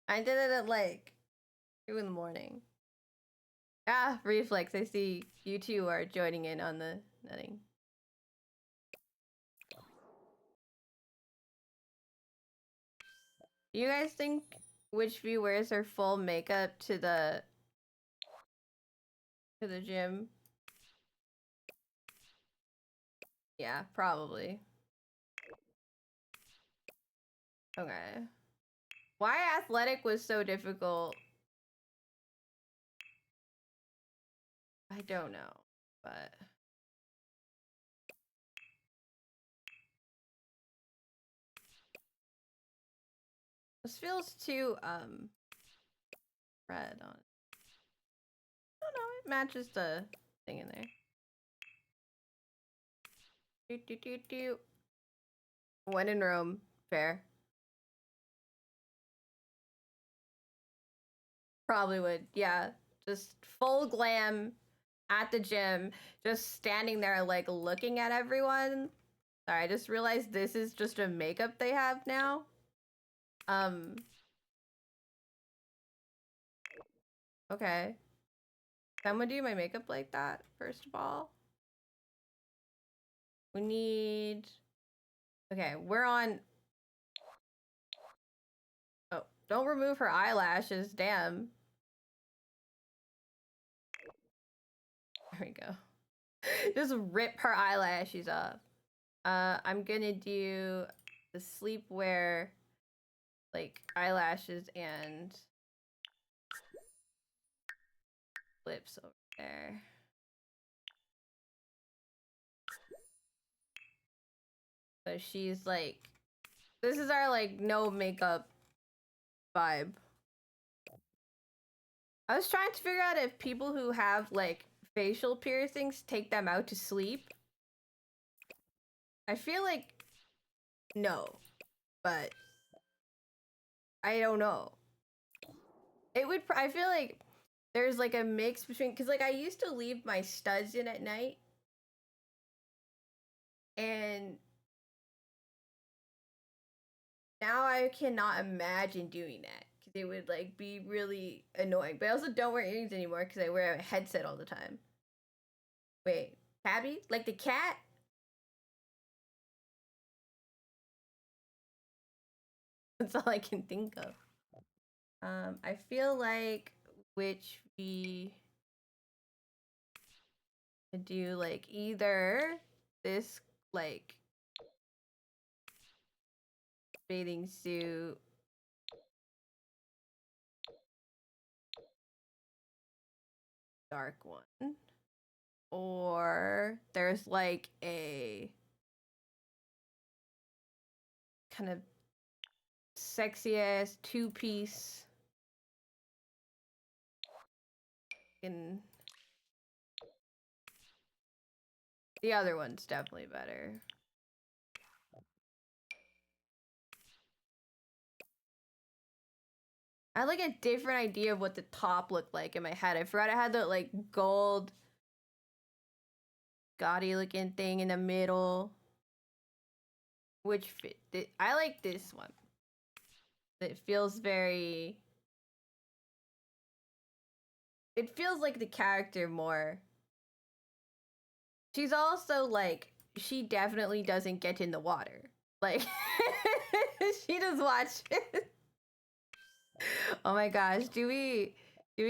I did it at like 2 in the morning. Ah, Reflex, I see you two are joining in on the nutting. Do you guys think which wears her full makeup to the gym? Yeah, probably. Okay. Why athletic was so difficult, I don't know, but this feels too red on it. I don't know, it matches the thing in there. Do, do, do, do. When in Rome, fair. Probably would, yeah. Just full glam at the gym, just standing there like looking at everyone. Sorry, I just realized this is just a makeup they have now. Okay. Someone do my makeup like that, first of all. We need... Okay, we're on... Oh, don't remove her eyelashes, damn. There we go. Just rip her eyelashes off. I'm gonna do the sleepwear, like eyelashes and lips over there. So she's like, this is our like no makeup vibe. I was trying to figure out if people who have like facial piercings take them out to sleep. I feel like no, but I don't know. It would, I feel like there's like a mix between, because like I used to leave my studs in at night, and now I cannot imagine doing that because it would like be really annoying. But I also don't wear earrings anymore because I wear a headset all the time. Wait, Tabby? Like the cat? That's all I can think of. I feel like which we could do like either this like bathing suit dark one, or there's like a kind of sexy ass two-piece in the other one's definitely better. I had like a different idea of what the top looked like in my head. I forgot I had the like gold gaudy looking thing in the middle, which fit. I like this one. It feels very, it feels like the character more. She's also like, she definitely doesn't get in the water. Like, she just watch it. Oh my gosh, do we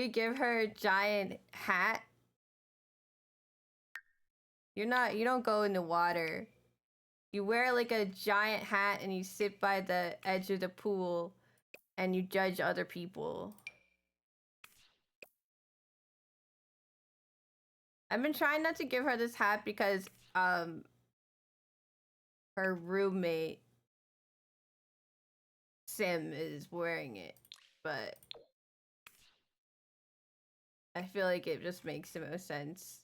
give her a giant hat? You don't go in the water. You wear like a giant hat and you sit by the edge of the pool and you judge other people. I've been trying not to give her this hat because her roommate Sim is wearing it, but I feel like it just makes the most sense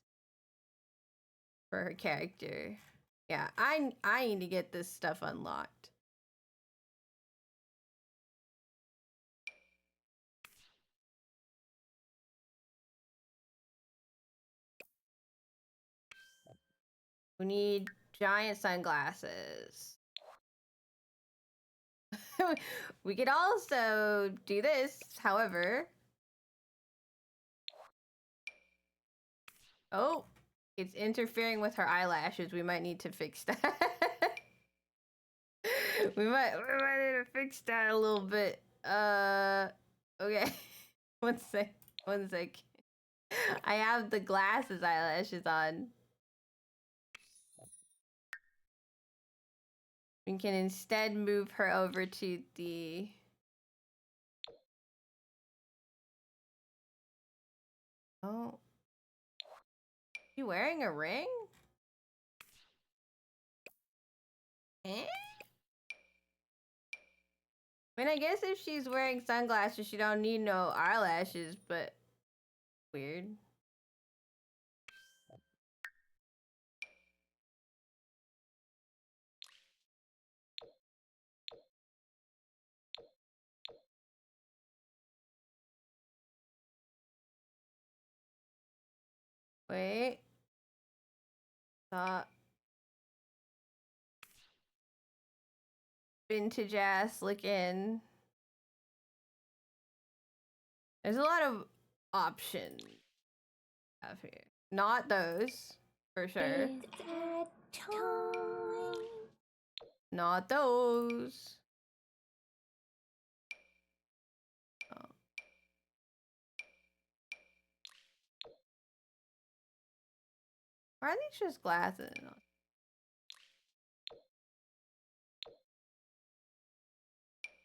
for her character. Yeah, I need to get this stuff unlocked. We need giant sunglasses. We could also do this, however. Oh, it's interfering with her eyelashes. We might need to fix that. we might need to fix that a little bit. Okay. One sec. I have the glasses eyelashes on. We can instead move her over to the... Oh. You wearing a ring? Eh? I mean, I guess if she's wearing sunglasses, she don't need no eyelashes, but weird. Wait. Stop. Vintage ass looking. There's a lot of options out here. Not those, for sure. Not those. Oh. Why are these just glasses?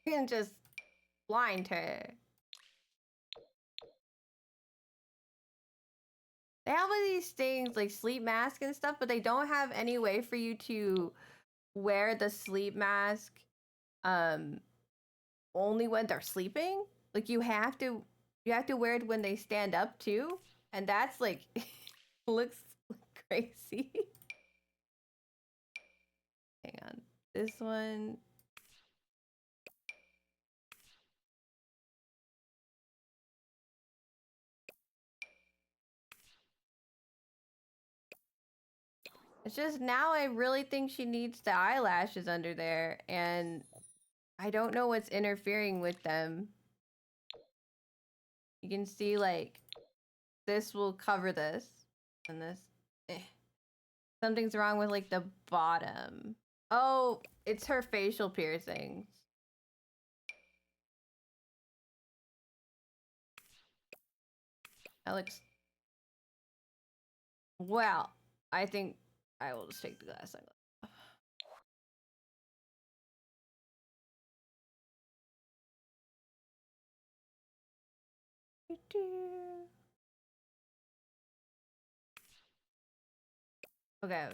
You can just blind her. They have all these things like sleep mask and stuff, but they don't have any way for you to wear the sleep mask only when they're sleeping. Like you have to wear it when they stand up too, and that's like looks crazy. Hang on, this one. It's just now I really think she needs the eyelashes under there, and I don't know what's interfering with them. You can see like this will cover this, and this. Something's wrong with like the bottom. Oh, it's her facial piercings. That looks. Well, I think I will just take the glass off. Okay,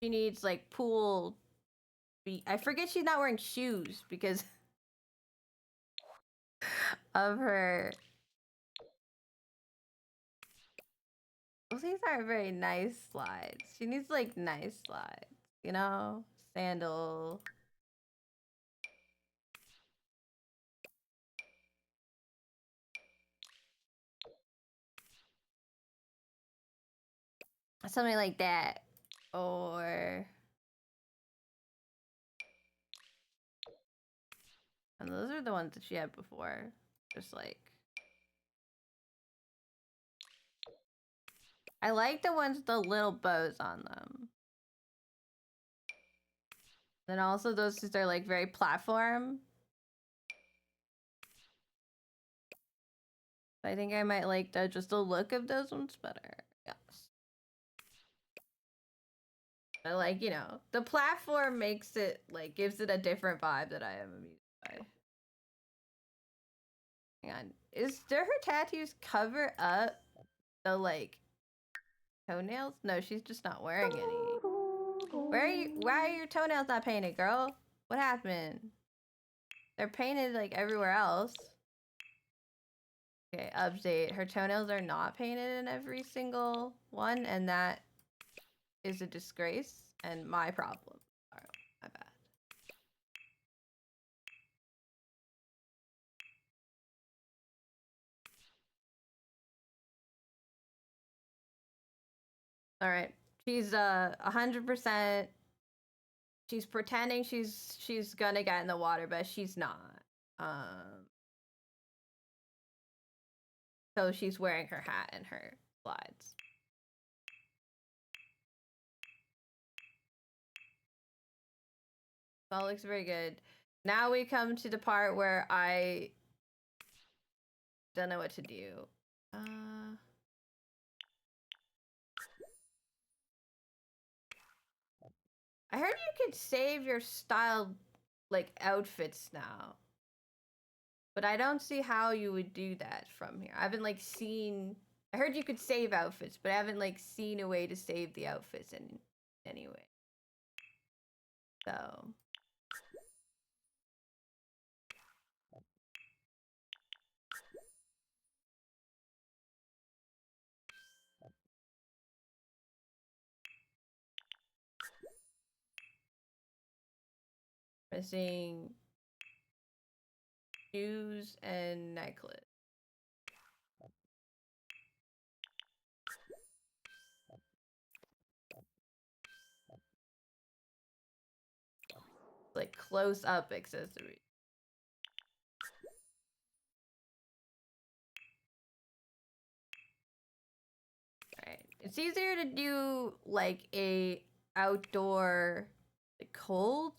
she needs like pool. I forget she's not wearing shoes because of her. Well, these aren't very nice slides. She needs like nice slides, you know? Sandal. Something like that. Or. And those are the ones that she had before. Just like. I like the ones with the little bows on them. Then also those are like very platform. I think I might like just the look of those ones better. Yes. I like, you know, the platform makes it like gives it a different vibe that I am amused by. Hang on. Do her tattoos cover up the like toenails? No, she's just not wearing any. Why are your toenails not painted, girl? What happened? They're painted like everywhere else. Okay, update. Her toenails are not painted in every single one, and that is a disgrace and my problem. Sorry, my bad. All right, she's 100%. She's pretending she's gonna get in the water, but she's not. So she's wearing her hat and her slides. That looks very good. Now we come to the part where I don't know what to do. I heard you could save your style like outfits now. But I don't see how you would do that from here. I haven't like seen I heard you could save outfits, but I haven't like seen a way to save the outfits in any way. So missing shoes and necklace. Like close up accessories. Alright. It's easier to do like a outdoor like, cold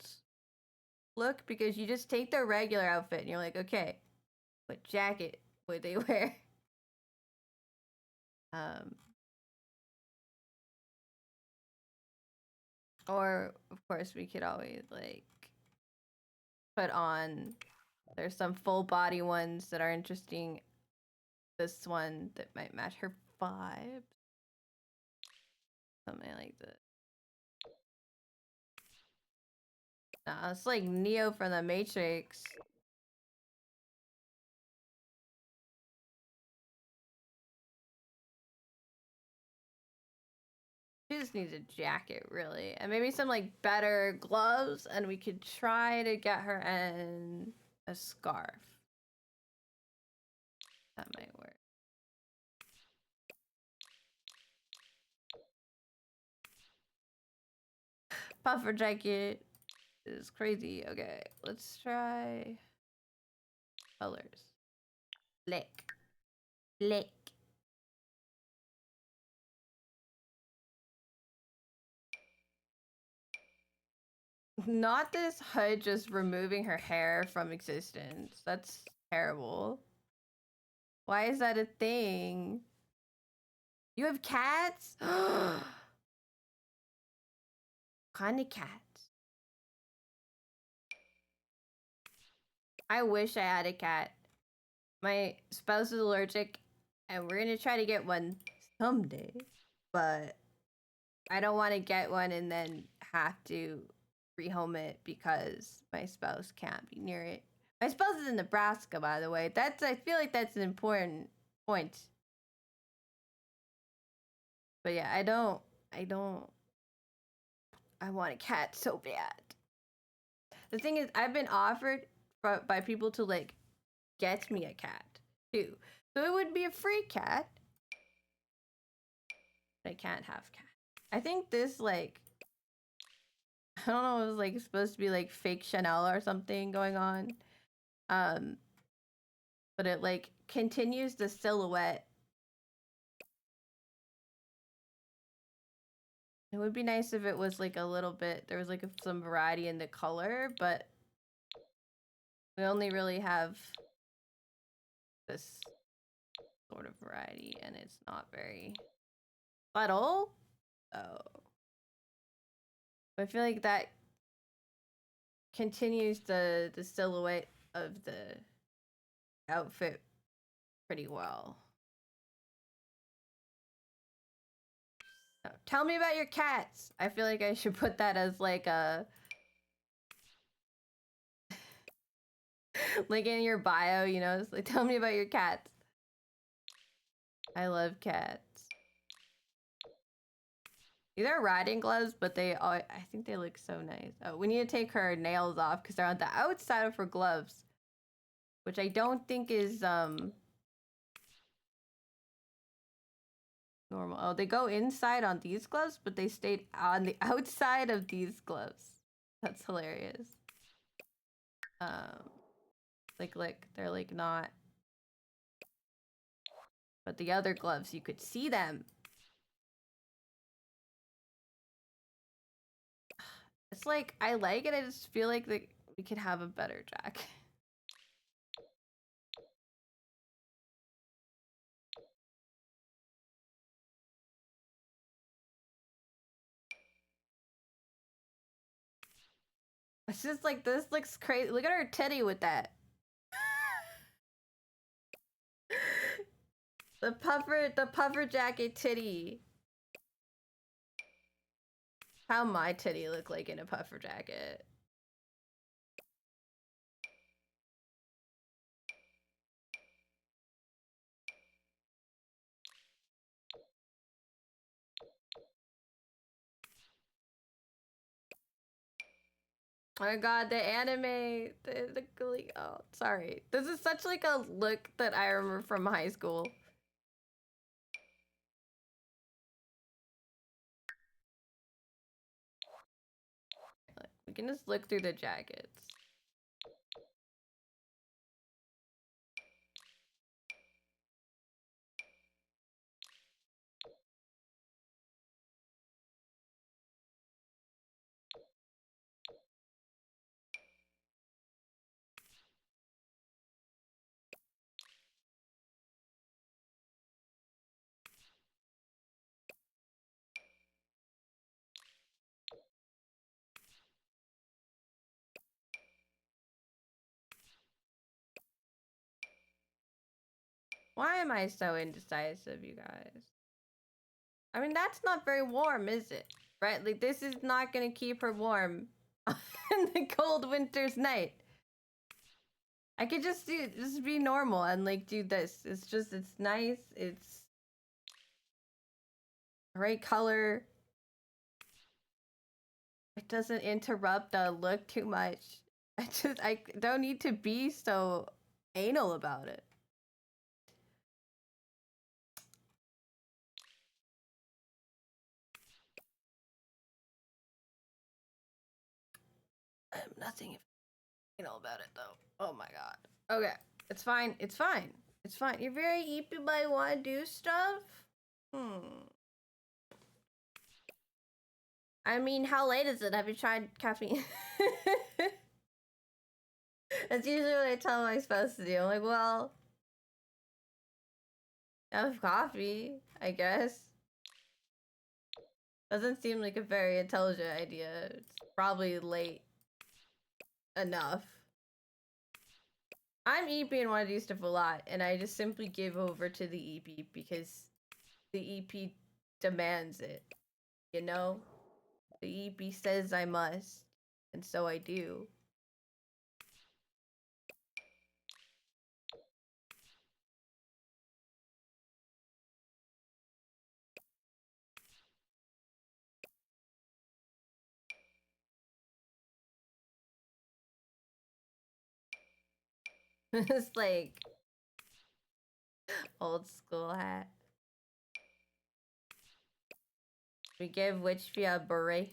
look because you just take their regular outfit and you're like, okay, what jacket would they wear? Or of course we could always like put on There's some full body ones that are interesting. This one that might match her vibe. Something like this. Nah, it's like Neo from the Matrix. She just needs a jacket, really. And maybe some, like, better gloves, and we could try to get her in a scarf. That might work. Puffer jacket is crazy. Okay, let's try colors. Lick. Lick. Not this HUD just removing her hair from existence. That's terrible. Why is that a thing? You have cats? Kind of cats. I wish I had a cat. My spouse is allergic, and we're gonna try to get one someday. But I don't want to get one and then have to rehome it because my spouse can't be near it. My spouse is in Nebraska, by the way. I feel like that's an important point. But yeah, I want a cat so bad. The thing is, I've been offered by people to, like, get me a cat too. So it would be a free cat. But I can't have cat. I think this, like, I don't know, it was like supposed to be like fake Chanel or something going on. But it, like, continues the silhouette. It would be nice if it was like a little bit, there was like some variety in the color, but we only really have this sort of variety, and it's not very subtle. Oh. I feel like that continues the silhouette of the outfit pretty well. Tell me about your cats. I feel like I should put that as like a like in your bio, you know, it's like, tell me about your cats. I love cats. These are riding gloves, but I think they look so nice. Oh, we need to take her nails off because they're on the outside of her gloves, which I don't think is normal. Oh, they go inside on these gloves, but they stayed on the outside of these gloves. That's hilarious. Like they're like not. But the other gloves, you could see them. It's like, I like it, I just feel like we could have a better jacket. It's just like, this looks crazy. Look at her titty with that. The puffer jacket titty. How my titty look like in a puffer jacket. Oh my god, the anime, oh, sorry. This is such like a look that I remember from high school. We can just look through the jackets. Why am I so indecisive, you guys? I mean, that's not very warm, is it? Right? Like, this is not gonna keep her warm on the cold winter's night. I could just be normal and like do this. It's nice. It's right color. It doesn't interrupt the look too much. I don't need to be so anal about it. I'm nothing anal about it though. Oh my god. Okay. It's fine. It's fine. It's fine. You're very eepy, but you want to do stuff? I mean, how late is it? Have you tried caffeine? That's usually what I tell my spouse to do. I'm like, well, have coffee, I guess. Doesn't seem like a very intelligent idea. It's probably late enough. I'm EP and want to do stuff a lot, and I just simply give over to the EP because the EP demands it. You know? The EP says I must, and so I do. It's like old school hat. We give Witchfia a beret.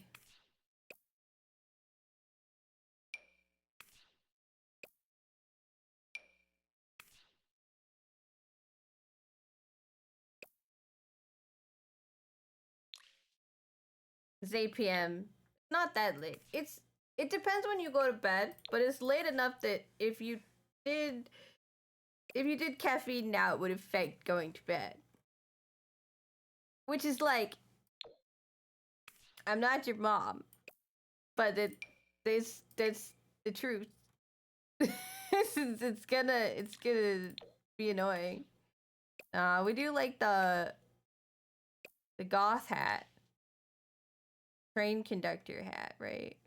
It's 8 p.m. Not that late. It depends when you go to bed, but it's late enough that if you did caffeine now, it would affect going to bed. Which is like, I'm not your mom, but that's the truth. it's gonna be annoying. We do like the goth hat, train conductor hat, right?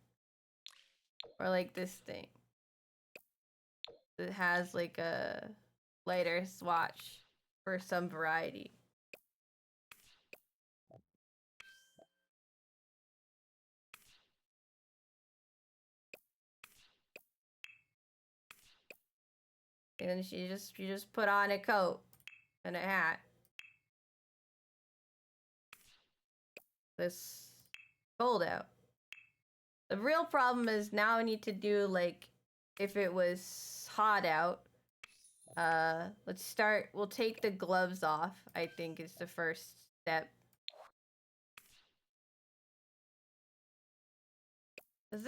Or like this thing. It has like a lighter swatch for some variety. And then you just put on a coat and a hat. This cold out. The real problem is now I need to do like if it was hot out. Let's start. We'll take the gloves off. I think is the first step. Is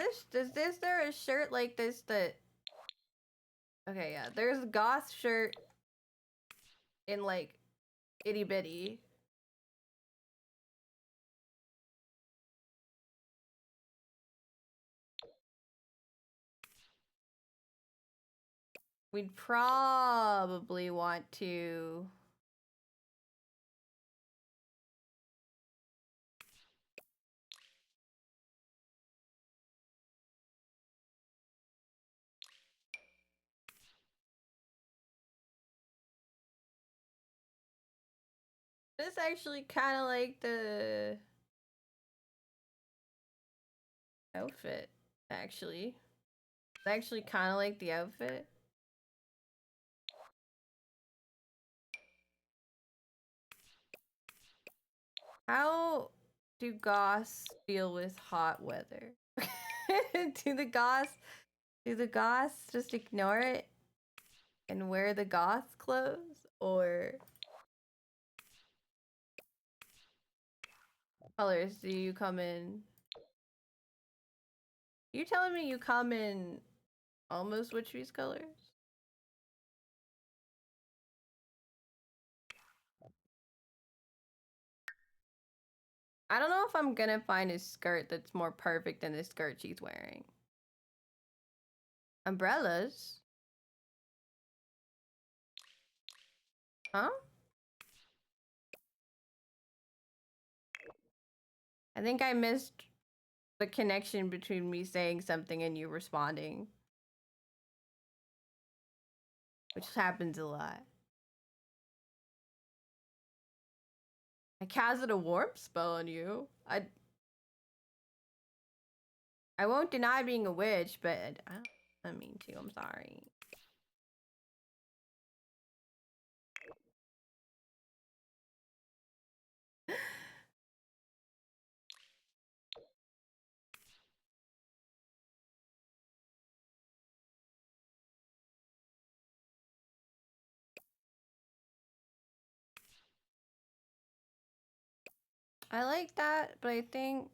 there a shirt like this that? Okay, yeah. There's a goth shirt in like itty bitty. We'd probably want to. This actually kind of like the outfit, actually. It's actually kind of like the outfit. How do goths deal with hot weather? do the goths just ignore it and wear the goth clothes, or colors do you come in? You telling me you come in almost witchery's colors? I don't know if I'm gonna find a skirt that's more perfect than the skirt she's wearing. Umbrellas? Huh? I think I missed the connection between me saying something and you responding. Which happens a lot. I casted a warp spell on you. I won't deny being a witch, but I don't mean to. I'm sorry. I like that, but I think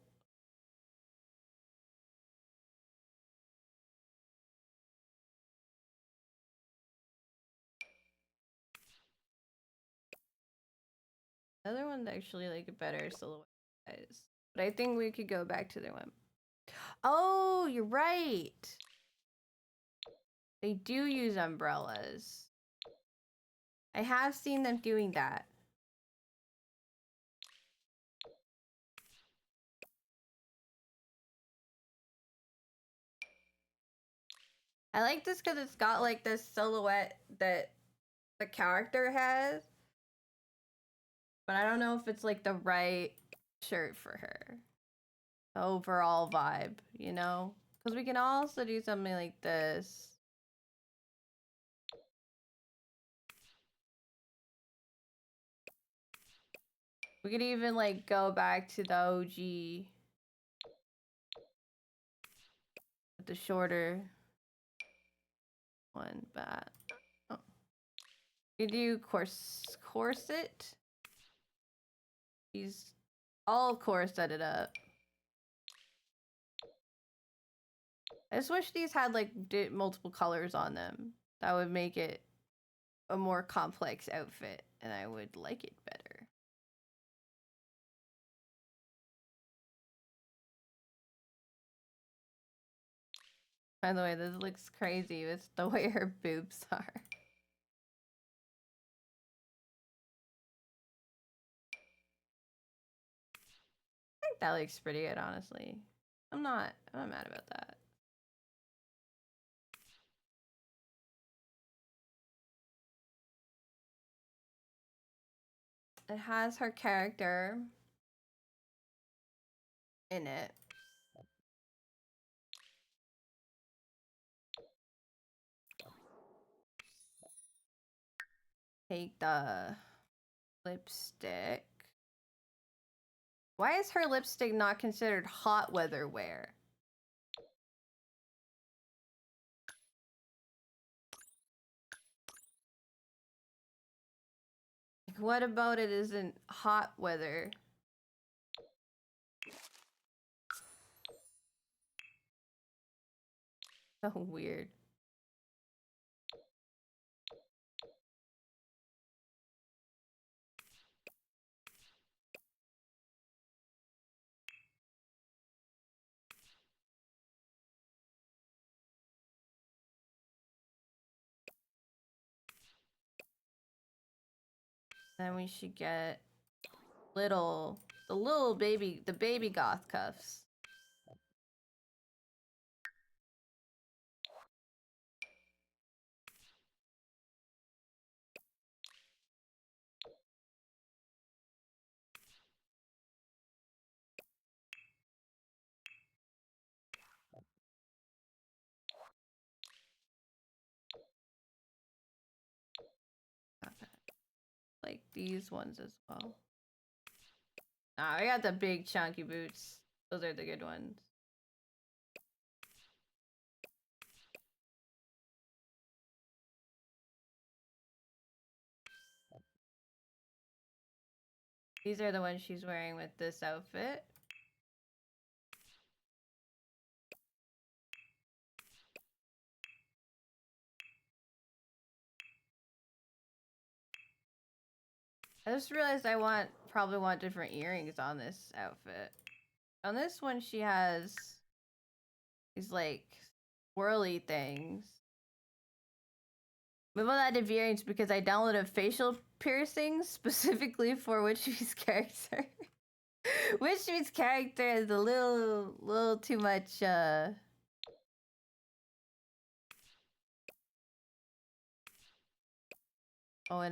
the other one's actually like a better silhouette size. But I think we could go back to the one. Oh, you're right. They do use umbrellas. I have seen them doing that. I like this because it's got like this silhouette that the character has. But I don't know if it's like the right shirt for her. The overall vibe, you know? Because we can also do something like this. We could even like go back to the OG with the shorter one, but oh. We could do corset. He's all corseted up. I just wish these had like multiple colors on them. That would make it a more complex outfit, and I would like it better. By the way, this looks crazy. It's the way her boobs are. I think that looks pretty good, honestly. I'm not mad about that. It has her character in it. Take the lipstick. Why is her lipstick not considered hot weather wear? Like, what about it isn't hot weather? So weird. Then we should get the baby goth cuffs. Like these ones as well. Ah, I got the big chunky boots. Those are the good ones. These are the ones she's wearing with this outfit. I just realized I probably want different earrings on this outfit. On this one, she has these like swirly things. Move on that to variants because I downloaded a facial piercings specifically for Witchy's character. Witchy's character is a little too much going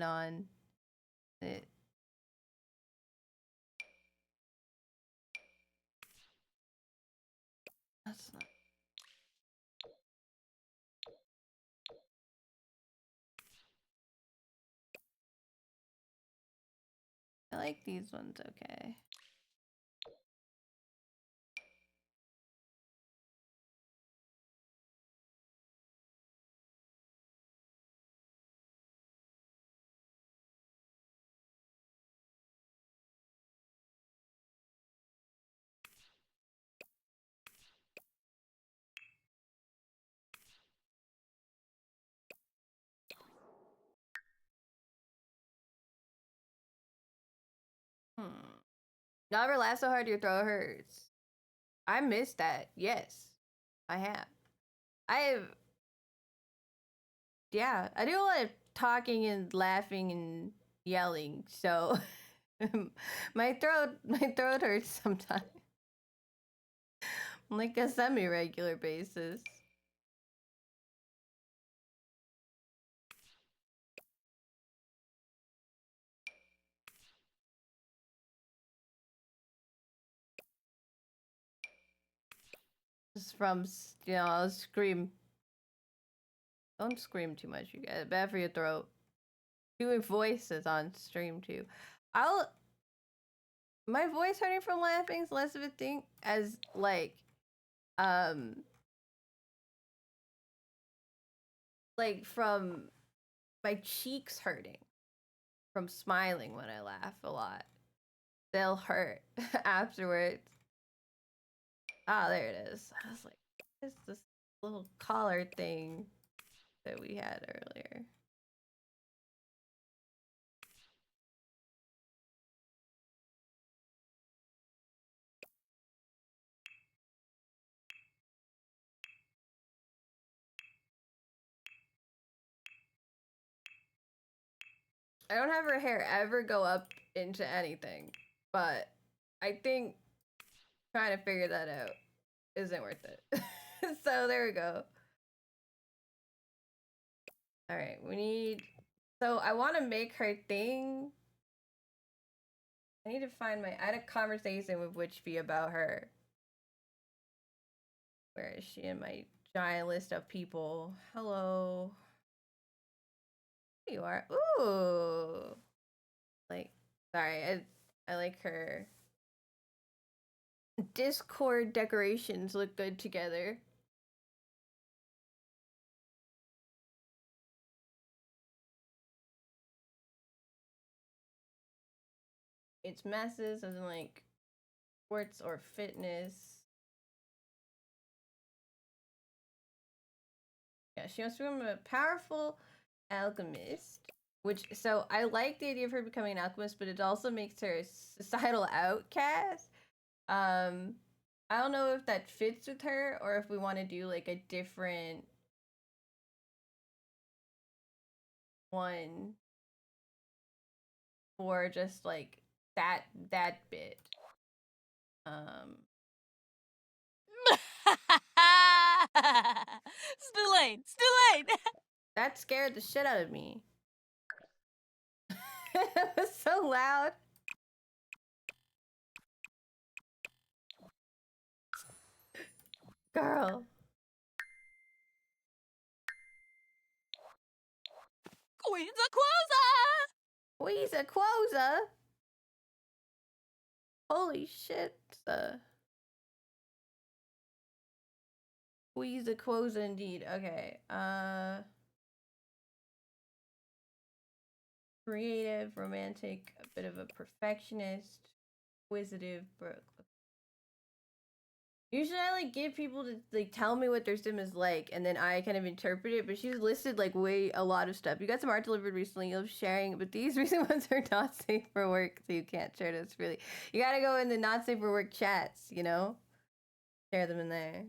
on. That's not. I like these ones, okay. Y'all ever laugh so hard your throat hurts? I missed that. Yes, I have. Yeah, I do a lot of talking and laughing and yelling, so my throat hurts sometimes. On like a semi-regular basis. Just from, you know, I'll scream. Don't scream too much, you guys. Bad for your throat. Doing voices on stream too. My voice hurting from laughing is less of a thing as like from my cheeks hurting from smiling when I laugh a lot. They'll hurt afterwards. Ah, there it is. I was like, what is this little collar thing that we had earlier? I don't have her hair ever go up into anything, but I think trying to figure that out isn't worth it. So there we go. All right, we need. So I want to make her thing. I need to find my. I had a conversation with Witchby about her. Where is she in my giant list of people? Hello. Here you are. Ooh. Like, sorry, I like her. Discord decorations look good together. It's messes as in like sports or fitness. Yeah, she wants to become a powerful alchemist. Which, so I like the idea of her becoming an alchemist, but it also makes her a societal outcast. I don't know if that fits with her or if we want to do like a different one for just like that bit. Spillane! That scared the shit out of me. It was so loud. Girl. Queeza Quoza. Holy shit. Queeza Quoza indeed. Okay. Creative, romantic, a bit of a perfectionist, inquisitive, usually I like give people to like tell me what their sim is like and then I kind of interpret it, but she's listed like a lot of stuff. You got some art delivered recently, you'll sharing, but these recent ones are not safe for work, so you can't share this really. You gotta go in the not safe for work chats, you know? Share them in there.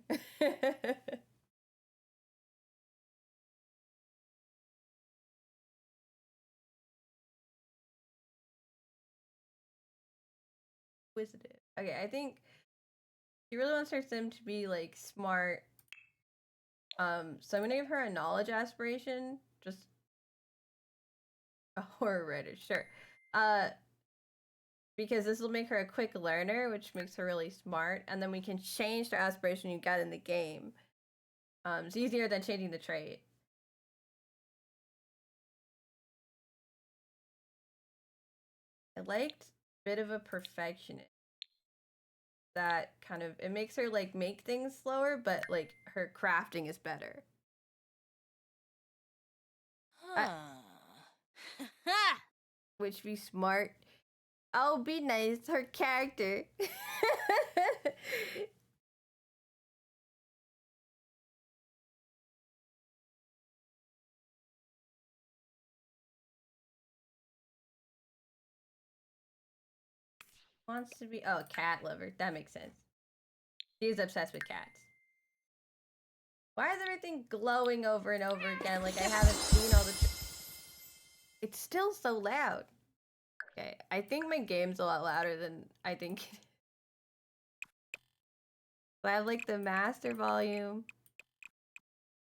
inquisitive. Okay, I think she really wants her sim to be like smart. So I'm gonna give her a knowledge aspiration. Just a horror writer, sure. Because this will make her a quick learner, which makes her really smart, and then we can change the aspiration you got in the game. It's easier than changing the trait. I liked a bit of a perfectionist. That kind of, it makes her like make things slower, but like her crafting is better. Which be smart. Oh, be nice. Her character. Wants to be, oh, cat lover. That makes sense. She's obsessed with cats. Why is everything glowing over and over again? Like I haven't seen all the. It's still so loud. Okay, I think my game's a lot louder than I think. I have like the master volume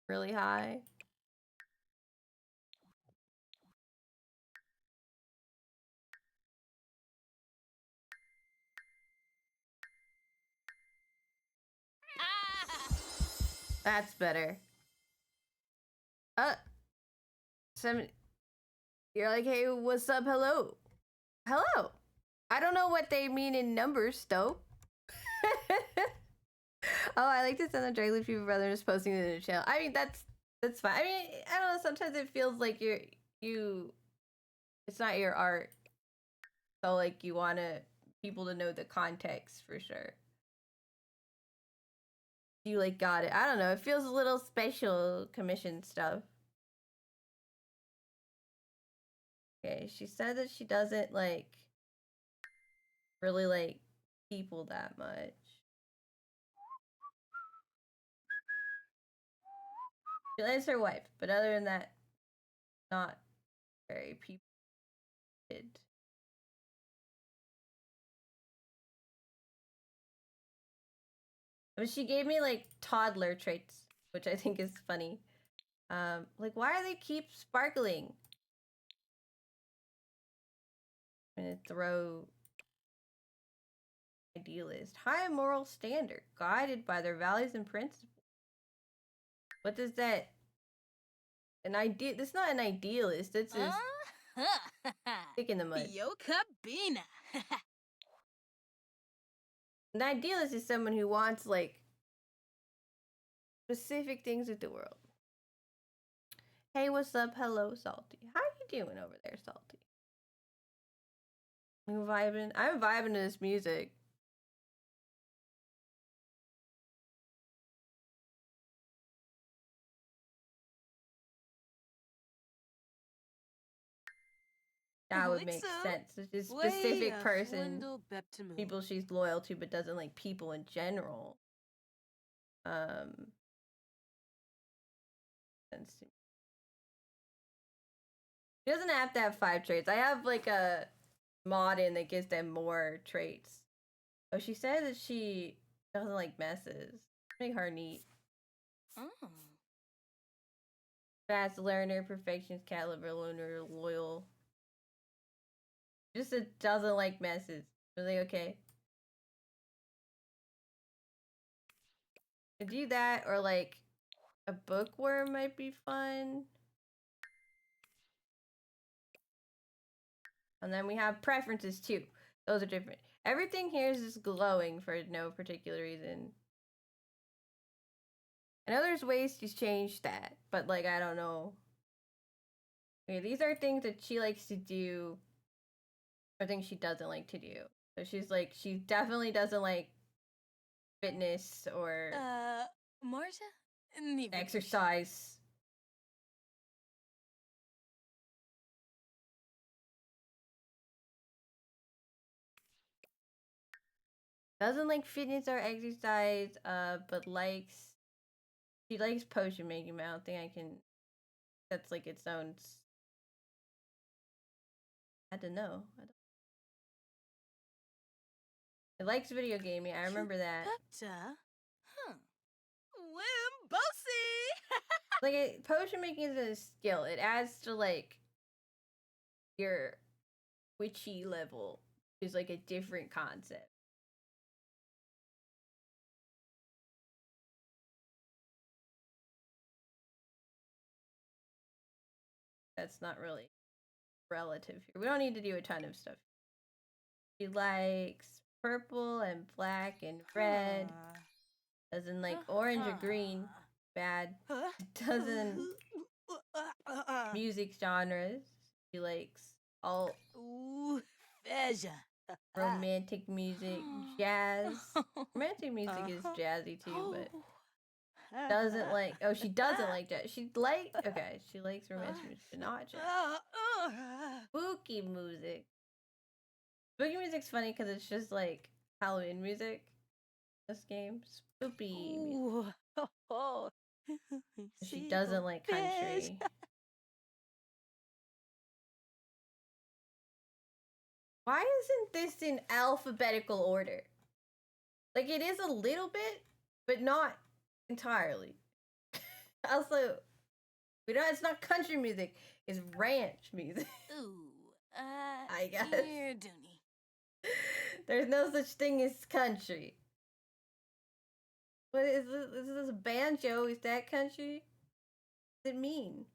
really high. That's better. Some. You're like, hey, what's up? Hello. Hello. I don't know what they mean in numbers, though. Oh, I like to send the Dragly People Brother just posting it in the channel. I mean, that's fine. I mean, I don't know. Sometimes it feels like you. It's not your art, so like you want people to know the context for sure. You like got it. I don't know. It feels a little special commission stuff. Okay, she said that she doesn't like really like people that much. She likes her wife, but other than that, not very people. But she gave me like toddler traits, which I think is funny. Like why do they keep sparkling? I'm gonna throw idealist. High moral standard, guided by their values and principles. What does that an idea that's not an idealist, that's just stick in the mud. Bina. An idealist is someone who wants like specific things with the world. Hey, what's up? Hello, Salty. How are you doing over there, Salty? You vibing? I'm vibing to this music. That would make sense. It's just specific person, people she's loyal to, but doesn't like people in general. She doesn't have to have 5 traits. I have like a mod in that gives them more traits. Oh, she said that she doesn't like messes. Make her neat. Oh. Fast learner, perfectionist, cat lover, loner, loyal. Just it doesn't like messes. Are they okay? To do that, or like a bookworm might be fun. And then we have preferences too. Those are different. Everything here is just glowing for no particular reason. I know there's ways to change that, but like I don't know. Okay, these are things that she likes to do, or things she doesn't like to do. So she's like, she definitely doesn't like fitness or Marta? Exercise. Doesn't like fitness or exercise, but likes, she likes potion making, but I don't think I can, that's like its own, I don't know. He likes video gaming. I remember that. Like, potion making is a skill. It adds to, like, your witchy level. Is, like, a different concept. That's not really relative here. We don't need to do a ton of stuff. She likes purple and black and red. Doesn't like orange or green. Bad. Doesn't music genres. She likes all romantic music, jazz. Romantic music is jazzy too, but doesn't like. Oh, she doesn't like jazz. She likes romantic music, but not jazz. Spooky music. Spooky music's funny because it's just like Halloween music. This game, spoopy music. She doesn't like country. Why isn't this in alphabetical order? Like, it is a little bit, but not entirely. Also, we know it's not country music, it's ranch music. I guess. There's no such thing as country. What is this? Is this a banjo? Is that country? What does it mean?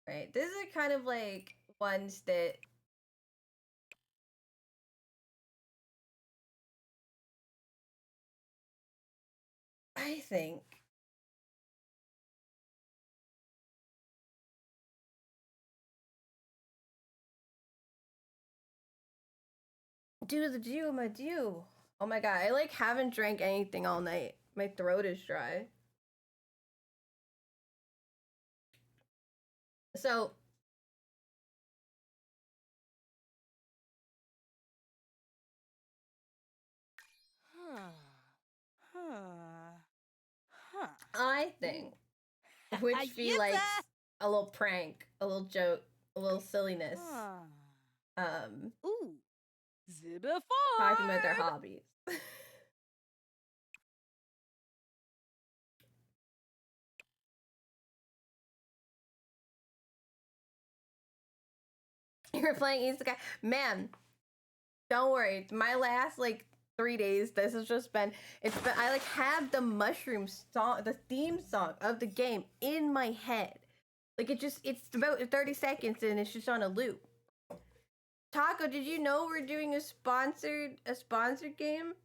Right. This is kind of like ones that I think do the do, my do. Oh my god, I like haven't drank anything all night. My throat is dry. So I think Witchby likes a little prank, a little joke, a little silliness. Talking about their hobbies. You're playing Isekai. Man, don't worry. My last like 3 days, this has just been I like have the mushroom song, the theme song of the game in my head. Like it's about 30 seconds and it's just on a loop. Taco, did you know we're doing a sponsored game?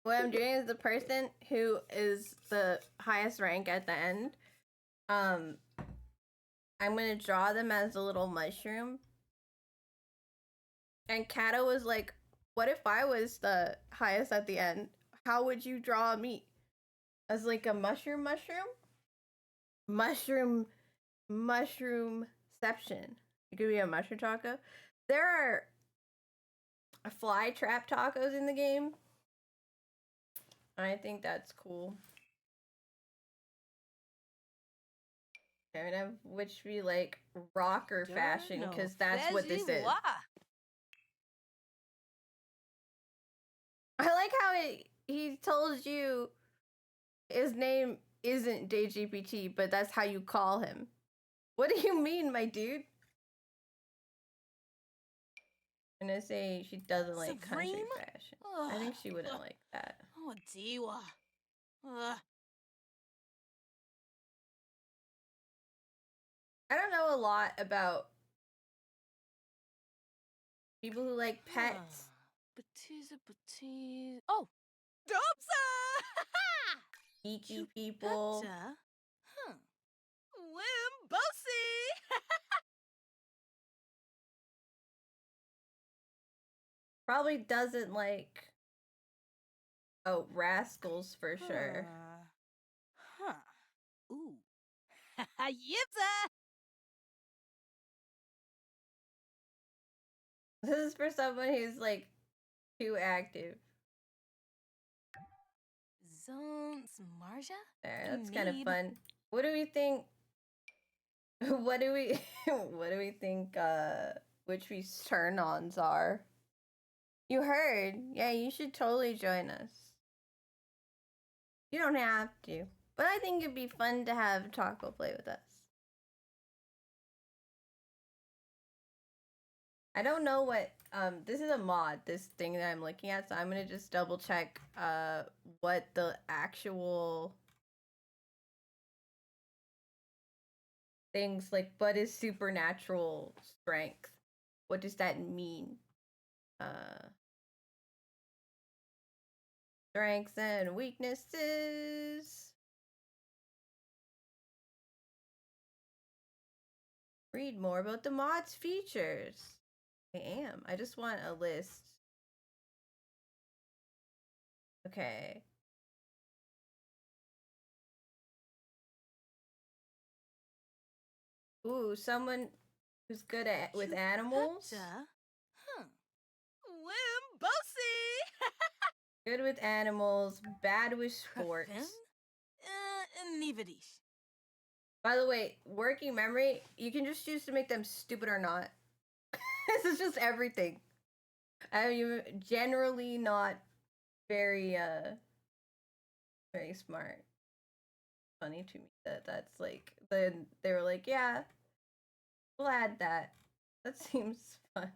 What I'm doing is the person who is the highest rank at the end. I'm gonna draw them as a little mushroom. And Kato was like, "What if I was the highest at the end? How would you draw me?" As like a mushroom? Mushroomception. It could be a mushroom taco. There are fly trap tacos in the game. I think that's cool. I'm gonna have which be like rocker fashion because that's what this is. I like how he told you his name isn't DayGPT, but that's how you call him. What do you mean, my dude? I'm gonna say she doesn't like country fashion. I think she wouldn't like that. I don't know a lot about people who like pets. Oh, Geeky people. Probably doesn't like rascals for sure. Ooh. This is for someone who's like too active. Zones Marja? There, that's kind of fun. What do we think? What do we what do we think which these turn-ons are? You heard. Yeah, you should totally join us. You don't have to, but I think it'd be fun to have Taco play with us. I don't know what this is a mod, this thing that I'm looking at, so I'm gonna just double check what the actual things like what is supernatural strength? What does that mean? Strengths and weaknesses. Read more about the mod's features. I am. I just want a list. Okay. Ooh, someone who's good at with animals. Huh. Wimbosi! Good with animals, bad with sports. Nivadish. By the way, working memory, you can just choose to make them stupid or not. This is just everything. I'm generally not very very smart. Funny to me that that's like then they were like, yeah, we'll add that. That seems fun.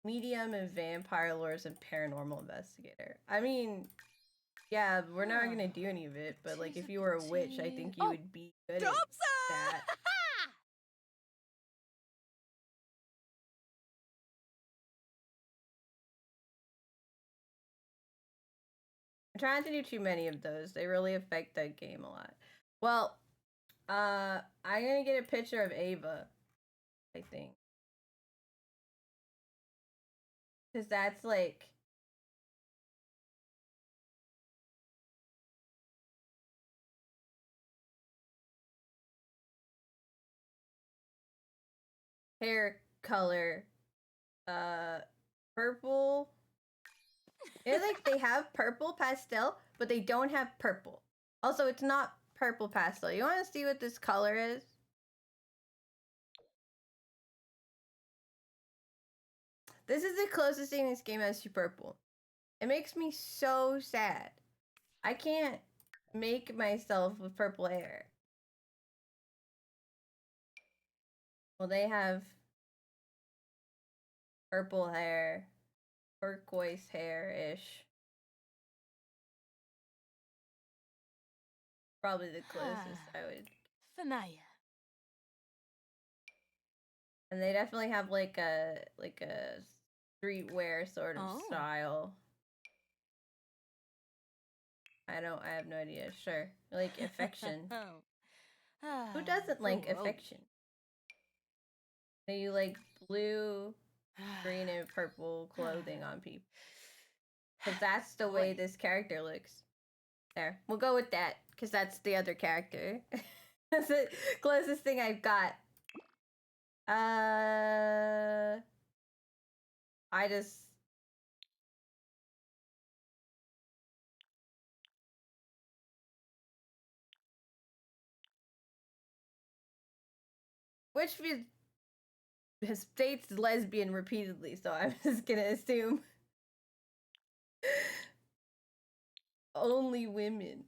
Medium and vampire lores and paranormal investigator. I mean, yeah, we're not gonna do any of it, but like if you were a witch, I think you would be good at that. I'm trying to do too many of those. They really affect the game a lot. Well, I'm gonna get a picture of Ava, I think. Because that's like hair color, purple. It's like they have purple pastel, but they don't have purple. Also, it's not purple pastel. You want to see what this color is? This is the closest thing this game has to purple. It makes me so sad. I can't make myself with purple hair. Well, they have purple hair, turquoise hair-ish. Probably the closest I would. Fanaya. And they definitely have like a streetwear sort of style. I have no idea. Sure. Like affection. Who doesn't like affection? So you like blue, green, and purple clothing on people. Because that's the way this character looks. There. We'll go with that. Because that's the other character. That's the closest thing I've got. I just... Which states lesbian repeatedly, so I'm just gonna assume only women.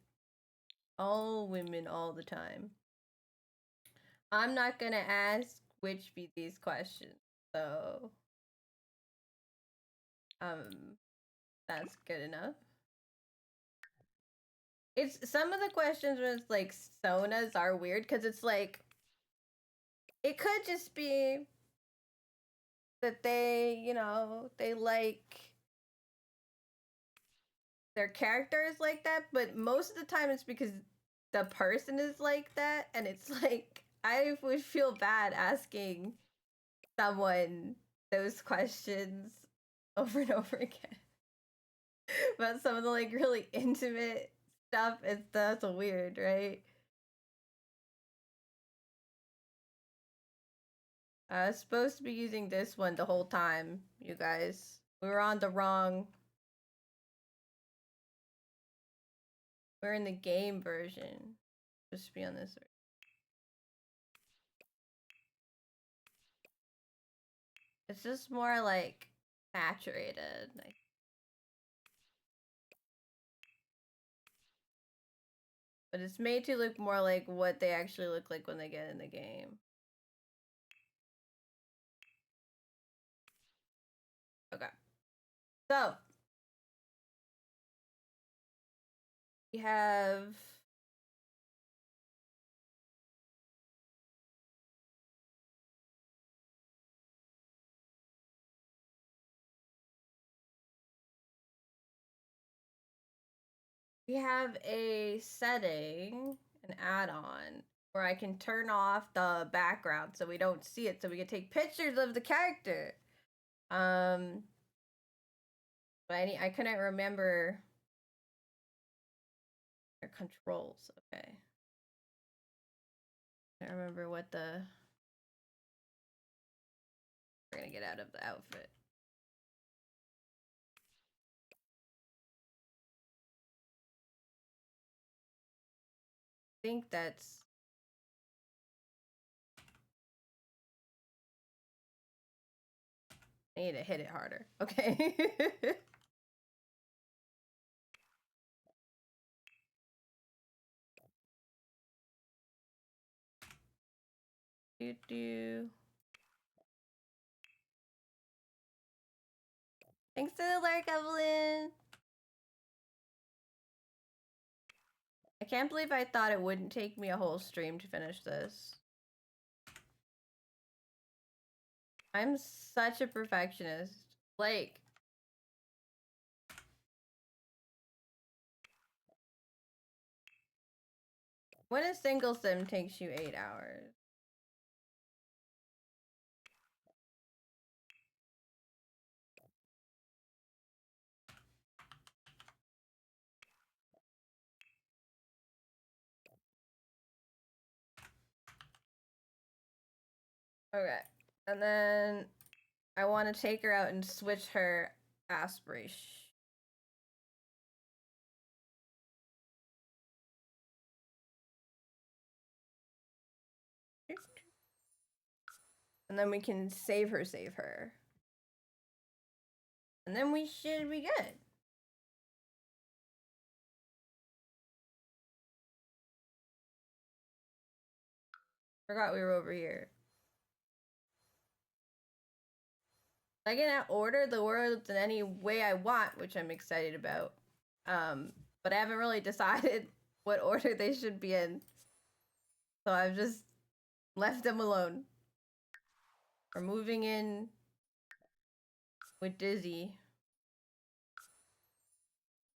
All women all the time. I'm not gonna ask which be these questions, so that's good enough. It's some of the questions with like Sonas are weird because it's like it could just be that they, you know, they like their character is like that, but most of the time it's because the person is like that, and it's like I would feel bad asking someone those questions over and over again. But some of the like really intimate stuff, that's weird, right? I was supposed to be using this one the whole time, you guys. We were on the wrong We're in the game version. Just be on this. It's just more like saturated. But it's made to look more like what they actually look like when they get in the game. Okay. So we have a setting, an add-on where I can turn off the background so we don't see it, so we can take pictures of the character. But I couldn't remember their controls. Okay. I don't remember what the. We're gonna get out of the outfit. I think that's. I need to hit it harder. Okay. do. Thanks to the lurk, Evelyn. I can't believe I thought it wouldn't take me a whole stream to finish this. I'm such a perfectionist. Like, when a single sim takes you 8 hours. Okay. And then I want to take her out and switch her aspiration. And then we can save her. And then we should be good. Forgot we were over here. I can order the worlds in any way I want, which I'm excited about. But I haven't really decided what order they should be in. So I've just left them alone. We're moving in with Dizzy.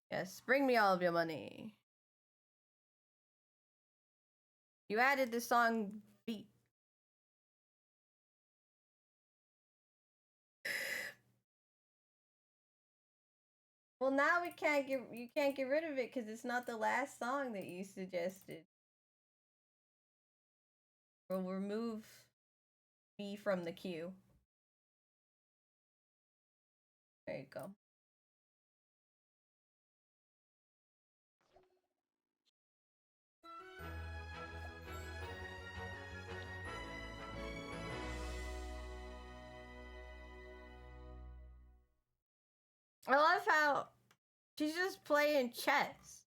Yes, bring me all of your money. You added the song beat. Well, now you can't get rid of it because it's not the last song that you suggested. We'll remove B from the queue. There you go. I love how she's just playing chess.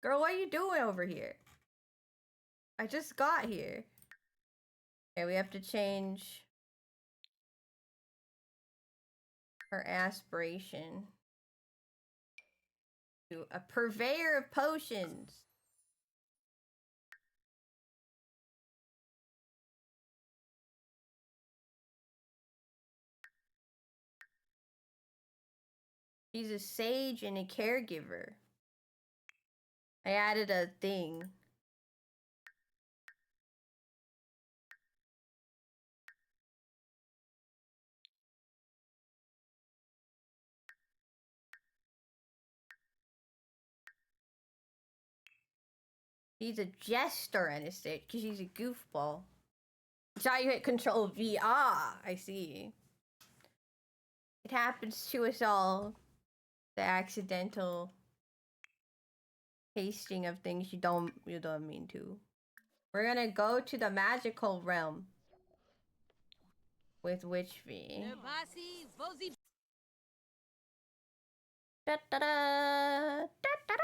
Girl, what are you doing over here? I just got here. Okay, we have to change her aspiration to a purveyor of potions. She's a sage and a caregiver. I added a thing. She's a jester in a stage because she's a goofball. Try you hit Control V. Ah, I see. It happens to us all. The accidental pasting of things you don't mean to. We're gonna go to the magical realm with Witch V. Da da da da da da.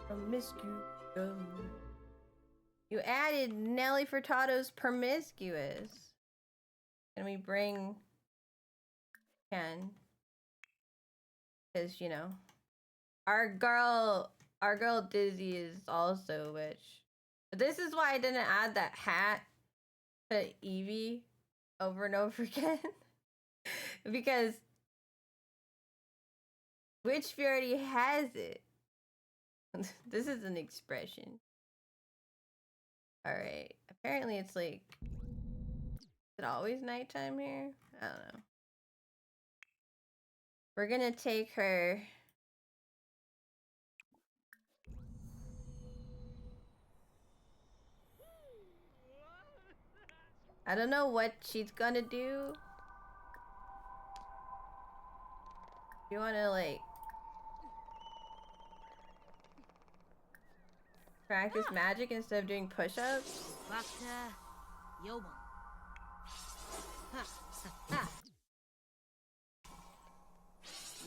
Promiscuous. You added Nelly Furtado's promiscuous. Can we bring Ken? Because, you know, our girl Dizzy is also a witch. But this is why I didn't add that hat to Evie over and over again. Because Witch V already has it. This is an expression. Alright. Apparently it's like... Is it always nighttime here? I don't know. We're gonna take her... I don't know what she's gonna do. You wanna like... practice magic instead of doing push-ups?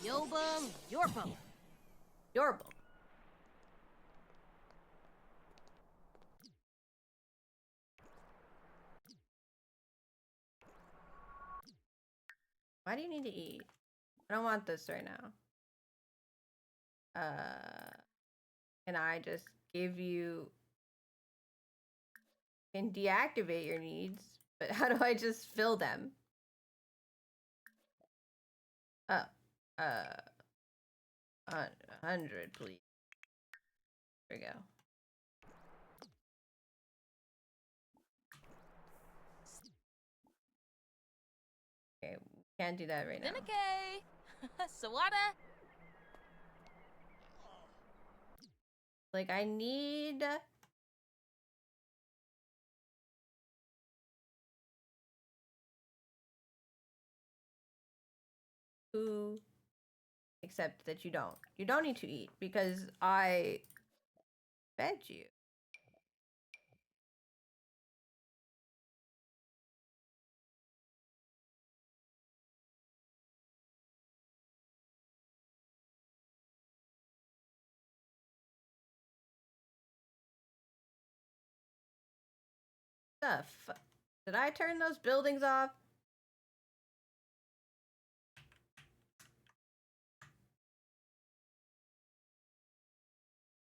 Yobum, Yorbum. Yorbum. Why do you need to eat? I don't want this right now. Can I just give you... Can deactivate your needs, but how do I just fill them? 100, please. There we go. Okay, can't do that right now. Sawada. Like, I need... to accept that you don't. You don't need to eat because I fed you. The fuck? Did I turn those buildings off?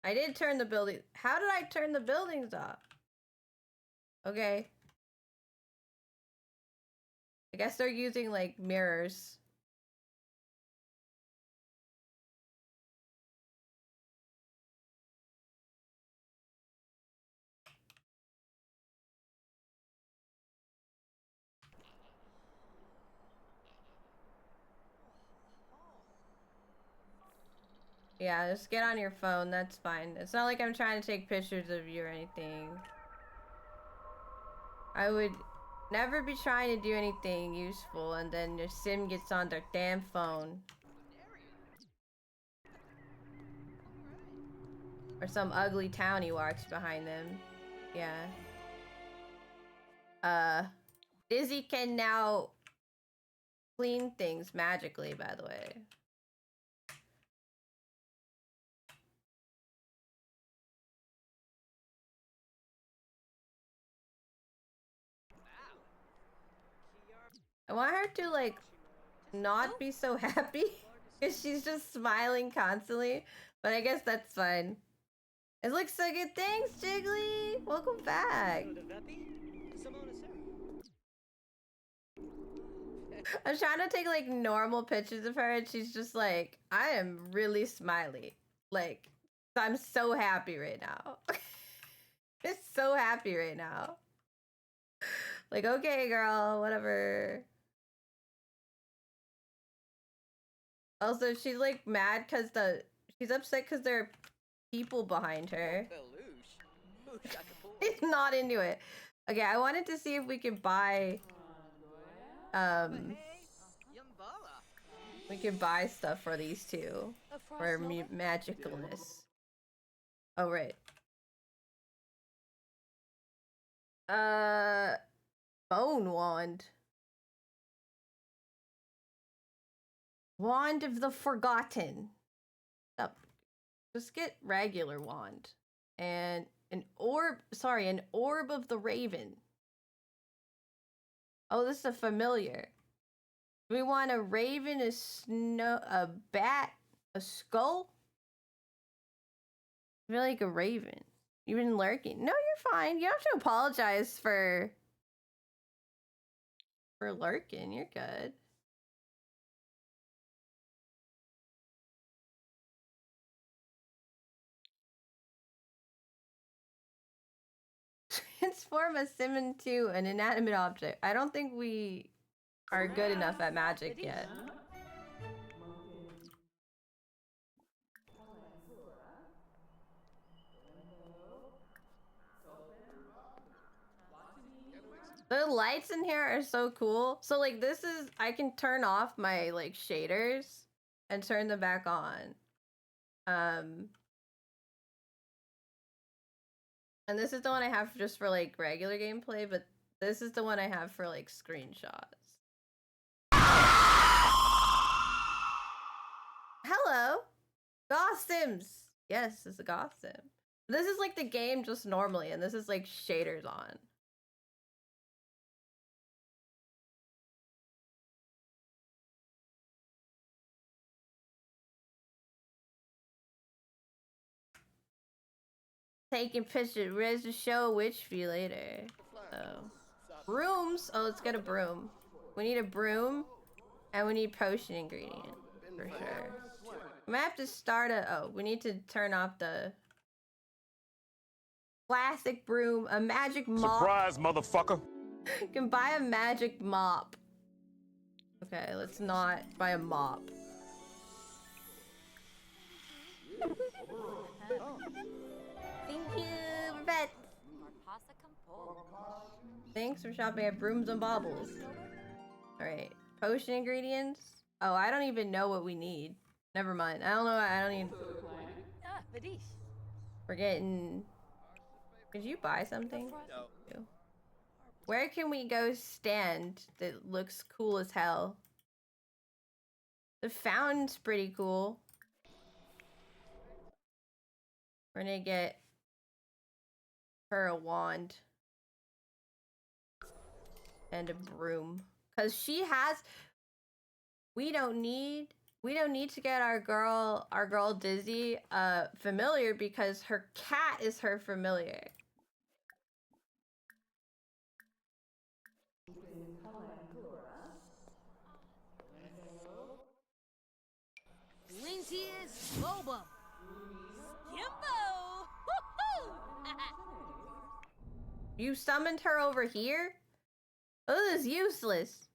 I did turn the building. How did I turn the buildings off? Okay. I guess they're using like mirrors. Yeah, just get on your phone. That's fine. It's not like I'm trying to take pictures of you or anything. I would never be trying to do anything useful and then your sim gets on their damn phone. Or some ugly townie walks behind them. Yeah. Dizzy can now clean things magically, by the way. I want her to, like, not be so happy. Because she's just smiling constantly. But I guess that's fine. It looks so good. Thanks, Jiggly! Welcome back! I'm trying to take, like, normal pictures of her, and she's just like, I am really smiley. Like, I'm so happy right now. It's so happy right now. Like, okay, girl, whatever. Also, she's like mad because she's upset because there are people behind her. He's not into it. Okay, I wanted to see if we could buy we could buy stuff for these two for magicalness. Oh right. Bone wand. Wand of the Forgotten. Oh, just get regular wand. And an orb, sorry, an orb of the Raven. Oh, this is a familiar. We want a raven, a bat, a skull. I feel like a raven. You've been lurking. No, you're fine. You don't have to apologize for lurking. You're good. Transform a sim into an inanimate object. I don't think we are good enough at magic yet. The lights in here are so cool. So like this is, I can turn off my like shaders and turn them back on. And this is the one I have just for like regular gameplay, but this is the one I have for like screenshots. Hello, Goth Sims. Yes, it's a Goth Sim. This is like the game just normally, and this is like shaders on. Taking pictures. Where's the show? Which for you later. Oh. Brooms? Oh, let's get a broom. We need a broom, and we need potion ingredient. For sure. I'm gonna have to start a... Oh, we need to turn off the... Classic broom. A magic mop. Surprise, motherfucker! You can buy a magic mop. Okay, let's not buy a mop. Thank you, Vet. Thanks for shopping at Brooms and Baubles. Alright, potion ingredients. Oh, I don't even know what we need. Never mind. I don't know. I don't need. We're getting. Could you buy something? No. Where can we go stand that looks cool as hell? The fountain's pretty cool. We're gonna get her a wand and a broom, cause she has. We don't need to get our girl Dizzy familiar, because her cat is her familiar. You summoned her over here? Oh, this is useless.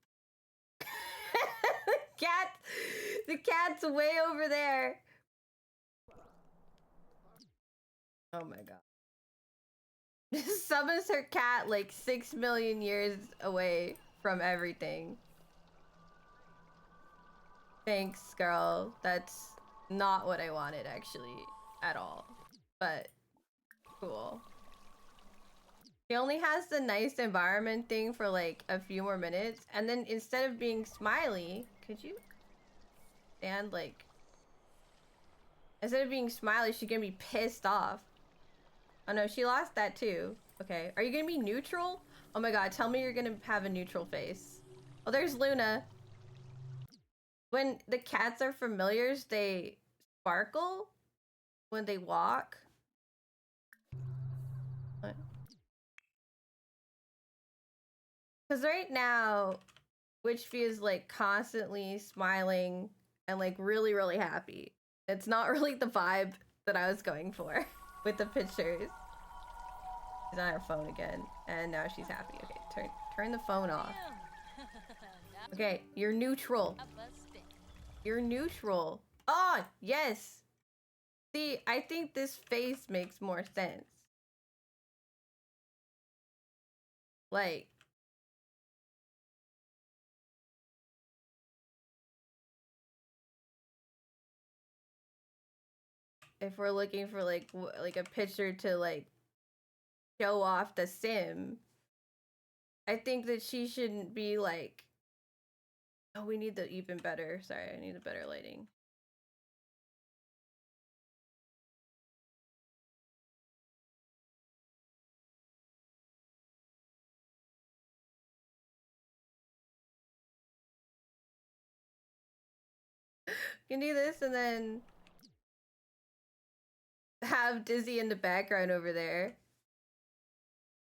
The cat's way over there. Oh my god. This summons her cat like 6 million years away from everything. Thanks, girl. That's not what I wanted, actually, at all. But cool. She only has the nice environment thing for like a few more minutes, and then instead of being smiley, could you stand like... Instead of being smiley, she's gonna be pissed off. Oh no, she lost that too. Okay, are you gonna be neutral? Oh my god, tell me you're gonna have a neutral face. Oh, there's Luna. When the cats are familiars, they sparkle when they walk. What? Because right now, Witchfee is like constantly smiling and like really, really happy. It's not really the vibe that I was going for with the pictures. She's on her phone again, and now she's happy. Okay, turn the phone off. Okay, you're neutral. You're neutral. Oh, yes. See, I think this face makes more sense. Like, if we're looking for like a picture to like show off the sim, I think that she shouldn't be like, oh, we need the even better. Sorry, I need the better lighting. You can do this and then have Dizzy in the background over there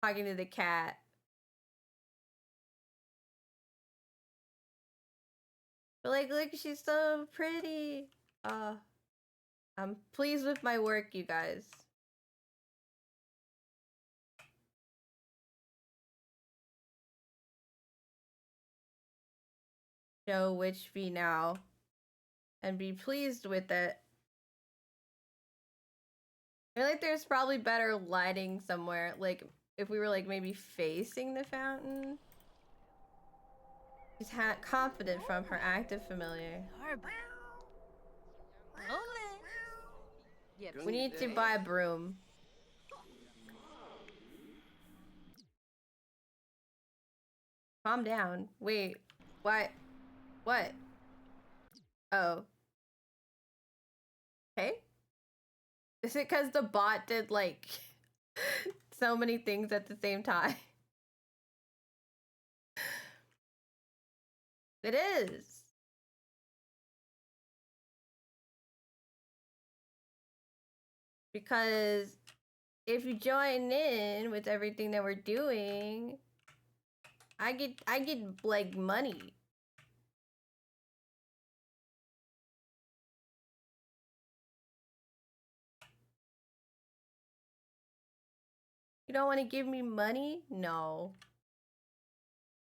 talking to the cat. But like, look, she's so pretty. I'm pleased with my work, you guys. Show which V now and be pleased with it. I feel like there's probably better lighting somewhere. Like, if we were like maybe facing the fountain. She's confident from her active familiar. We need to buy a broom. Calm down. Wait. What? What? Oh. Okay. Is it because the bot did like so many things at the same time? It is. Because if you join in with everything that we're doing, I get like money. You don't want to give me money? No.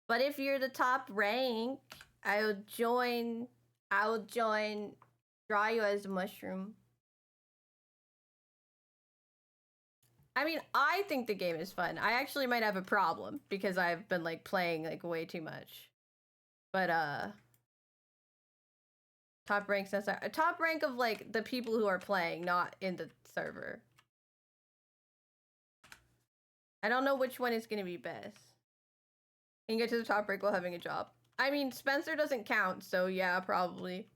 But if you're the top rank, I will join. Draw you as a mushroom. I mean, I think the game is fun. I actually might have a problem because I've been like playing like way too much. But top rank top rank of like the people who are playing, not in the server. I don't know which one is gonna be best. You can get to the top rank while having a job. I mean, Spencer doesn't count, so yeah, probably.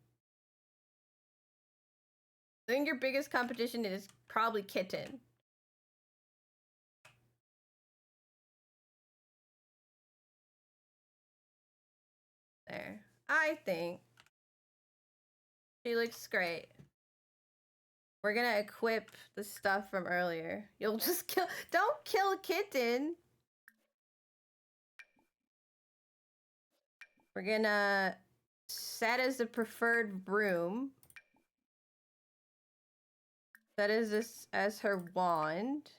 I think your biggest competition is probably Kitten. There. I think she looks great. We're gonna equip the stuff from earlier. You'll just kill. Don't kill Kitten. We're gonna set as the preferred broom. Set as this as her wand.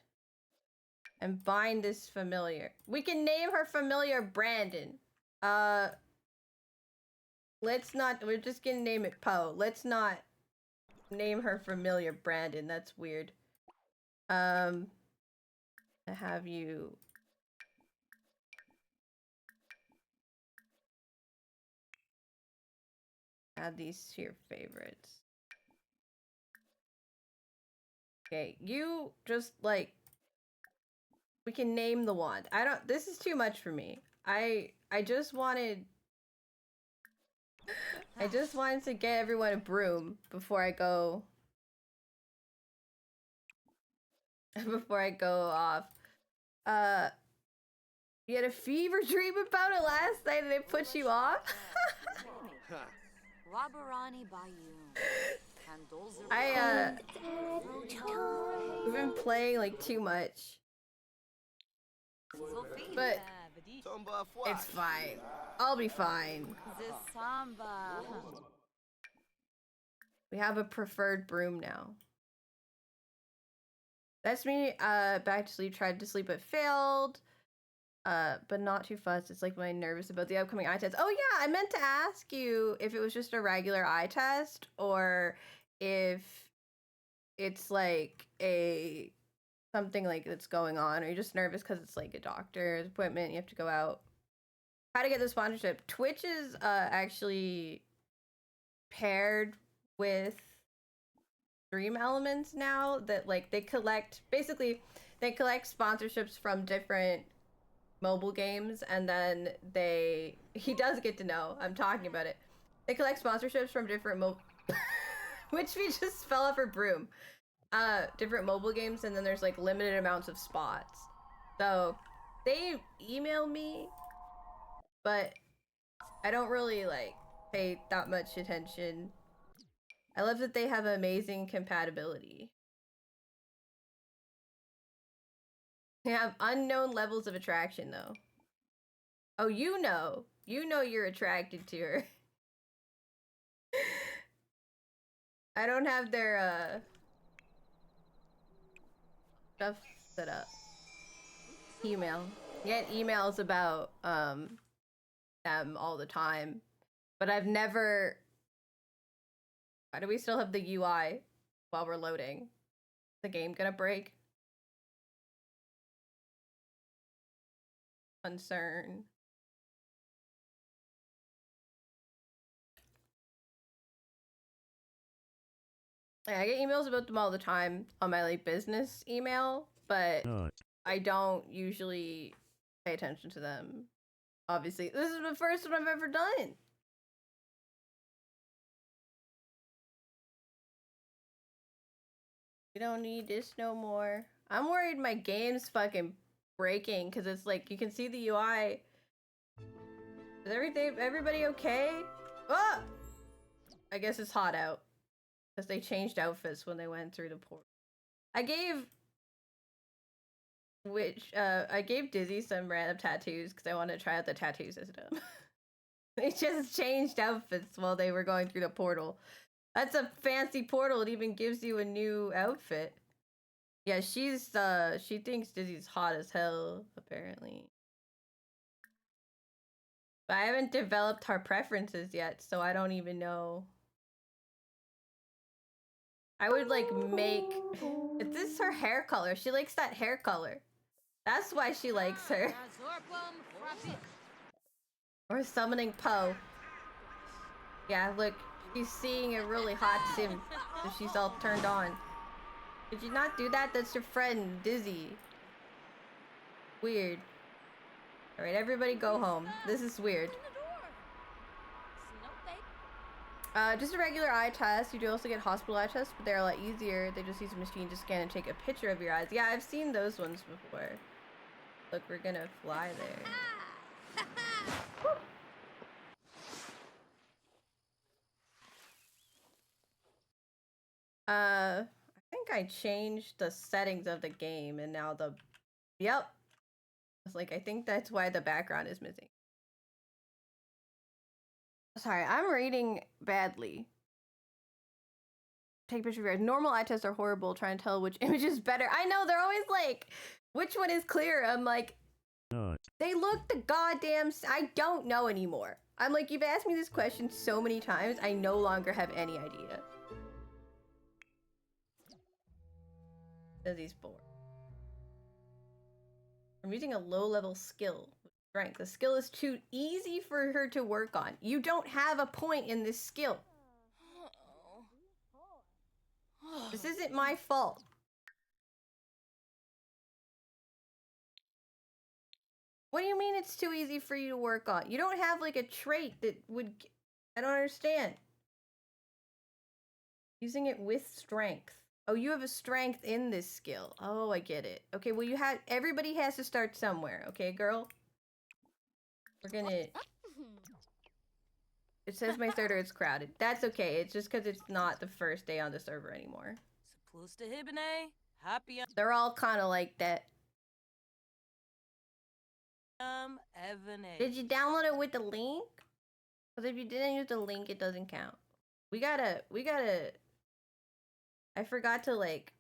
And bind this familiar. We can name her familiar Brandon. Let's not. We're just gonna name it Poe. Let's not name her familiar Brandon. That's weird. I have you add these to your favorites. Okay, you just like we can name the wand. This is too much for me. I just wanted to get everyone a broom before I go off. You had a fever dream about it last night and it put you off? We've been playing like too much. But it's fine. I'll be fine. We have a preferred broom now. That's me. Back to sleep. Tried to sleep but failed. but not too fussed. It's like when I'm nervous about the upcoming eye test. Oh yeah, I meant to ask you if it was just a regular eye test or if it's like a something like that's going on. Or you're just nervous because it's like a doctor's appointment. You have to go out. How to get the sponsorship? Twitch is actually paired with Stream Elements now that like they collect sponsorships from different mobile games, and then he does get to know I'm talking about it. They collect sponsorships from different which we just fell off her broom. Different mobile games, and then there's like limited amounts of spots. So they email me, but I don't really like pay that much attention. I love that they have amazing compatibility. They have unknown levels of attraction though. Oh, you know you're attracted to her. I don't have their stuff set up. Email. I get emails about them all the time, but I've never. Why do we still have the UI while we're loading? The game gonna break? Concern. Yeah, I get emails about them all the time on my like business email, but I don't usually pay attention to them. Obviously, this is the first one I've ever done. You don't need this no more. I'm worried my game's fucking breaking because it's like you can see the UI. Is everybody okay? Oh! I guess it's hot out because they changed outfits when they went through the port. I gave Dizzy some random tattoos because I wanted to try out the tattoo system. They just changed outfits while they were going through the portal. That's a fancy portal. It even gives you a new outfit. Yeah, she thinks Dizzy's hot as hell, apparently. But I haven't developed her preferences yet, so I don't even know. I would like make. If this is her hair color, she likes that hair color. That's why she likes her. Or summoning Poe. Yeah, look, she's seeing a really hot sim, so she's all turned on. Did you not do that? That's your friend, Dizzy. Weird. Alright, everybody go home. This is weird. Just a regular eye test. You do also get hospital eye tests, but they're a lot easier. They just use a machine to scan and take a picture of your eyes. Yeah, I've seen those ones before. Look, we're gonna fly there. I think I changed the settings of the game, and now yep. It's like, I think that's why the background is missing. Sorry, I'm reading badly. Take a picture of your eyes. Normal eye tests are horrible. Try and tell which image is better. I know, they're always like, which one is clear? I'm like, they look the goddamn. I don't know anymore. I'm like, you've asked me this question so many times, I no longer have any idea. Dizzy's bored. I'm using a low-level skill. Strength. The skill is too easy for her to work on. You don't have a point in this skill. This isn't my fault. What do you mean it's too easy for you to work on? You don't have like a trait that would... I don't understand. Using it with strength. Oh, you have a strength in this skill. Oh, I get it. Okay, well everybody has to start somewhere, okay, girl? We're gonna... It says my server is crowded. That's okay. It's just because it's not the first day on the server anymore. They're all kind of like that. Did you download it with the link? Because if you didn't use the link, it doesn't count. We gotta... I forgot to, like...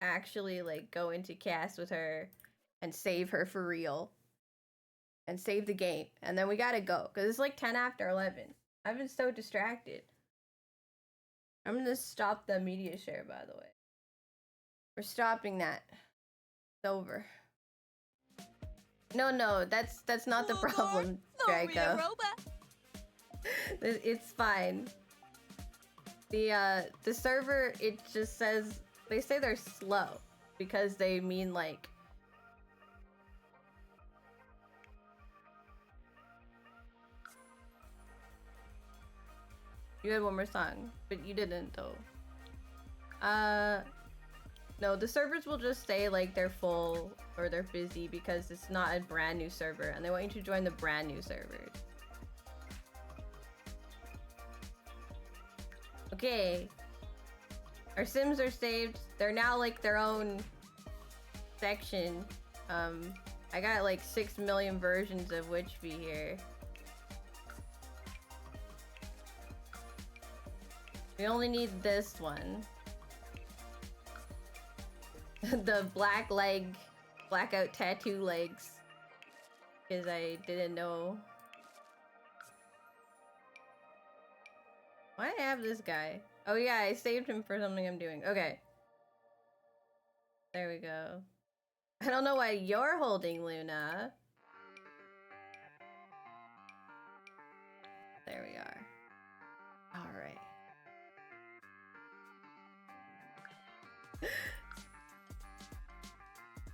actually, like, go into cast with her and save her for real. And save the game. And then we gotta go. Because it's like 10 after 11. I've been so distracted. I'm gonna stop the media share, by the way. We're stopping that. It's over. No, that's not the problem, Draco. It's fine. The server, it just says, they say they're slow because they mean like you had one more song, but you didn't though. No, the servers will just say like they're full or they're busy because it's not a brand new server and they want you to join the brand new servers. Okay. Our Sims are saved. They're now like their own section. I got like 6 million versions of Witchby here. We only need this one. The black leg, blackout tattoo legs. Because I didn't know. Why do I have this guy? Oh yeah, I saved him for something I'm doing. Okay. There we go. I don't know why you're holding Luna. There we are. Alright.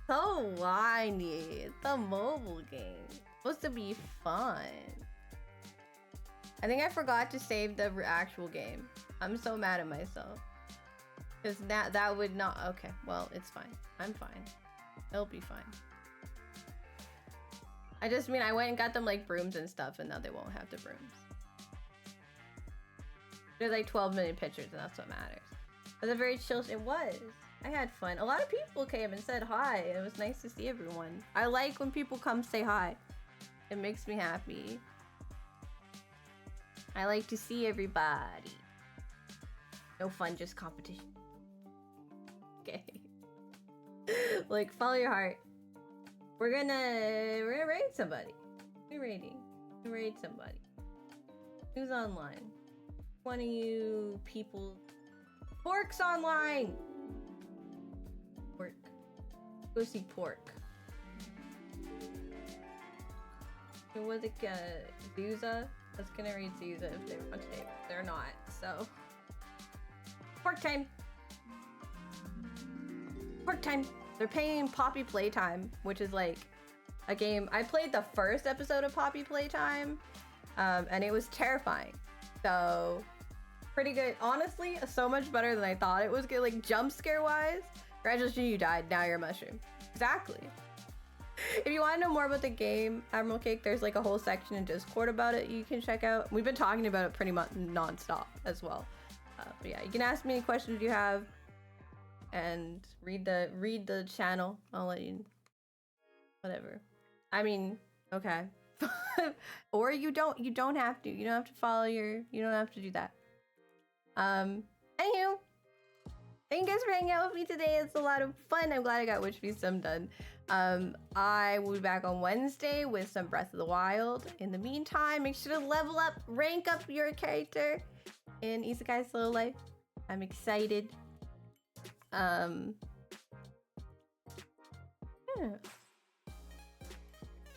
So whiny. It's a mobile game. It's supposed to be fun. I think I forgot to save the actual game. I'm so mad at myself. Because that would not... Okay, well, it's fine. I'm fine. It'll be fine. I just mean I went and got them like brooms and stuff and now they won't have the brooms. There's like 12 million pictures and that's what matters. It was a very chill... It was. I had fun. A lot of people came and said hi. It was nice to see everyone. I like when people come say hi. It makes me happy. I like to see everybody. No fun, just competition. Okay. Like, follow your heart. We're gonna raid somebody. We're raiding. We're raid somebody. Who's online? One of you people. Pork's online! Pork. Go see Pork. Who was it? Zuza? I was gonna read Zuza if they want to. They're not, so. Pork time! Pork time! They're playing Poppy Playtime, which is like a game. I played the first episode of Poppy Playtime, and it was terrifying. So, pretty good. Honestly, so much better than I thought it was good. Like, jump scare wise, congratulations, you died. Now you're a mushroom. Exactly. If you want to know more about the game, Admiral Cake, there's like a whole section in Discord about it you can check out. We've been talking about it pretty much non-stop as well. But yeah, you can ask me any questions you have and read the channel. I'll let you, whatever. I mean, okay. Or you don't have to. You don't have to follow you don't have to do that. Anywho, thank you guys for hanging out with me today. It's a lot of fun. I'm glad I got Witch Beast some done. I will be back on Wednesday with some Breath of the Wild. In the meantime, make sure to level up, rank up your character in Isekai Solo Life. I'm excited. Yeah.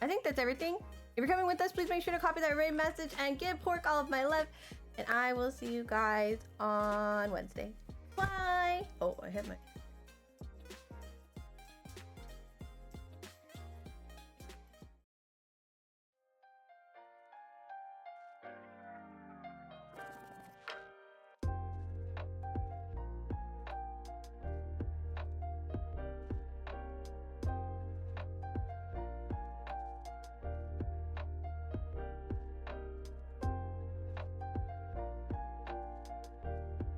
I think that's everything. If you're coming with us, please make sure to copy that raid message and give Pork all of my love. And I will see you guys on Wednesday. Bye! Oh, I hit my...